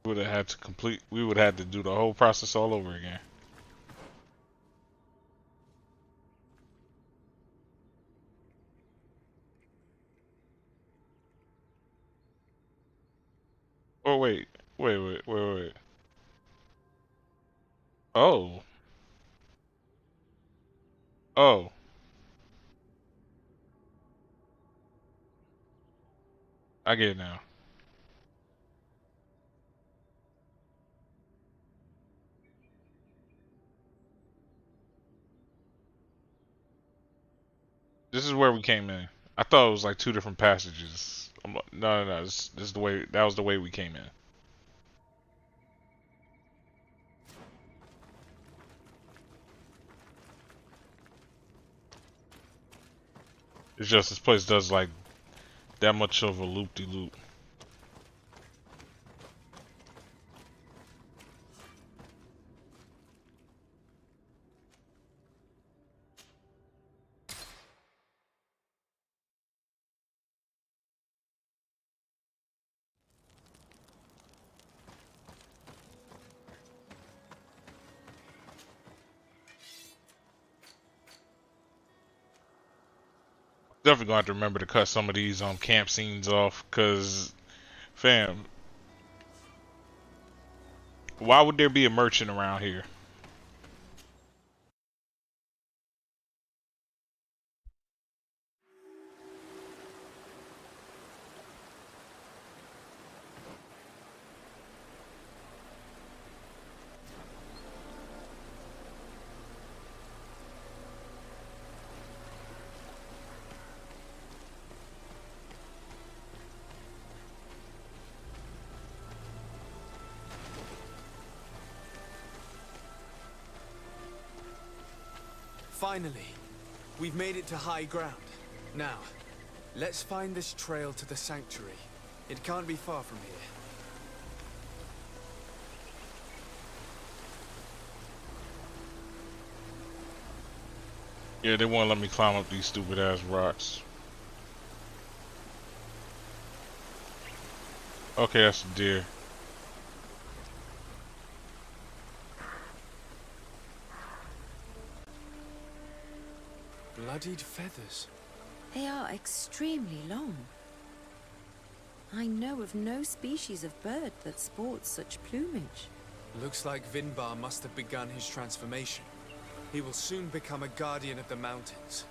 we would have had to complete. We would have had to do the whole process all over again. Oh wait. Oh, oh. I get it now. This is where we came in. I thought it was like two different passages. No. This is the way. That was the way we came in. It's just this place does like that much of a loop-de-loop. Definitely gonna have to remember to cut some of these camp scenes off, cause fam, why would there be a merchant around here? Finally, we've made it to high ground. Now, let's find this trail to the sanctuary. It can't be far from here. Yeah, they won't let me climb up these stupid ass rocks. Okay, that's a deer. Bloodied feathers. They are extremely long. I know of no species of bird that sports such plumage. Looks like Vinbar must have begun his transformation. He will soon become a guardian of the mountains.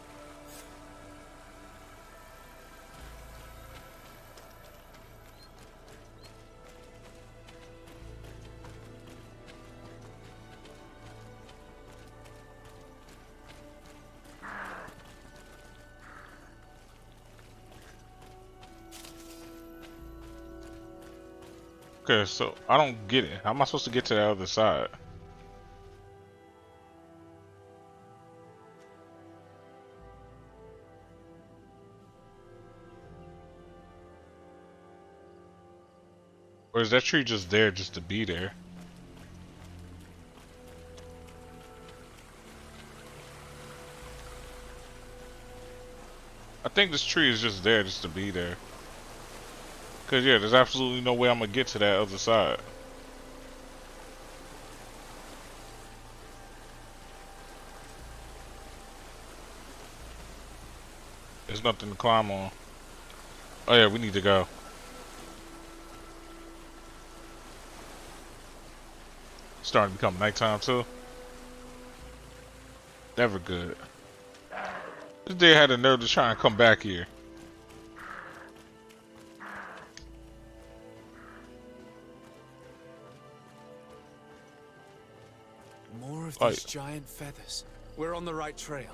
Okay, so I don't get it. How am I supposed to get to the other side? Or is that tree just there just to be there? think this tree is just there just to be there. Cause yeah, there's absolutely no way I'm gonna get to that other side. There's nothing to climb on. Oh yeah, we need to go. It's starting to become nighttime too. Never good. This dude had the nerve to try and come back here. More of these giant feathers. We're on the right trail.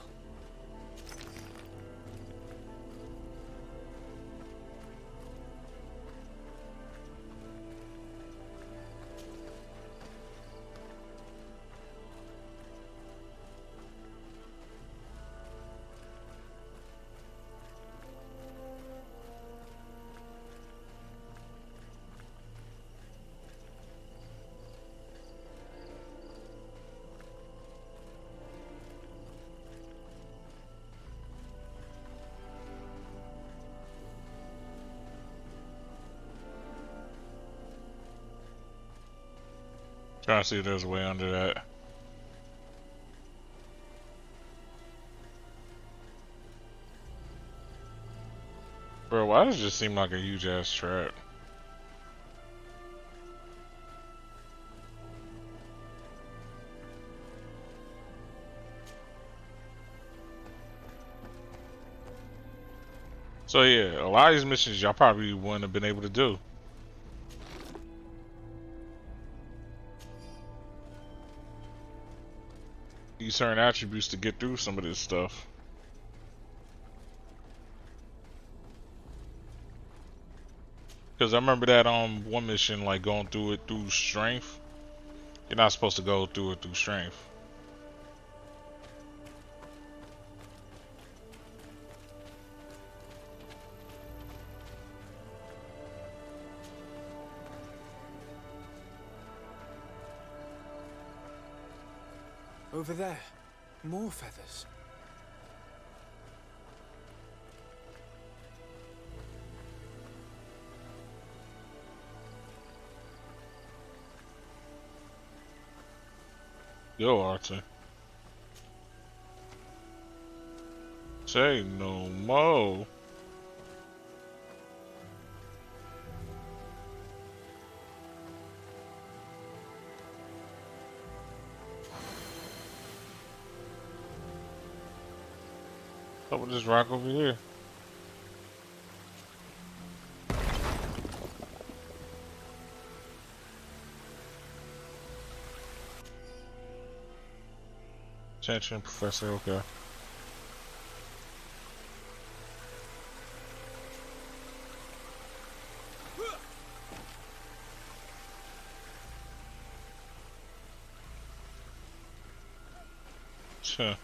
Trying to see if there's a way under that. Bro, why does it just seem like a huge ass trap? So yeah, a lot of these missions y'all probably wouldn't have been able to do. Use certain attributes to get through some of this stuff. Because I remember that one mission, like going through it through strength. You're not supposed to go through it through strength. Over there. More feathers. Yo, Arthur. Say no more. What with this rock over here? Attention, Professor, okay. Sure.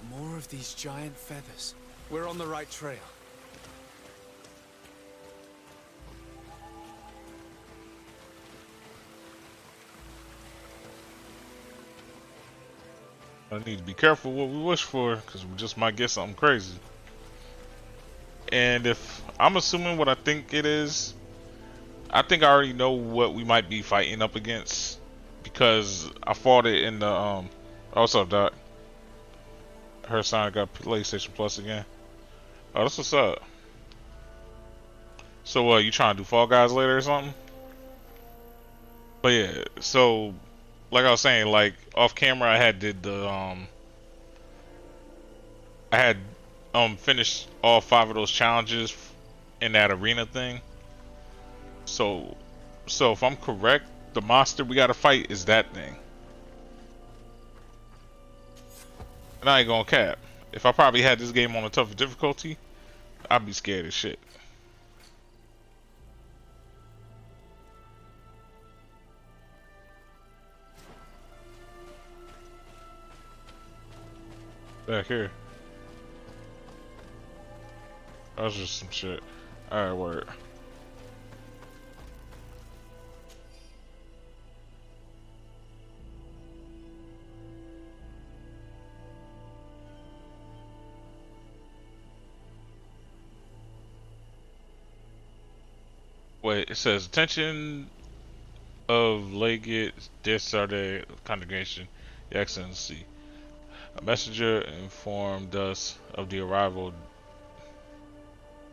More of these giant feathers. We're on the right trail. I need to be careful what we wish for, because we just might get something crazy. And if I'm assuming what I think it is, I think I already know what we might be fighting up against, because I fought it in the oh, what's up, Doc? Her son got PlayStation Plus again. Oh, that's what's up. So you trying to do Fall Guys later or something? But yeah, so like I was saying, like off camera, I had did the I had finished all 5 of those challenges in that arena thing. So if I'm correct, the monster we gotta fight is that thing. And I ain't gonna cap. If I probably had this game on a tougher difficulty, I'd be scared as shit. Back here. That was just some shit. Alright, word. Wait, it says attention of Legate Desarde congregation, Your Excellency. A messenger informed us of the arrival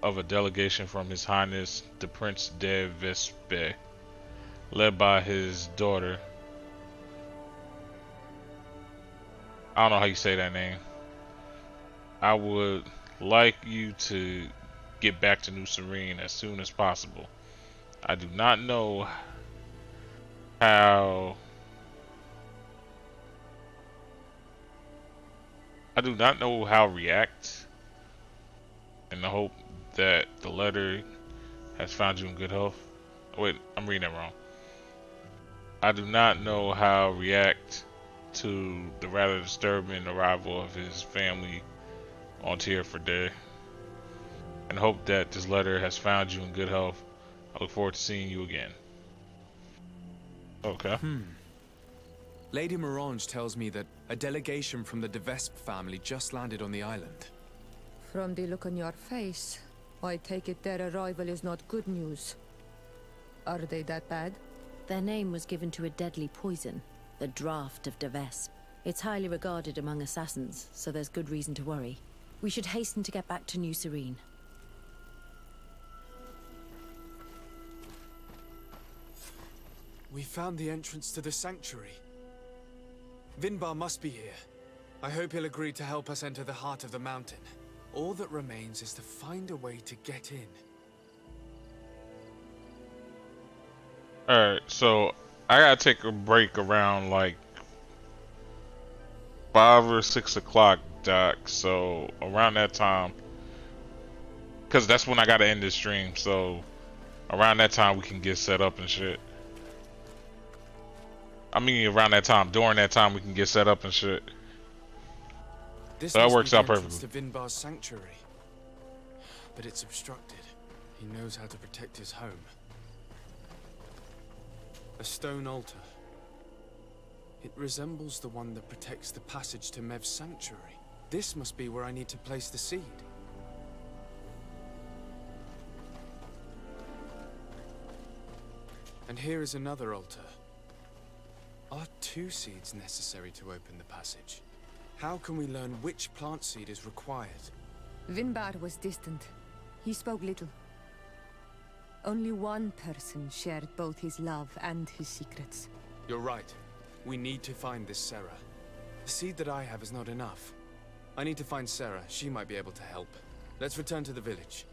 of a delegation from His Highness the Prince de Vespe, led by his daughter. I don't know how you say that name. I would like you to get back to New Serene as soon as possible. I do not know how react, in the hope that the letter has found you in good health. Oh, wait, I'm reading that wrong. I do not know how react to the rather disturbing arrival of his family on Tierforde, and hope that this letter has found you in good health. I look forward to seeing you again. Okay. Lady Morange tells me that a delegation from the de Vespe family just landed on the island. From the look on your face, I take it their arrival is not good news. Are they that bad? Their name was given to a deadly poison, the Draught of de Vespe. It's highly regarded among assassins, so there's good reason to worry. We should hasten to get back to New Serene. We found the entrance to the sanctuary. Vinbar must be here. I hope he'll agree to help us enter the heart of the mountain. All that remains is to find a way to get in. Alright, so I gotta take a break around like 5 or 6 o'clock, Doc. So around that time, because that's when I gotta end this stream. So around that time we can get set up and shit. I mean, around that time, during that time we can get set up and shit. This So that must works be the out entrance perfectly. to Vinbar's sanctuary, but it's obstructed. He knows how to protect his home. A stone altar. It resembles the one that protects the passage to Mev's sanctuary. This must be where I need to place the seed. And here is another altar. Are 2 seeds necessary to open the passage? How can we learn which plant seed is required? Vinbar was distant. He spoke little. Only one person shared both his love and his secrets. You're right. We need to find this Sarah. The seed that I have is not enough. I need to find Sarah. She might be able to help. Let's return to the village.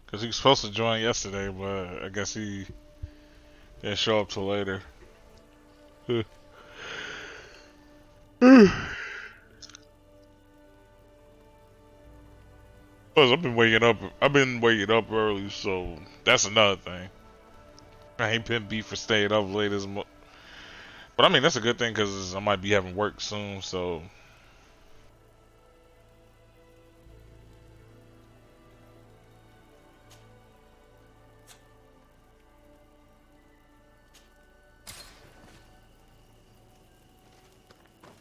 Because he was supposed to join yesterday, but I guess he didn't show up till later. Plus, I've been waking up early, so that's another thing. I ain't been beat for staying up late as much. But I mean, that's a good thing because I might be having work soon, so.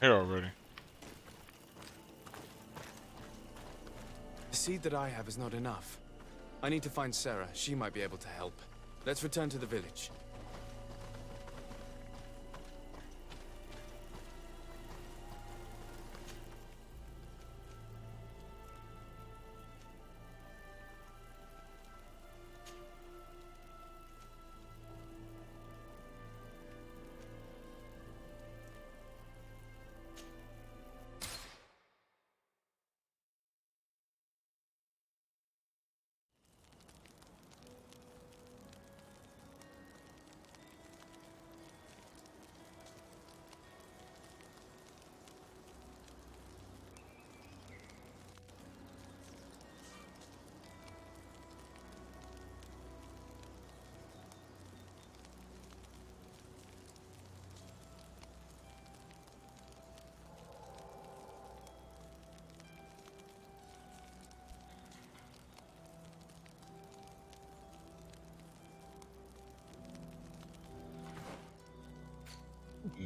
Here already. The seed that I have is not enough. I need to find Sarah. She might be able to help. Let's return to the village.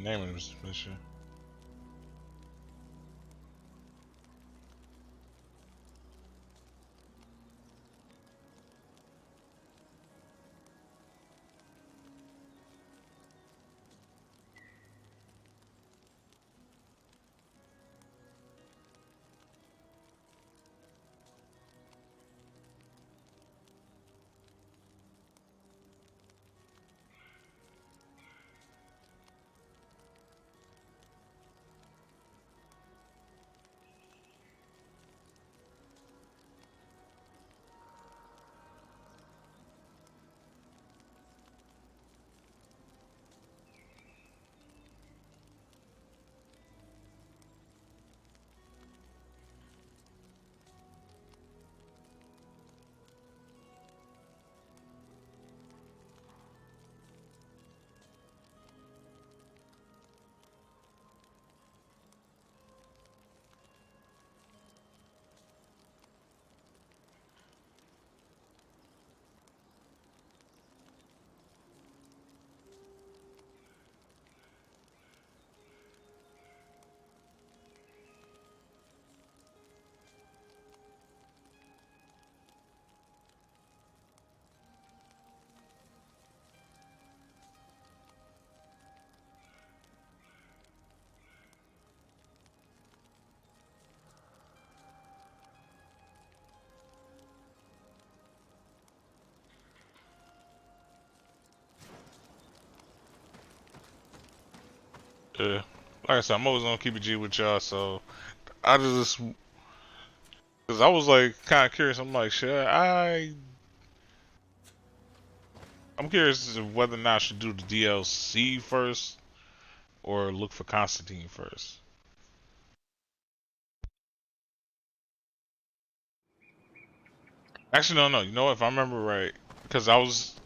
name of this mission. Like I said, I'm always gonna keep it G with y'all, so I just, cause I was like kind of curious. I'm like, I'm curious as to whether or not I should do the DLC first or look for Constantine first. Actually, no. You know what? If I remember right, because I was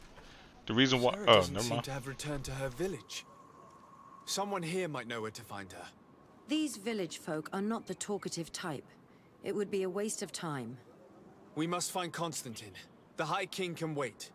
the reason why. Sarah Oh, doesn't never seem mind. to have returned to her village. Someone here might know where to find her. These village folk are not the talkative type. It would be a waste of time. We must find Constantine. The High King can wait.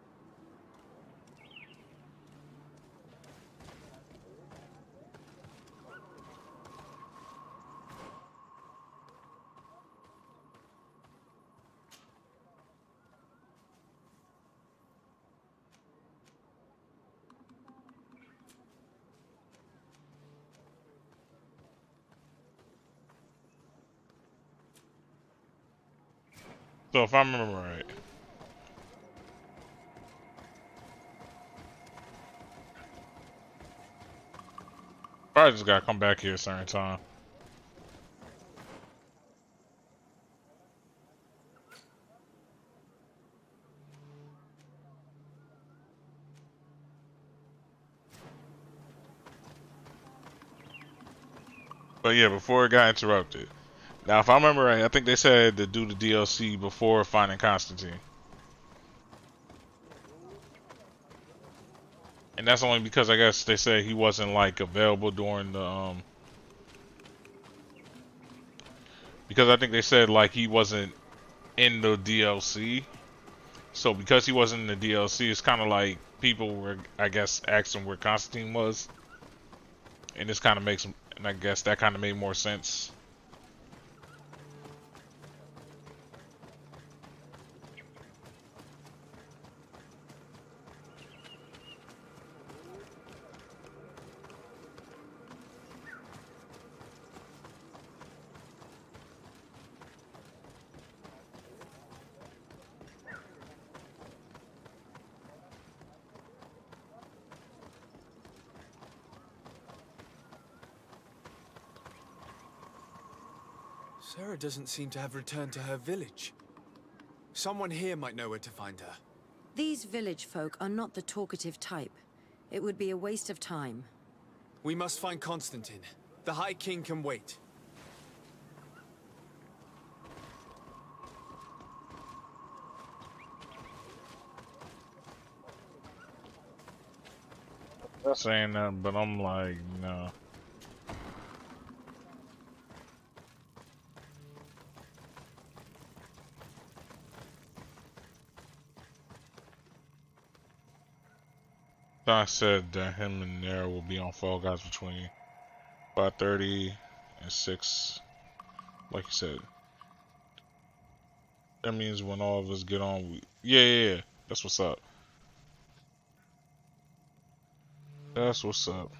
So if I remember right, probably just gotta come back here a certain time. But yeah, before it got interrupted. Now, if I remember right, I think they said to do the DLC before finding Constantine. And that's only because I guess they said he wasn't like available during the because I think they said like he wasn't in the DLC. So because he wasn't in the DLC, it's kind of like people were, I guess, asking where Constantine was, and this kind of makes, and I guess that kind of made more sense. Sarah doesn't seem to have returned to her village. Someone here might know where to find her. These village folk are not the talkative type. It would be a waste of time. We must find Constantine. The High King can wait. I'm saying that, but I'm like, no. I said that him and Nara will be on Fall Guys between 5:30 and 6. Like you said, that means when all of us get on, yeah. That's what's up. That's what's up.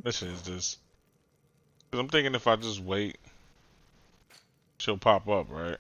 This is this. Cause I'm thinking if I just wait, she'll pop up, right?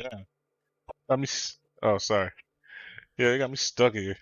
Yeah. Got me. Oh, sorry. Yeah, they got me stuck here.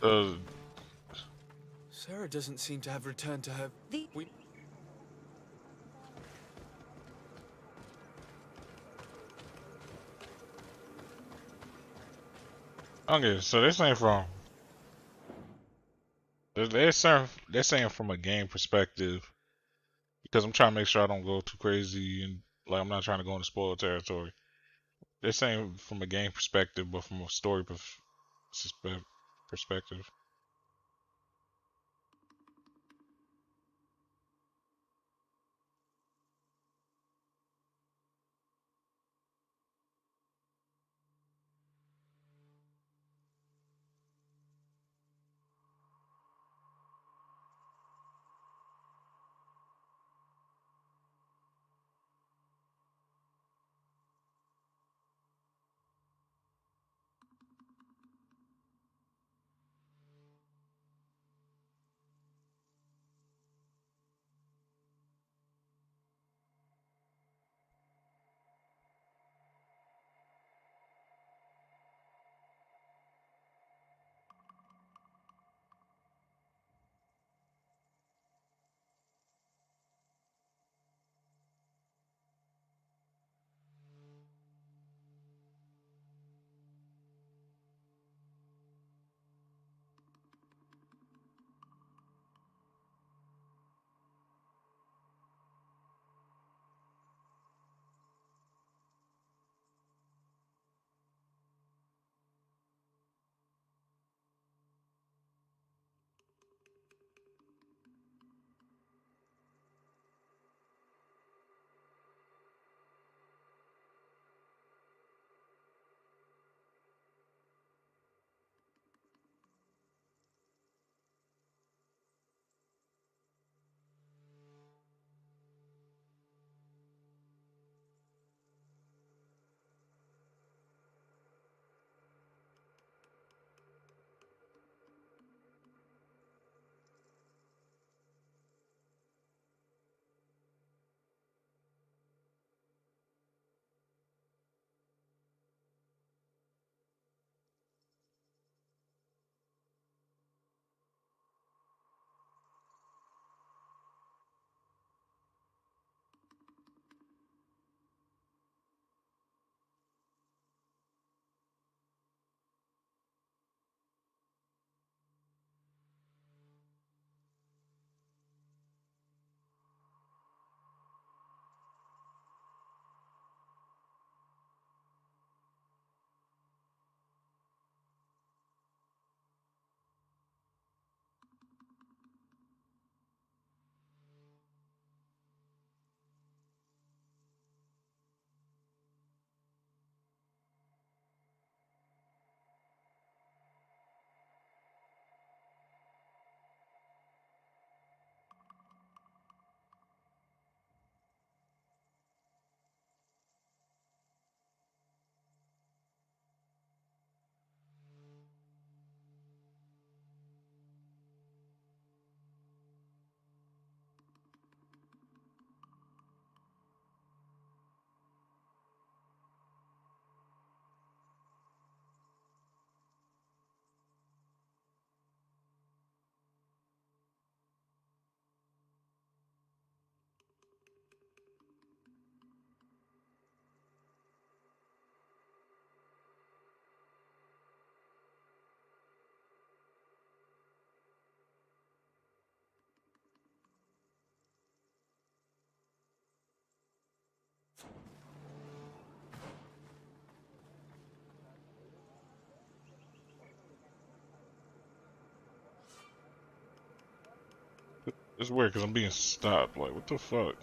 Uh, Sarah doesn't seem to have returned to her. okay, so this ain't from. They're saying from a game perspective because I'm trying to make sure I don't go too crazy and like I'm not trying to go into spoiler territory. They're saying from a game perspective, but from a story perspective. It's weird because I'm being stopped. Like, what the fuck?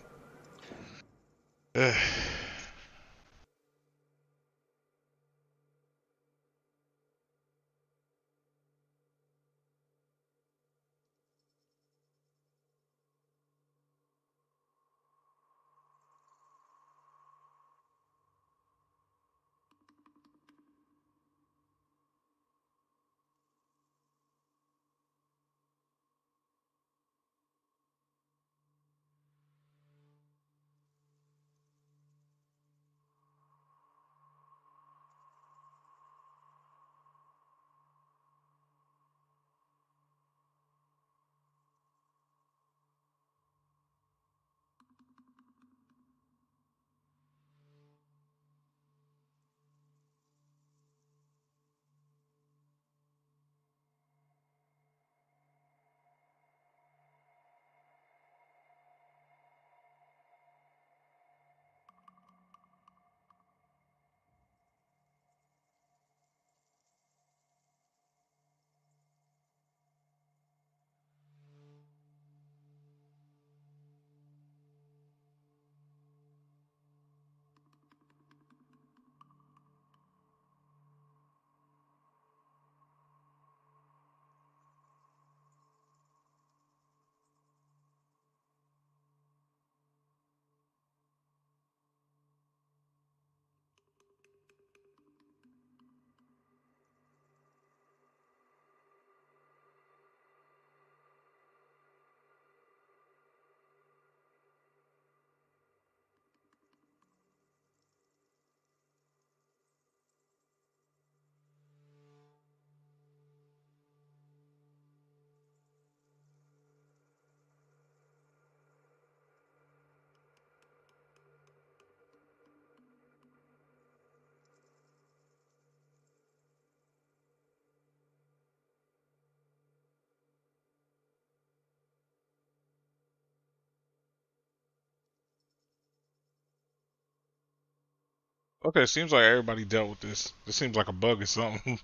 Okay, seems like everybody dealt with this. This seems like a bug or something.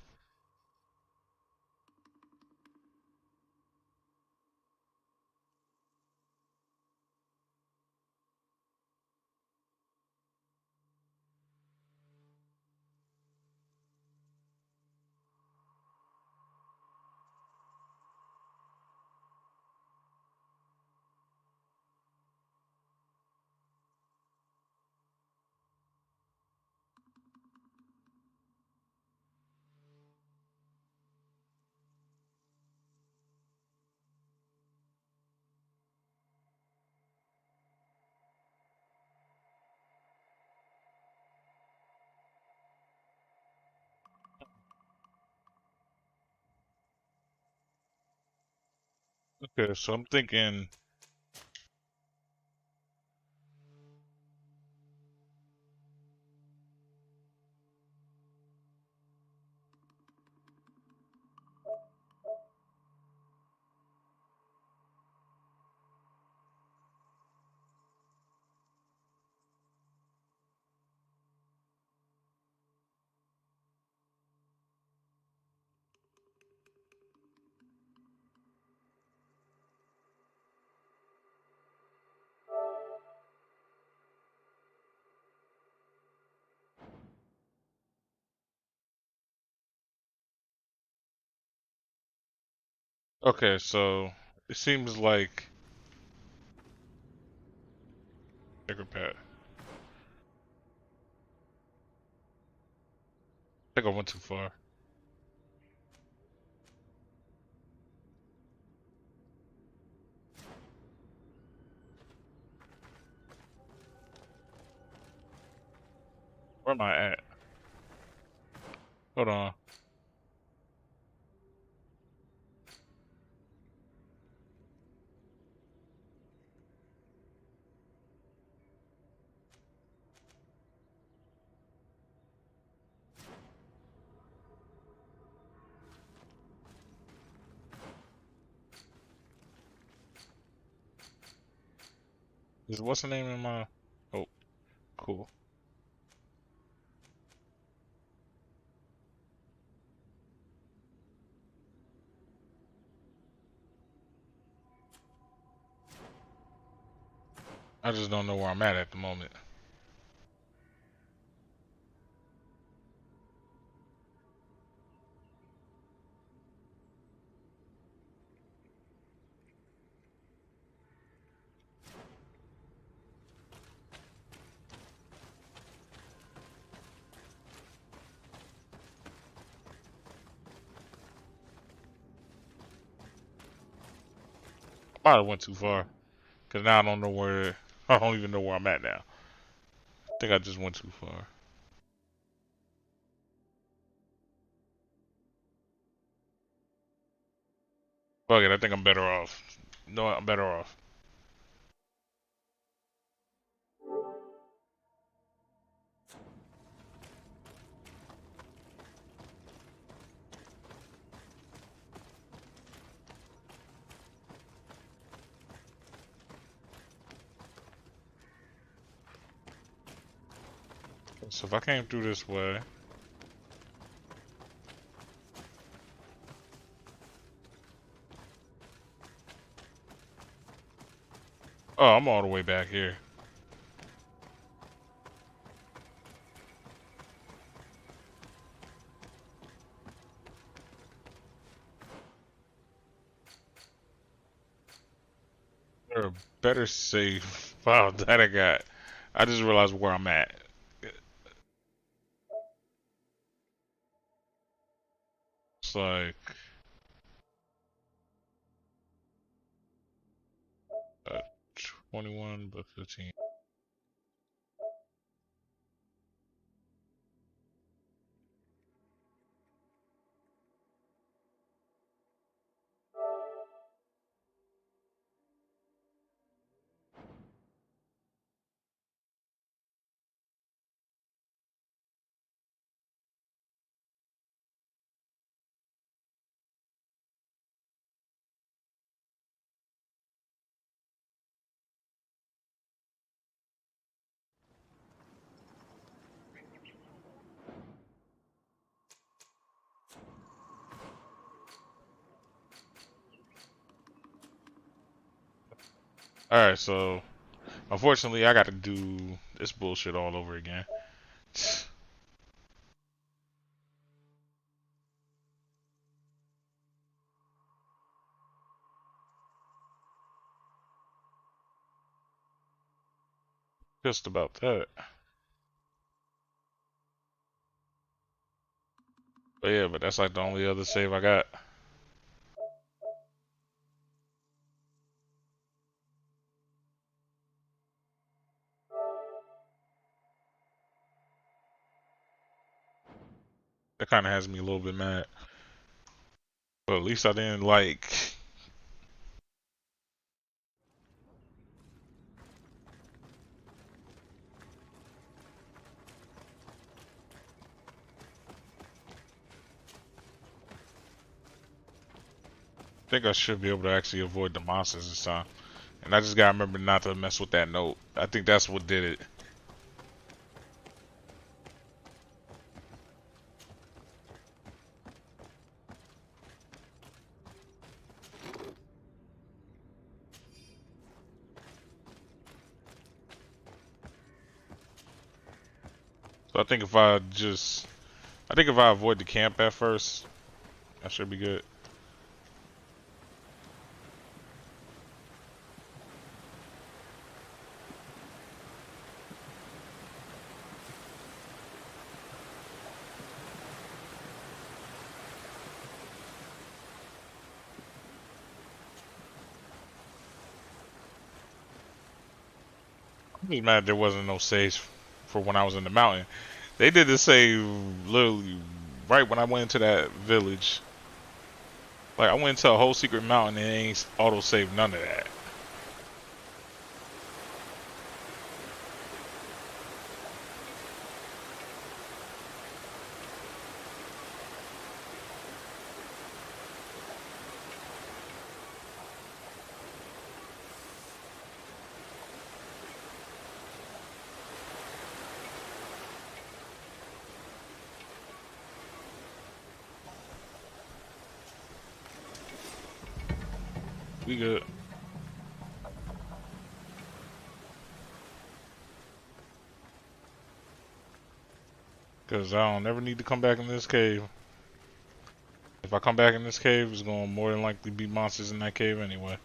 Okay, so I'm thinking. Okay, so it seems like Pad. I think I went too far. Where am I at? Hold on. What's the name in my? Oh, cool. I just don't know where I'm at the moment. Might have went too far. Cause now I don't know where. I don't even know where I'm at now. I think I just went too far. Fuck it. I think I'm better off. No, I'm better off. So if I came through this way. Oh, I'm all the way back here. There a better save file that I got. I just realized where I'm at. It's like 21 but 15. Alright, so unfortunately I gotta do this bullshit all over again. Just about that. But yeah, but that's like the only other save I got. That kind of has me a little bit mad. But at least I didn't like. I think I should be able to actually avoid the monsters this time. And I just gotta remember not to mess with that note. I think that's what did it. So I think if I just, I think if I avoid the camp at first, I should be good. I'm just mad there wasn't no saves for when I was in the mountain. They did the save literally right when I went into that village. Like I went into a whole secret mountain and it ain't auto save none of that. We good. Cause I don't never need to come back in this cave. If I come back in this cave, it's gonna more than likely be monsters in that cave anyway.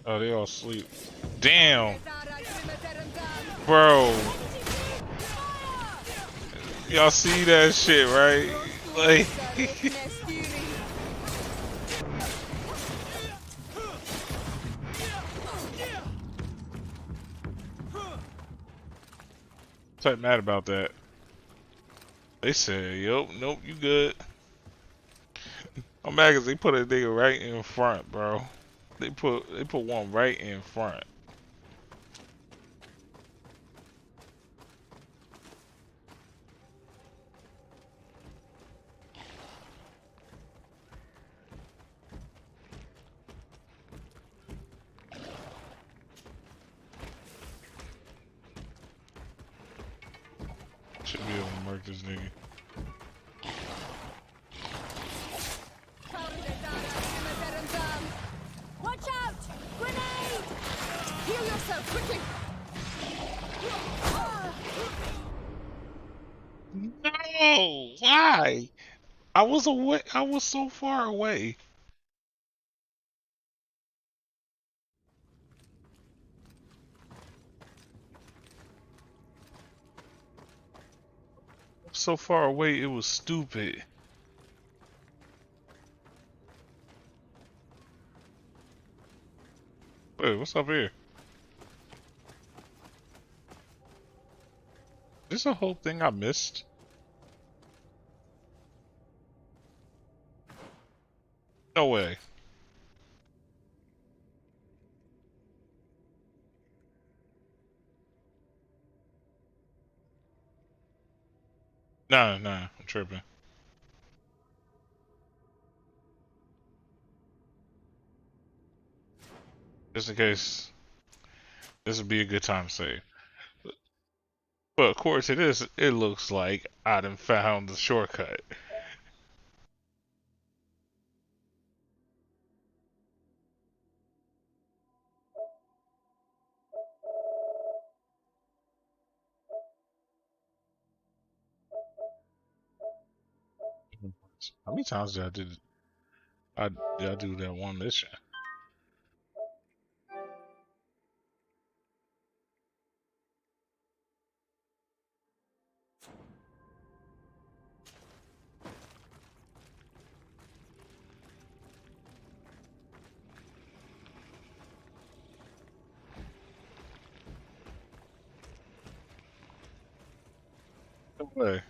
Oh, they all sleep. Damn! Bro! Y'all see that shit, right? Like... I'm mad about that. They said, "Yup, nope, you good." I'm mad because they put a nigga right in front, bro. They put one right in front. Should be able to murk this nigga. Watch out! Grenade! Heal yourself quickly! No! Why? I was away. I was so far away. So far away, it was stupid. Wait, what's up here? Is this a whole thing I missed? No way. Nah, I'm tripping. Just in case, this would be a good time to save. But according to this, it looks like I done found the shortcut. How many times did I do? Did I do that one mission? No way.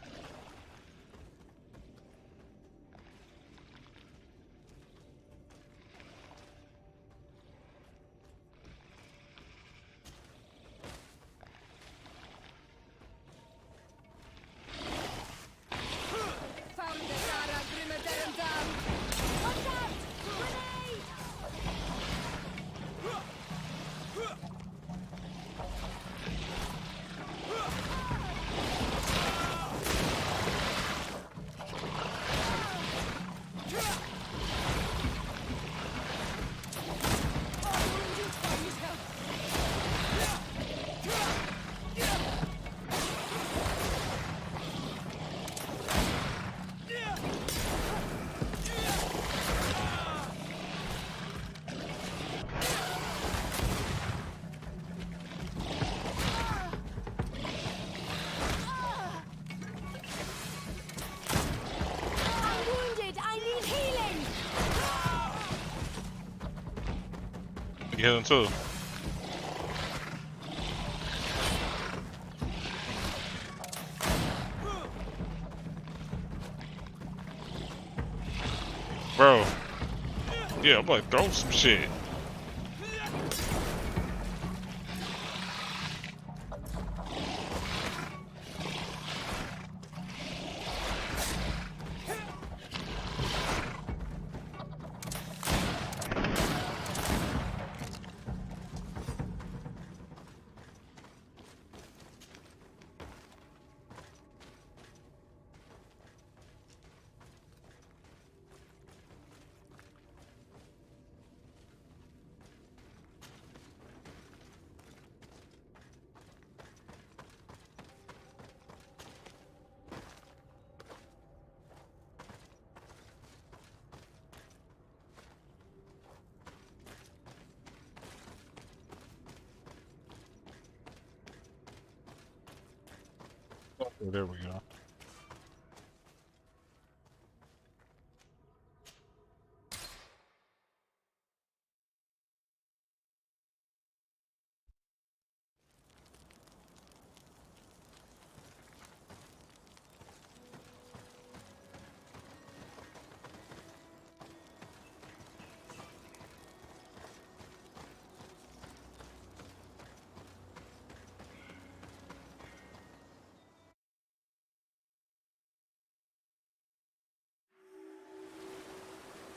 You hit him too. Bro. Yeah, I'm like, throw some shit. Oh, there we go.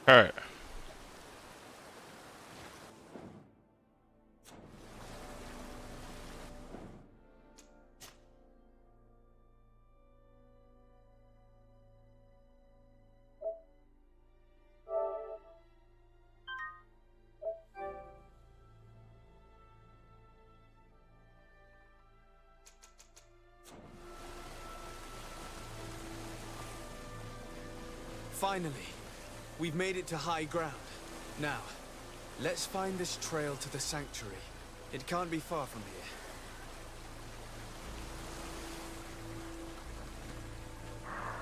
All right. Finally, we've made it to high ground. Now, let's find this trail to the sanctuary. It can't be far from here.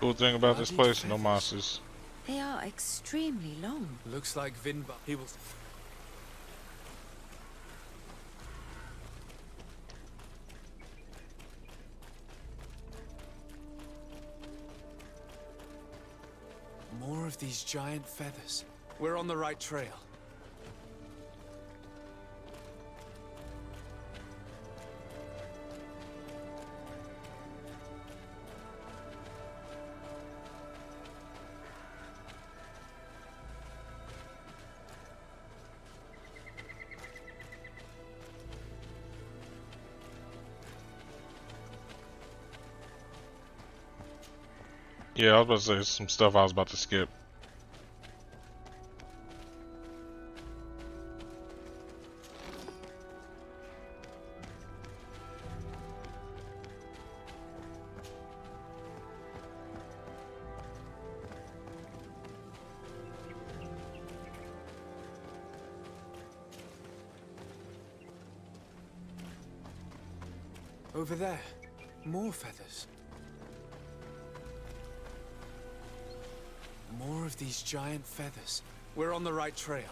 Cool thing about this place, no monsters. They are extremely long. Looks like Vinbar. He will. More of these giant feathers. We're on the right trail. Yeah, I was about to say some stuff I was about to skip. Over there, more feathers. More of these giant feathers. We're on the right trail.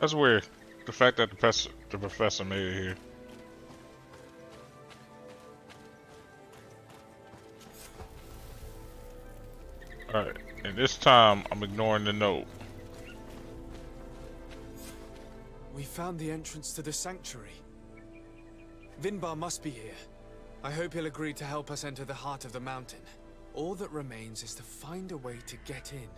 That's weird. The fact that the professor made it here. Alright, and this time I'm ignoring the note. We found the entrance to the sanctuary. Vinbar must be here. I hope he'll agree to help us enter the heart of the mountain. All that remains is to find a way to get in.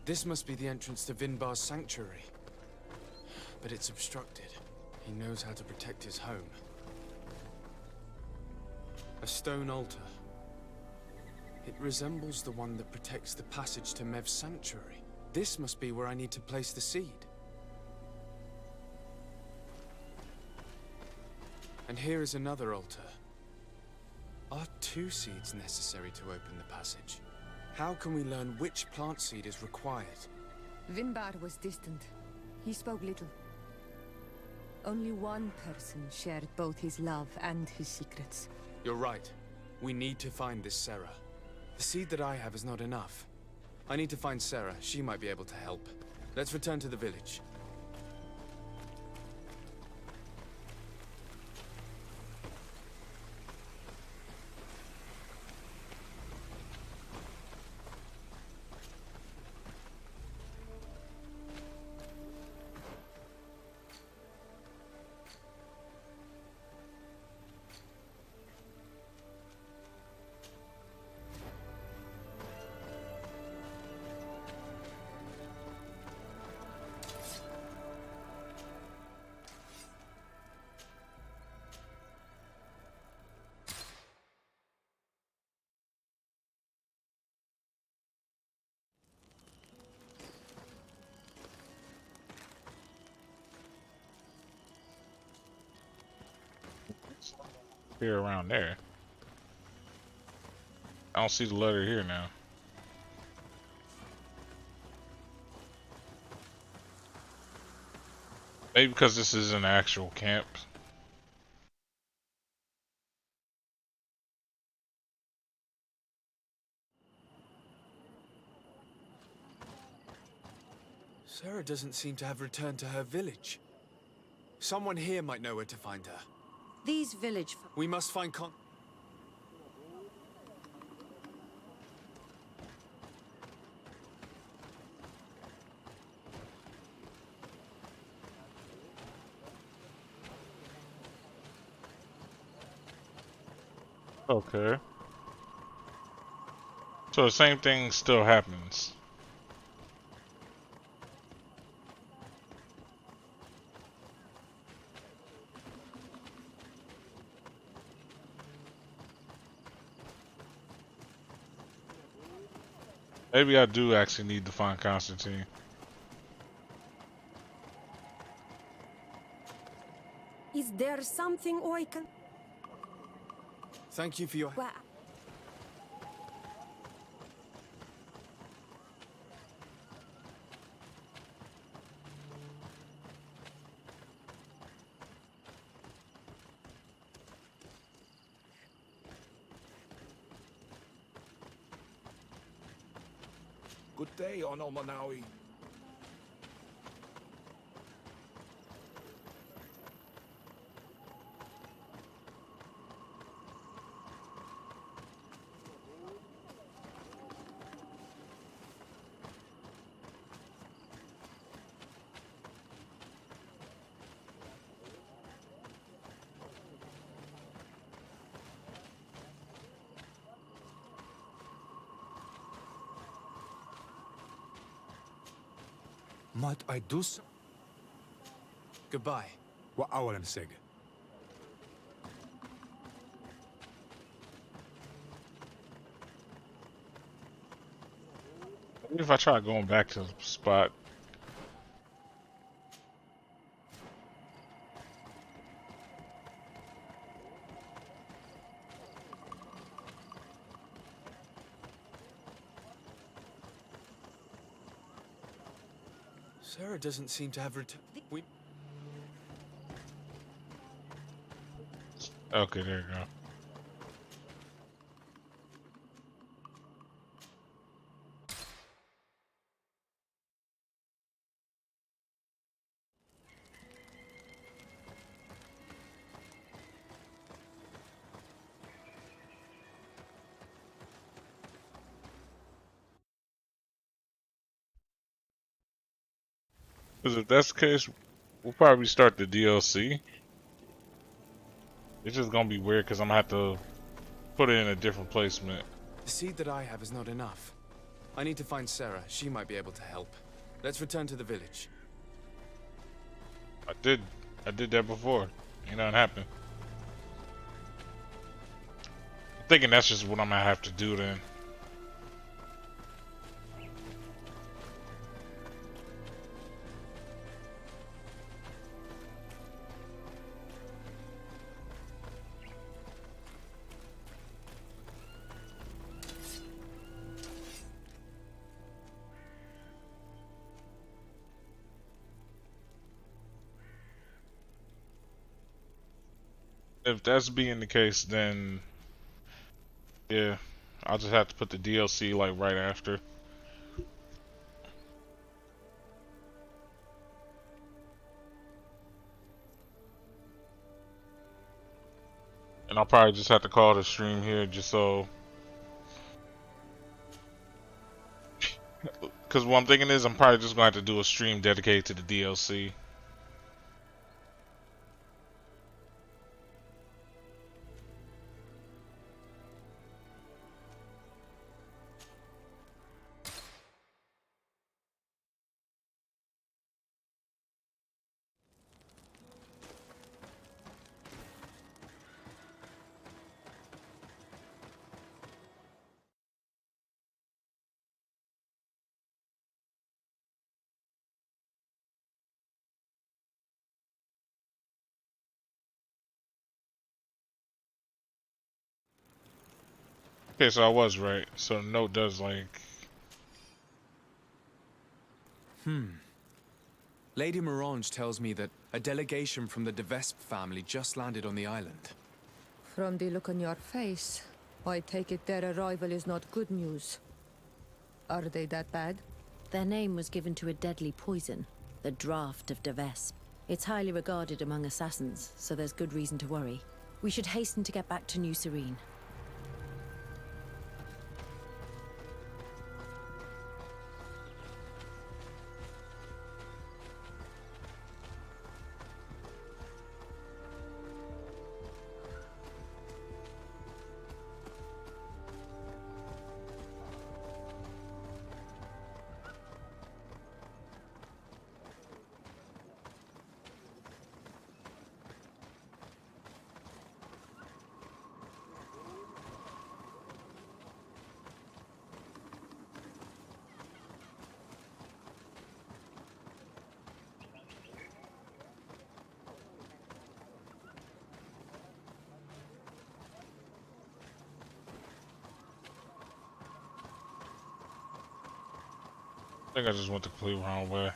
This must be the entrance to Vinbar's sanctuary. But it's obstructed. He knows how to protect his home. A stone altar. It resembles the one that protects the passage to Mev's sanctuary. This must be where I need to place the seed. And here is another altar. Are 2 seeds necessary to open the passage? How can we learn which plant seed is required? Vinbar was distant. He spoke little. Only one person shared both his love and his secrets. You're right. We need to find this Sarah. The seed that I have is not enough. I need to find Sarah. She might be able to help. Let's return to the village. here around there. I don't see the letter here now. Maybe because this is an actual camp. Sarah doesn't seem to have returned to her village. Someone here might know where to find her. These village... We must find Okay. So the same thing still happens. Maybe I do actually need to find Constantine. Is there something I can... Thank you for your... Good day on Omanawi. Might I do so? Goodbye. What Awalan Seg? Maybe if I try going back to the spot. Sarah doesn't seem to have returned. Okay, there you go. Because if that's the case, we'll probably start the DLC. It's just gonna be weird because I'm gonna have to put it in a different placement. The seed that I have is not enough. I need to find Sarah. She might be able to help. Let's return to the village. I did that before. Ain't nothing happened. I'm thinking that's just what I'm gonna have to do then. If that's being the case, then yeah, I'll just have to put the DLC like right after. And I'll probably just have to call the stream here just so. Because what I'm thinking is I'm probably just going to have to do a stream dedicated to the DLC. Okay, so I was right. So the note does like. Lady Morange tells me that a delegation from the de Vespe family just landed on the island. From the look on your face, I take it their arrival is not good news. Are they that bad? Their name was given to a deadly poison, the Draught of de Vespe. It's highly regarded among assassins, so there's good reason to worry. We should hasten to get back to New Serene. I think I just went the complete wrong way.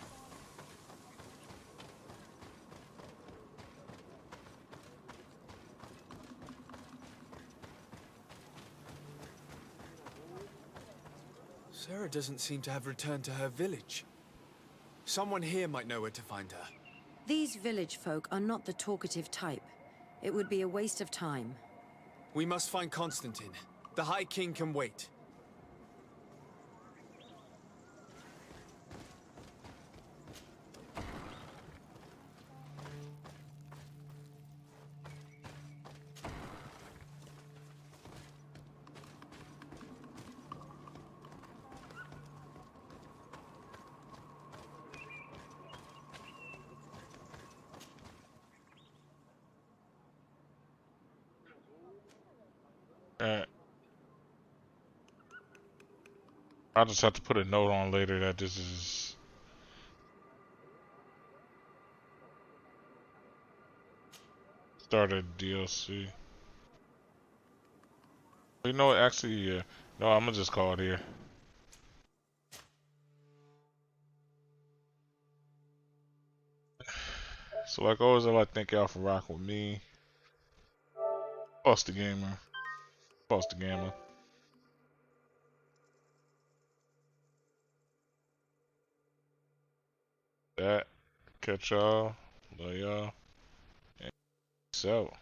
Sarah doesn't seem to have returned to her village. Someone here might know where to find her. These village folk are not the talkative type. It would be a waste of time. We must find Constantine. The High King can wait. I'll just have to put a note on later that this is started DLC. You know what? Actually, yeah. No, I'm gonna just call it here. So like always, I'd like to thank y'all for rocking with me. Foster Gamer. Foster Gamer. That. Catch y'all. Love y'all. And peace out.